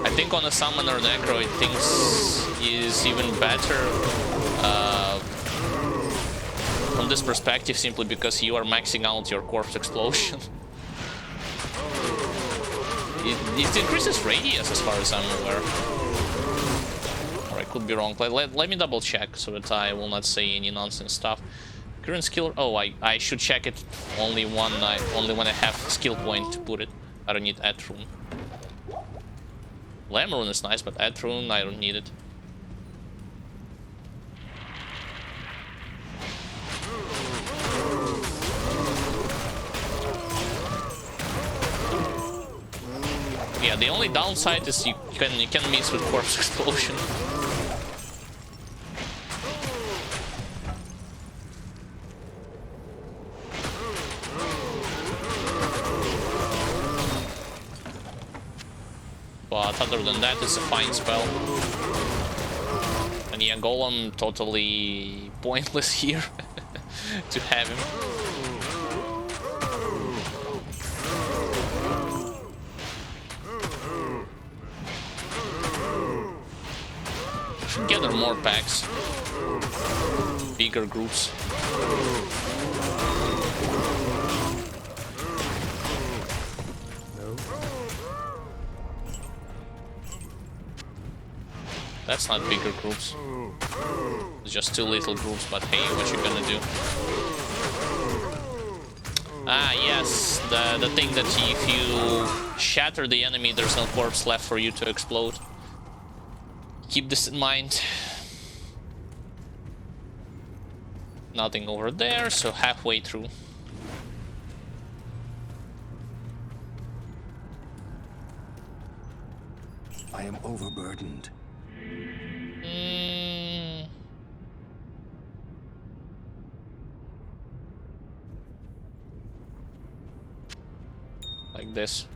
I think on a Summoner Necro it thinks is even better from this perspective, simply because you are maxing out your Corpse Explosion. It increases radius as far as I'm aware. Or I could be wrong. Let me double check so that I will not say any nonsense stuff. Current skill... Oh, I should check it only when I have skill point to put it. I don't need Add Rune. Lamb Rune is nice, but Add Rune, I don't need it. Yeah, the only downside is you can miss with Corpse Explosion. But other than that, it's a fine spell. And yeah, Golem totally pointless here to have him. Should gather more packs. Bigger groups. That's not bigger groups. It's just 2 little groups, but hey, what you gonna do? Ah, yes, the thing that if you shatter the enemy, there's no corpse left for you to explode. Keep this in mind. Nothing over there, so halfway through. I am overburdened. Like this.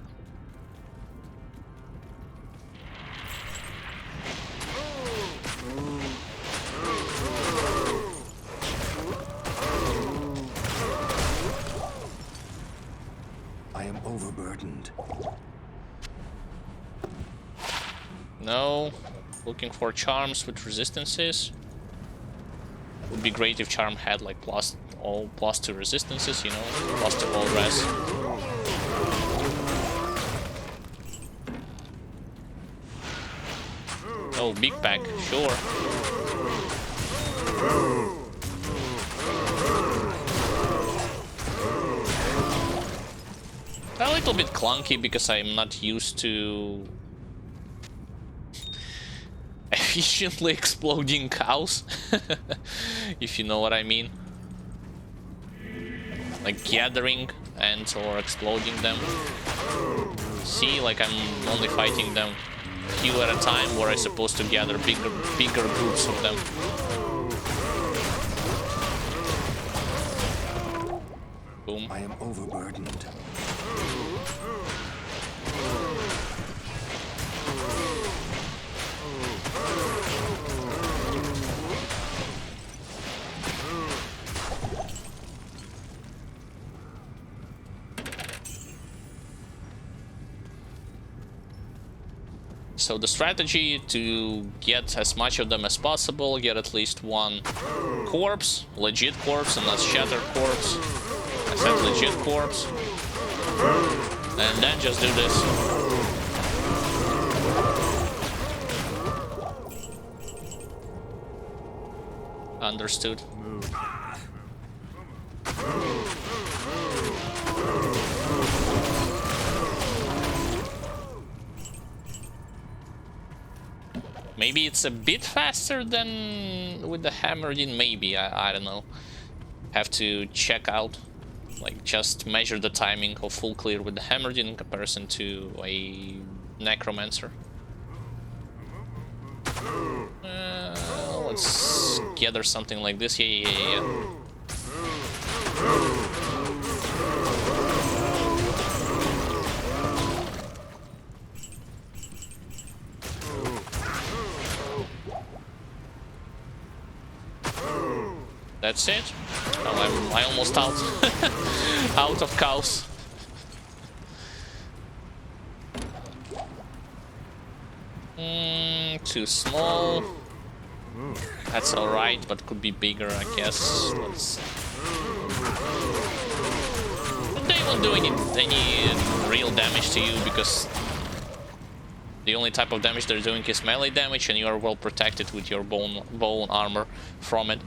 I am overburdened. No. Looking for charms with resistances. Would be great if charm had like +2 resistances, you know, +2 all res. Oh, big pack, sure. A little bit clunky because I'm not used to efficiently exploding cows, if you know what I mean. Like gathering and or exploding them. See, like I'm only fighting them few at a time, where I'm supposed to gather bigger groups of them. Boom. I am overburdened. So the strategy to get as much of them as possible, get at least 1 corpse, legit corpse, and not shattered corpse. I said legit corpse. And then just do this. Understood. Maybe it's a bit faster than with the hammered in, maybe, I don't know. Have to check out, like just measure the timing of full clear with the hammered in comparison to a necromancer. Let's gather something like this, yeah. That's it. Oh, I'm almost out. Out of cows. Too small. That's alright, but could be bigger, I guess. They won't do any real damage to you, because the only type of damage they're doing is melee damage, and you are well protected with your bone armor from it.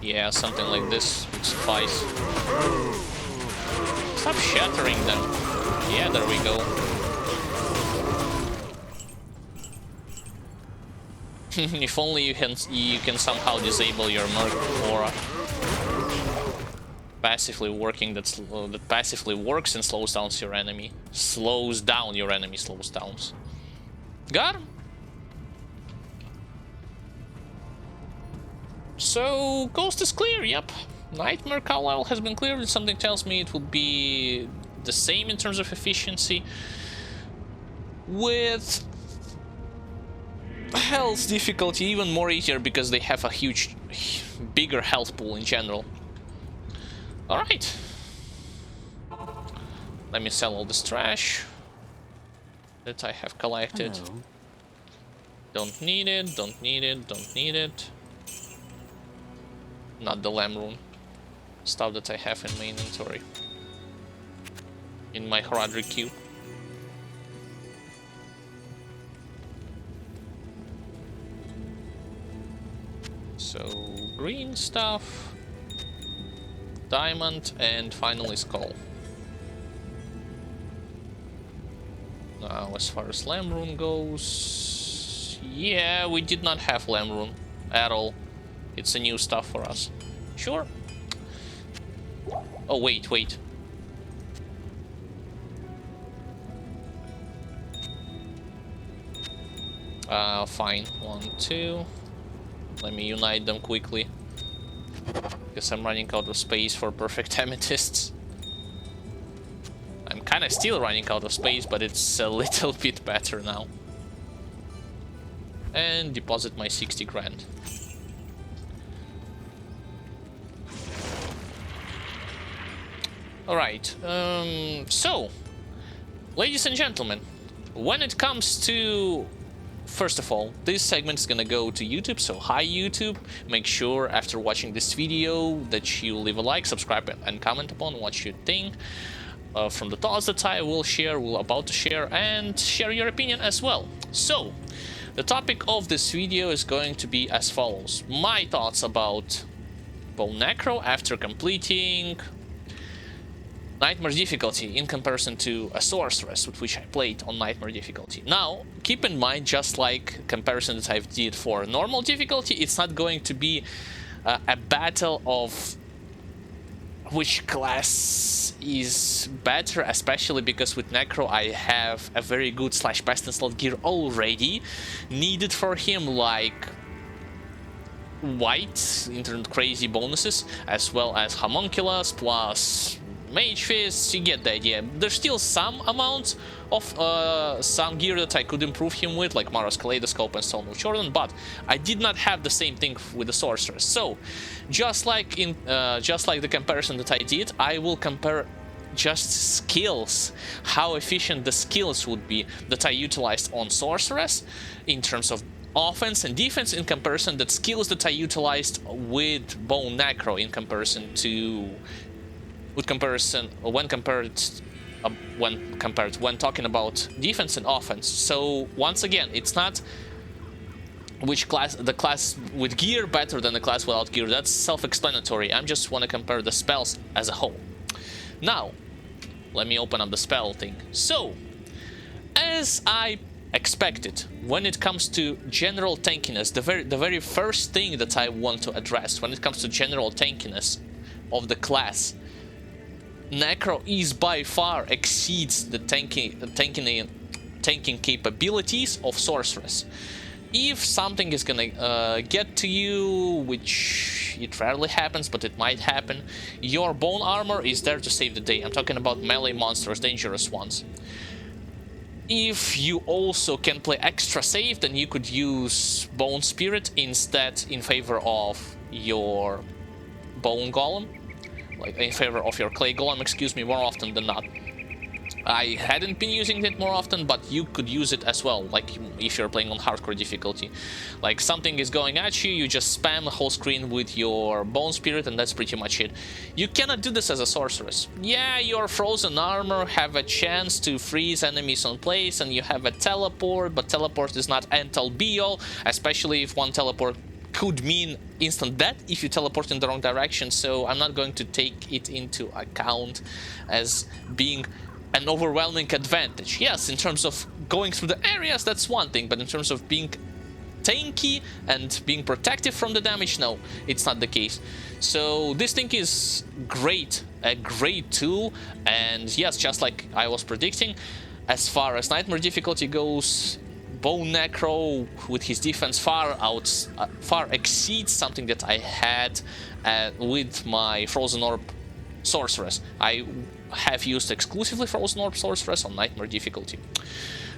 Yeah, something like this would suffice. Stop shattering them. Yeah, there we go. If only you can somehow disable your Merc aura. passively working that passively works and slows down your enemy. Slows down your enemy. Slows down. Got him. So Ghost is clear. Yep. Nightmare Carlisle has been cleared. Something tells me it will be the same in terms of efficiency, with health difficulty even more easier because they have a bigger health pool in general. Alright. Let me sell all this trash that I have collected. Hello. Don't need it, don't need it, don't need it. Not the lamb rune. Stuff that I have in my inventory. In my heraldry queue. So, green stuff, diamond, and finally skull. Now, as far as lamb rune goes, yeah, we did not have lamb rune at all. It's a new stuff for us. Sure. Oh, wait. Fine. 1, 2. Let me unite them quickly, because I'm running out of space for perfect amethysts. I'm kind of still running out of space, but it's a little bit better now. And deposit my 60 grand. Alright, so, ladies and gentlemen, when it comes to... First of all, this segment is gonna go to YouTube, so hi YouTube. Make sure after watching this video that you leave a like, subscribe, and comment upon what you think from the thoughts that I will about to share, and share your opinion as well. So, the topic of this video is going to be as follows. My thoughts about Bone Necro after completing Nightmare difficulty in comparison to a sorceress with which I played on Nightmare difficulty. Now, keep in mind, just like comparison that I did for normal difficulty, it's not going to be a battle of which class is better, especially because with Necro I have a very good / best in slot gear already needed for him, like white, internet crazy bonuses, as well as homunculus plus Mage Fist. You get the idea. There's still some amount of some gear that I could improve him with, like Mara's Kaleidoscope and Stone of Jordan, but I did not have the same thing with the Sorceress. So, just like the comparison that I did, I will compare just skills, how efficient the skills would be that I utilized on Sorceress in terms of offense and defense, in comparison that skills that I utilized with Bone Necro in comparison to when talking about defense and offense. So once again, it's not the class with gear better than the class without gear. That's self-explanatory. I just want to compare the spells as a whole. Now, let me open up the spell thing. So, as I expected, when it comes to general tankiness, the very first thing that I want to address when it comes to general tankiness of the class, Necro is by far exceeds the tanking capabilities of Sorceress. If something is gonna get to you, which it rarely happens, but it might happen, your bone armor is there to save the day. I'm talking about melee monsters, dangerous ones. If you also can play extra safe, then you could use Bone Spirit instead in favor of your Bone Golem. Like in favor of your clay golem, excuse me, more often than not. I hadn't been using it more often, but you could use it as well, like if you're playing on hardcore difficulty. Like something is going at you, you just spam the whole screen with your Bone Spirit, and that's pretty much it. You cannot do this as a sorceress. Yeah, your frozen armor have a chance to freeze enemies on place, and you have a teleport, but teleport is not end-all be-all, especially if one teleport could mean instant death if you teleport in the wrong direction, so I'm not going to take it into account as being an overwhelming advantage. Yes, in terms of going through the areas, that's one thing, but in terms of being tanky and being protective from the damage. No, it's not the case. So this thing is great, a great tool, and yes, just like I was predicting, as far as Nightmare difficulty goes, Bone Necro with his defense far exceeds something that I had with my Frozen Orb Sorceress. I have used exclusively Frozen Orb Sorceress on Nightmare difficulty.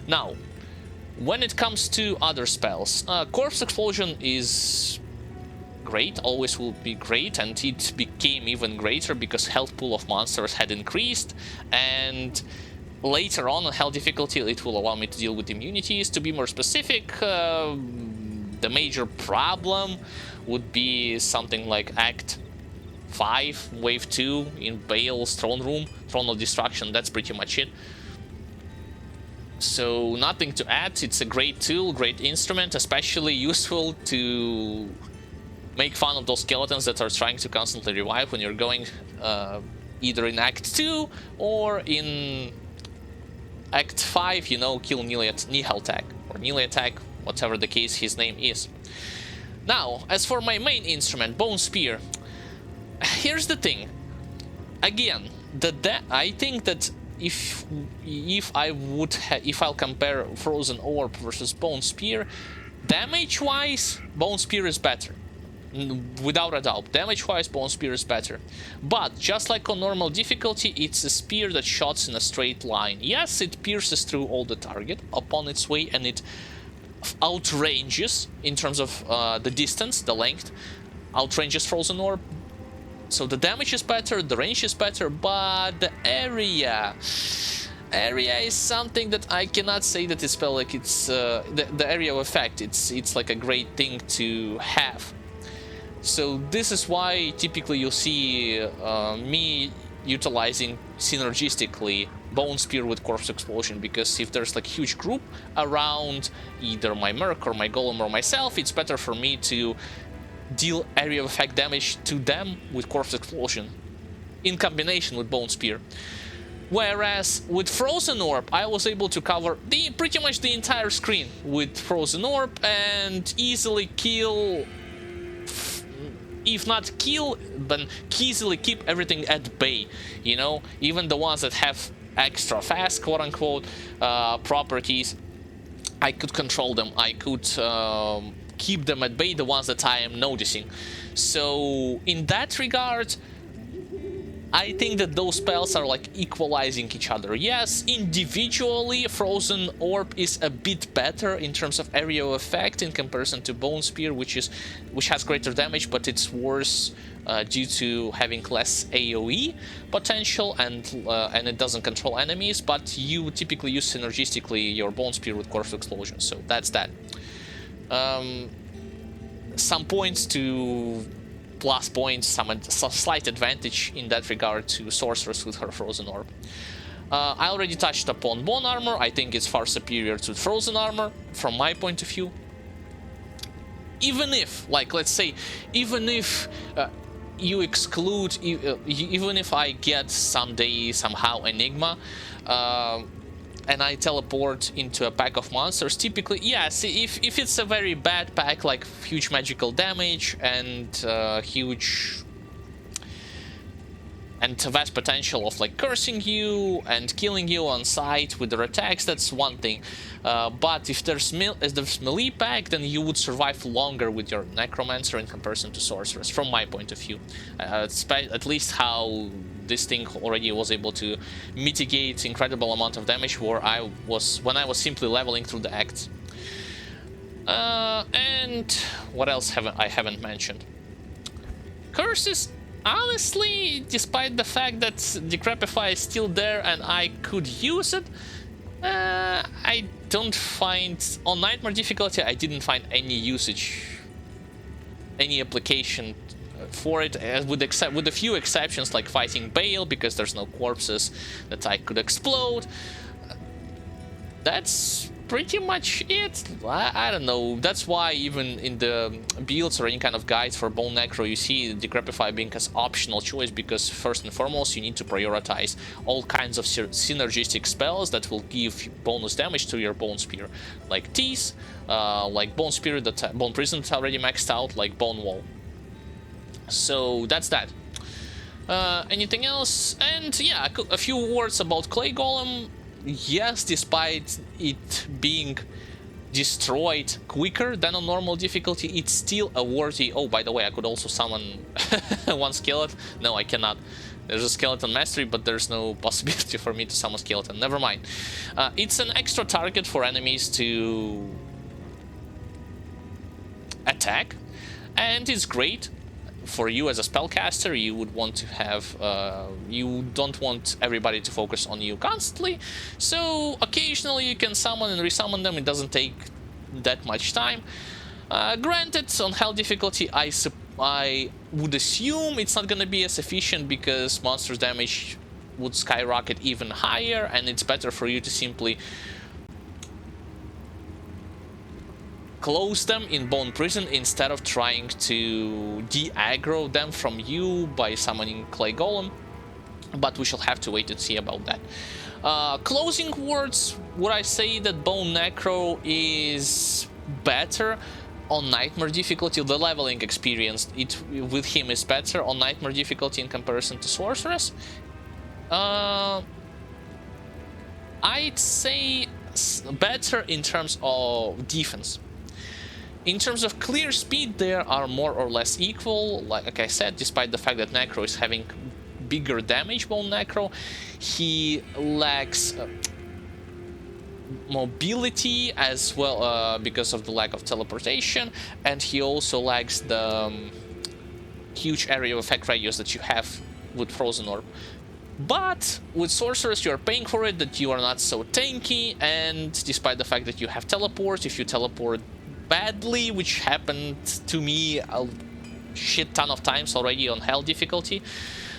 Now, when it comes to other spells, Corpse Explosion is great, always will be great, and it became even greater because health pool of monsters had increased, and later on Hell difficulty it will allow me to deal with immunities. To be more specific, the major problem would be something like Act 5, Wave 2 in Bale's Throne Room, Throne of Destruction. That's pretty much it. So nothing to add. It's a great tool, great instrument, especially useful to make fun of those skeletons that are trying to constantly revive when you're going either in Act 2 or in Act 5, you know, kill Nihiltag or Nihiltag, whatever the case his name is. Now, as for my main instrument, Bone Spear, here's the thing. Again, I think that if I'll compare Frozen Orb versus Bone Spear, damage-wise, Bone Spear is better. Without a doubt, damage-wise, Bone Spear is better. But, just like on normal difficulty, it's a spear that shots in a straight line. Yes, it pierces through all the target upon its way, and it outranges, in terms of the distance, the length, outranges Frozen Orb. So the damage is better, the range is better, but the area is something that I cannot say that it's spell like it's the area of effect. It's like a great thing to have. So this is why typically you'll see me utilizing synergistically Bone Spear with Corpse Explosion, because if there's like huge group around either my Merc or my Golem or myself, it's better for me to deal area of effect damage to them with Corpse Explosion in combination with Bone Spear. Whereas with Frozen Orb, I was able to cover pretty much the entire screen with Frozen Orb and easily kill, if not kill, then easily keep everything at bay, you know, even the ones that have extra fast, quote-unquote, properties. I could control them, I could keep them at bay, the ones that I am noticing. So in that regard, I think that those spells are like equalizing each other. Yes, individually Frozen Orb is a bit better in terms of area of effect in comparison to Bone Spear, which has greater damage, but it's worse due to having less AoE potential, and it doesn't control enemies. But you typically use synergistically your Bone Spear with Corpse Explosion, so that's that. Some points to plus points, some slight advantage in that regard to Sorceress with her Frozen Orb. I already touched upon Bone Armor. I think it's far superior to Frozen Armor from my point of view. Even if, like, let's say, even if you exclude, even if I get someday somehow Enigma, and I teleport into a pack of monsters, typically, yes, if it's a very bad pack, like huge magical damage and huge and vast potential of like cursing you and killing you on sight with their attacks, that's one thing. But if there's melee pack, then you would survive longer with your Necromancer in comparison to Sorceress, from my point of view. At least how this thing already was able to mitigate incredible amount of damage when I was simply leveling through the acts. And what else I haven't mentioned? Curses. Honestly, despite the fact that Decrepify is still there and I could use it, I don't find, on Nightmare difficulty, I didn't find any usage, any application for it, with a few exceptions like fighting Bale, because there's no corpses that I could explode. That's pretty much it. I don't know. That's why even in the builds or any kind of guides for Bone Necro, you see Decrepify being as optional choice, because first and foremost you need to prioritize all kinds of synergistic spells that will give bonus damage to your Bone Spear, like Tease, like Bone Spear, that Bone Prison that's already maxed out, like Bone Wall. So that's that. Anything else? And yeah, a few words about Clay Golem. Yes, despite it being destroyed quicker than on normal difficulty, it's still a worthy... Oh, by the way, I could also summon one skeleton. No, I cannot. There's a skeleton mastery, but there's no possibility for me to summon skeleton. Never mind. It's an extra target for enemies to attack, and it's great for you as a spellcaster. You would want to have you don't want everybody to focus on you constantly, so occasionally you can summon and resummon them. It doesn't take that much time. Granted, on hell difficulty, I would assume it's not gonna be as efficient, because monsters damage would skyrocket even higher, and it's better for you to simply close them in Bone Prison instead of trying to de-aggro them from you by summoning Clay Golem. But we shall have to wait and see about that. Closing words, would I say that Bone Necro is better on Nightmare difficulty? The leveling experience with him is better on Nightmare difficulty in comparison to Sorceress. I'd say better in terms of defense. In terms of clear speed, they are more or less equal. Like I said, despite the fact that Necro is having bigger damage, Bone Necro, he lacks mobility as well, because of the lack of teleportation, and he also lacks the huge area of effect radius that you have with Frozen Orb. But with Sorceress, you are paying for it, that you are not so tanky, and despite the fact that you have teleport, if you teleport badly, which happened to me a shit ton of times already on hell difficulty,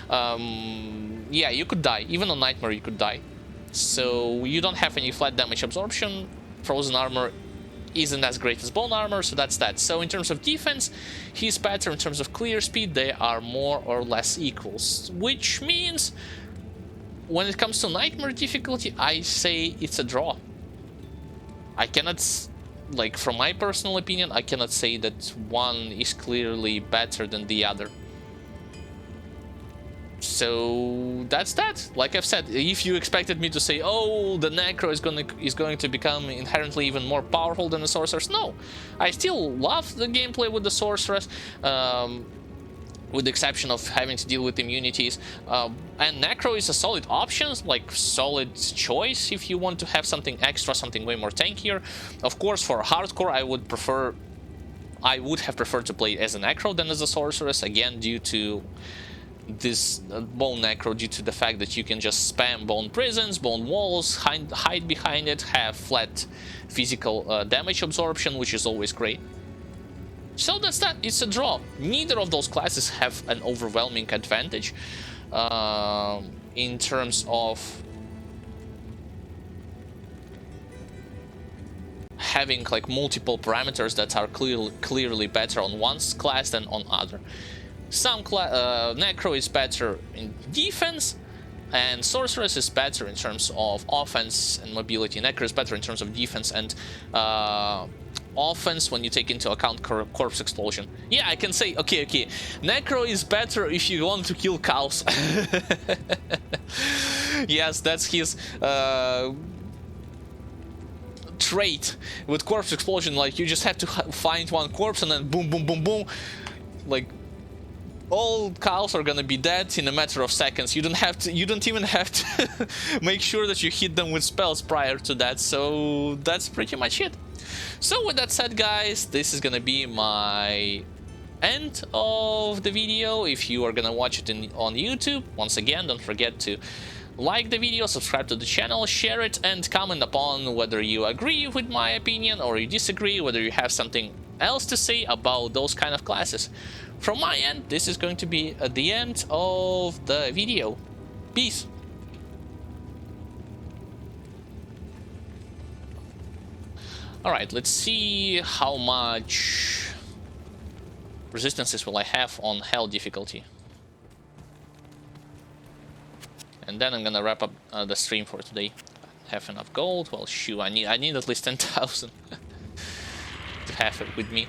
yeah, you could die. Even on Nightmare you could die. So you don't have any flat damage absorption. Frozen armor isn't as great as bone armor, so that's that. So in terms of defense, he's better. In terms of clear speed, they are more or less equals, which means when it comes to Nightmare difficulty, I say it's a draw. I cannot, like, from my personal opinion, I cannot say that one is clearly better than the other. So that's that. Like I've said, if you expected me to say, oh, the Necro is going to become inherently even more powerful than the Sorceress, no. I still love the gameplay with the Sorceress, with the exception of having to deal with immunities. And Necro is a solid option, like solid choice if you want to have something extra, something way more tankier. Of course, for hardcore, I would have preferred to play as a Necro than as a Sorceress, again due to this Bone Necro, due to the fact that you can just spam Bone Prisons, Bone Walls, hide behind it, have flat physical damage absorption, which is always great. So that's that. It's a draw. Neither of those classes have an overwhelming advantage in terms of having like multiple parameters that are clearly better on one class than on other. Some Necro is better in defense, and Sorceress is better in terms of offense and mobility. Necro is better in terms of defense and offense when you take into account corpse explosion. Yeah, I can say, okay, Necro is better if you want to kill cows. Yes, that's his trait with corpse explosion. Like, you just have to find one corpse and then boom, boom, boom, boom. Like, all cows are gonna be dead in a matter of seconds. You don't even have to make sure that you hit them with spells prior to that. So that's pretty much it. So with that said, guys, this is gonna be my end of the video. If you are gonna watch it on YouTube, once again, don't forget to like the video, subscribe to the channel, share it, and comment upon whether you agree with my opinion or you disagree, whether you have something else to say about those kind of classes. From my end, this is going to be at the end of the video. Peace. Alright, let's see how much resistances will I have on hell difficulty. And then I'm gonna wrap up the stream for today. Have enough gold? Well, shoot, I need at least 10,000 to have it with me.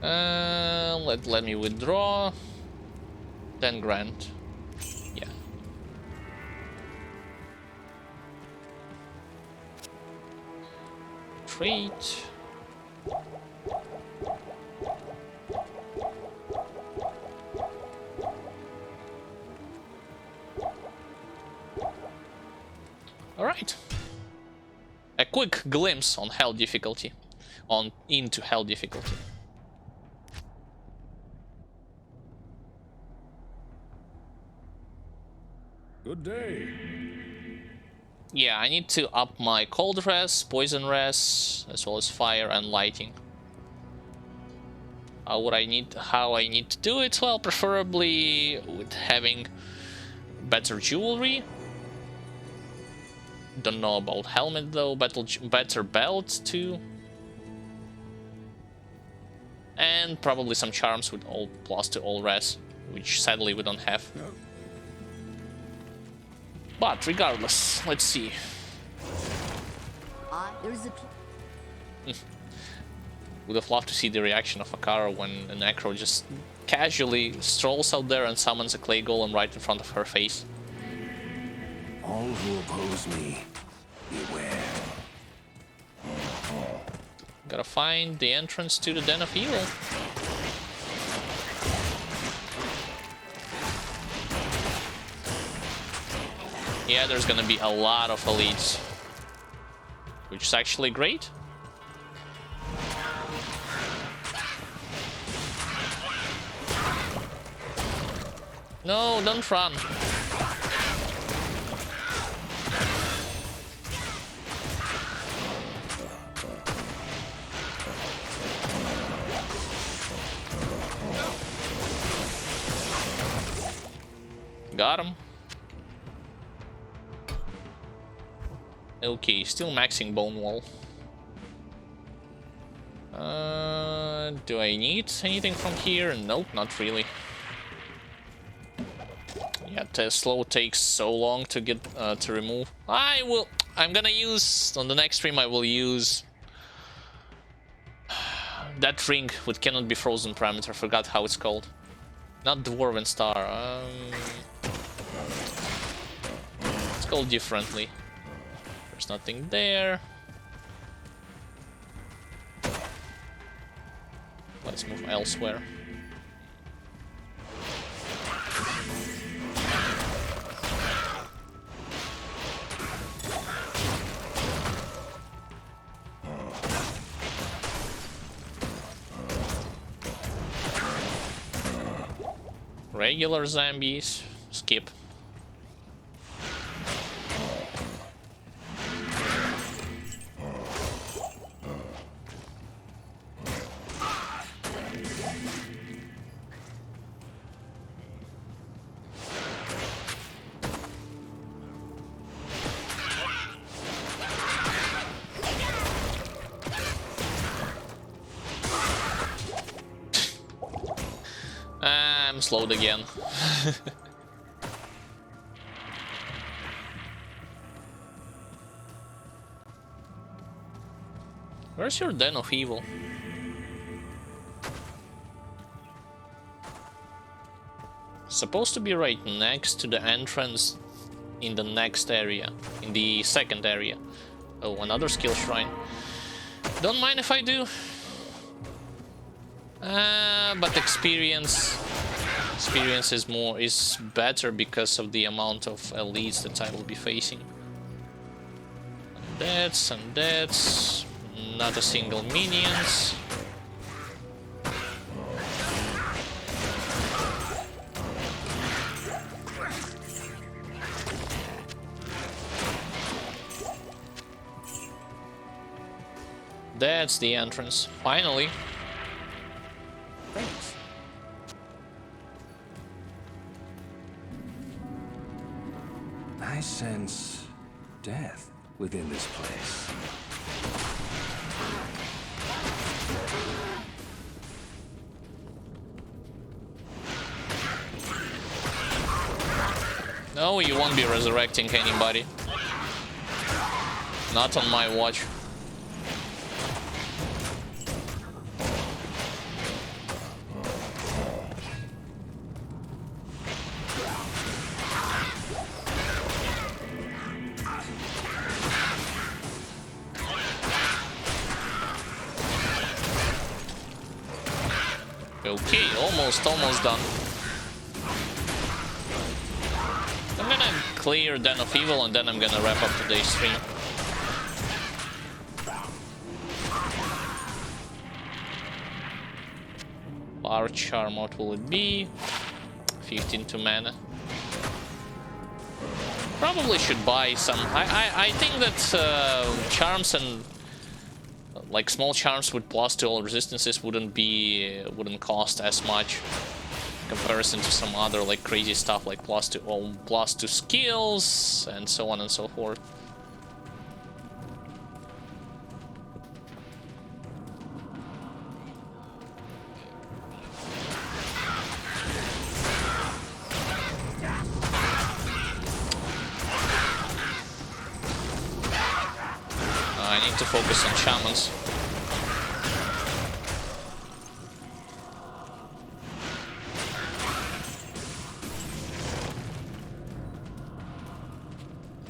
Let me withdraw 10 grand. Yeah. Trade. All right. A quick glimpse on hell difficulty, into hell difficulty. Good day. Yeah, I need to up my cold res, poison res, as well as fire and lighting. How I need to do it? Well, preferably with having better jewelry. Don't know about helmet though. Better belt too. And probably some charms with all plus to all res, which sadly we don't have. No. But regardless, let's see. There's a... Would have loved to see the reaction of Akara when a Necro just casually strolls out there and summons a clay golem right in front of her face. All who oppose me, beware. Gotta find the entrance to the Den of Evil. Yeah, there's gonna be a lot of elites, which is actually great. No, don't run. Got him. Okay, still maxing Bone Wall. Do I need anything from here? Nope, not really. Yeah, slow takes so long to get to remove. I'm gonna use on the next stream. I will use that ring with cannot be frozen parameter. Forgot how it's called. Not Dwarven Star. It's called differently. There's nothing there. Let's move elsewhere. Regular zombies, skip. I'm slowed again. Where's your Den of Evil? Supposed to be right next to the entrance in the next area, in the second area. Oh, another skill shrine. Don't mind if I do. But experience is better because of the amount of elites that I will be facing. And that's not a single minions. That's the entrance. Finally. Thanks. I sense death within this place. No, you won't be resurrecting anybody. Not on my watch. Okay, almost done. I'm gonna clear Den of Evil and then I'm gonna wrap up today's stream. Power Charm, what will it be? 15 to mana. Probably should buy some. I think that charms and like small charms with +2 all resistances wouldn't cost as much in comparison to some other like crazy stuff like +2 all +2 skills and so on and so forth. I need to focus on shamans.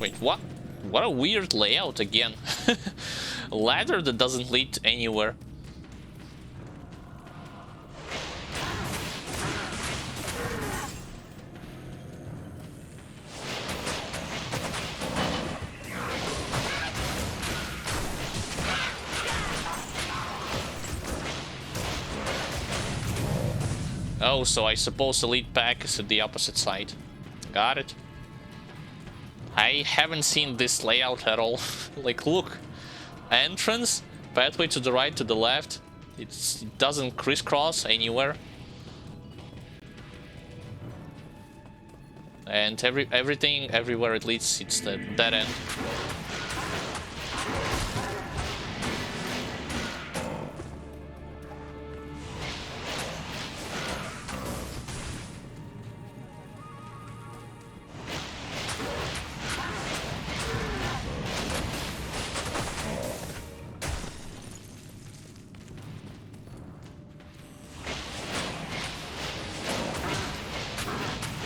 Wait, what? What a weird layout again. A ladder that doesn't lead anywhere. Oh, so I suppose the lead pack is at the opposite side. Got it. I haven't seen this layout at all. Like, look. Entrance, pathway to the right, to the left. It doesn't crisscross anywhere. And everything, everywhere it leads, it's the dead end.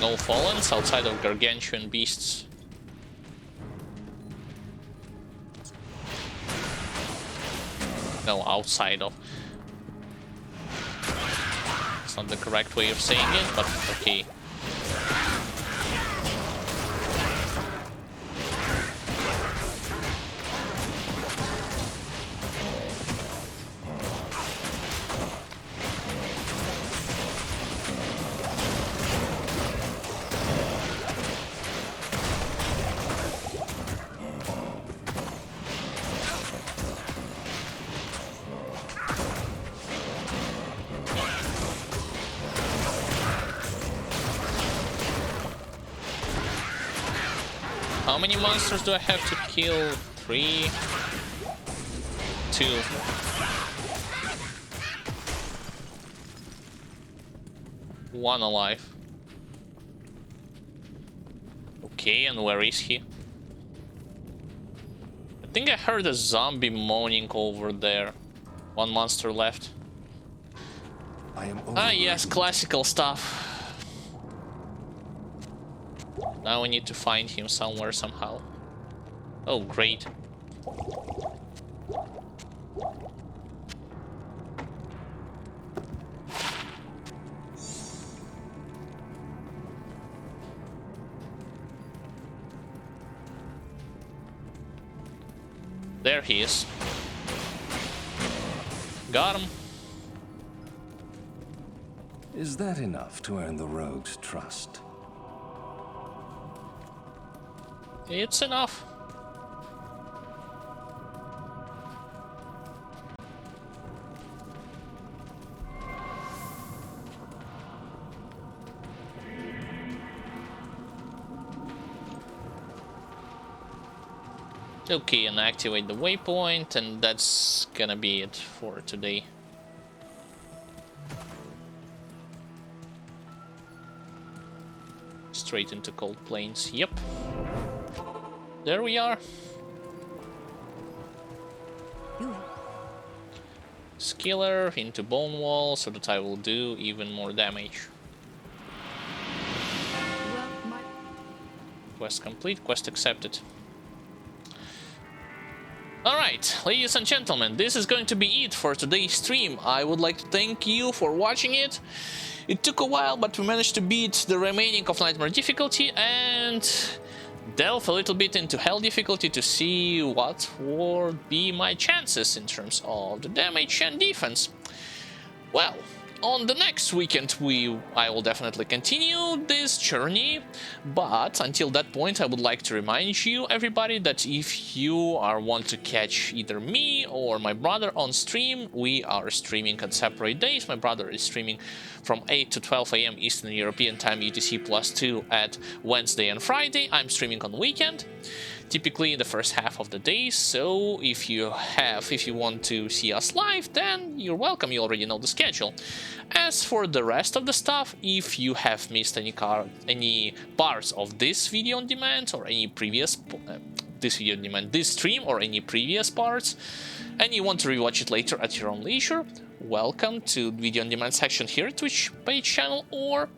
No Fallens outside of gargantuan beasts. No, outside of. It's not the correct way of saying it, but okay. How many monsters do I have to kill? 3? 2. One alive. Okay, and where is he? I think I heard a zombie moaning over there. One monster left. Ah yes, classical stuff. Now we need to find him somewhere, somehow. Oh, great. There he is. Got him. Is that enough to earn the rogue's trust? It's enough. Okay, and activate the waypoint, and that's gonna be it for today. Straight into Cold Plains. Yep. There we are. Skiller into Bone Wall so that I will do even more damage. Quest complete, quest accepted. Alright, ladies and gentlemen, this is going to be it for today's stream. I would like to thank you for watching it. It took a while, but we managed to beat the remaining of Nightmare difficulty and delve a little bit into Hell difficulty to see what would be my chances in terms of the damage and defense. Well, on the next weekend I will definitely continue this journey, but until that point I would like to remind you, everybody, that if you want to catch either me or my brother on stream, we are streaming on separate days. My brother is streaming from 8 to 12 AM Eastern European Time UTC +2 at Wednesday and Friday. I'm streaming on weekend, typically in the first half of the day, so if you want to see us live, then you're welcome. You already know the schedule. As for the rest of the stuff, if you have missed any parts of this video on demand or any previous this stream or any previous parts, and you want to rewatch it later at your own leisure, welcome to video on demand section here at Twitch page channel, or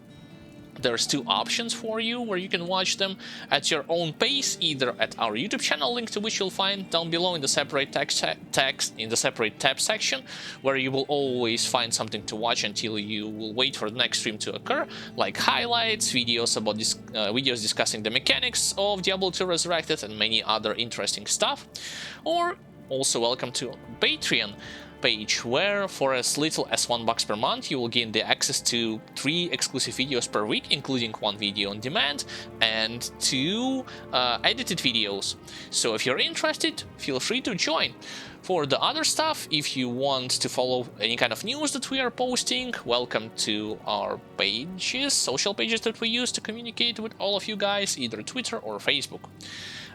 there's two options for you where you can watch them at your own pace, either at our YouTube channel, link to which you'll find down below in the separate text in the separate tab section, where you will always find something to watch until you will wait for the next stream to occur, like highlights, videos about videos discussing the mechanics of Diablo 2 Resurrected, and many other interesting stuff. Or also welcome to Patreon page, where for as little as $1 per month you will gain the access to 3 exclusive videos per week, including 1 video on demand and 2 edited videos. So if you're interested, feel free to join. For the other stuff, if you want to follow any kind of news that we are posting, welcome to our pages, social pages that we use to communicate with all of you guys, either Twitter or Facebook.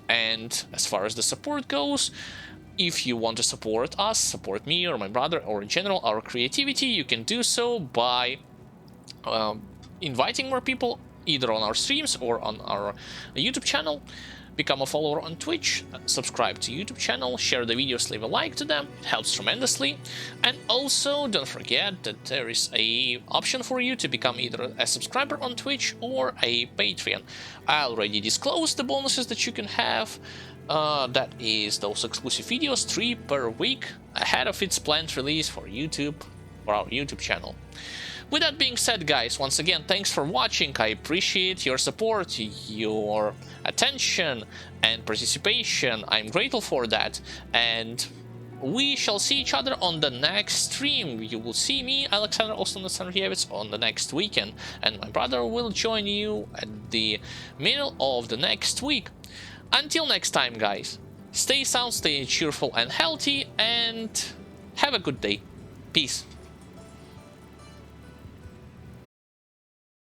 And as far as the support goes, if you want to support us, support me or my brother, or in general our creativity, you can do so by inviting more people either on our streams or on our YouTube channel. Become a follower on Twitch, subscribe to YouTube channel, share the videos, leave a like to them, it helps tremendously. And also don't forget that there is a option for you to become either a subscriber on Twitch or a Patreon. I already disclosed the bonuses that you can have. That is those exclusive videos, 3 per week, ahead of its planned release for YouTube, for our YouTube channel. With that being said, guys, once again, thanks for watching. I appreciate your support, your attention and participation. I'm grateful for that, and we shall see each other on the next stream. You will see me, Alexander Ostanasanrievich, on the next weekend, and my brother will join you at the middle of the next week. Until next time, guys, stay sound, stay cheerful and healthy, and have a good day. Peace.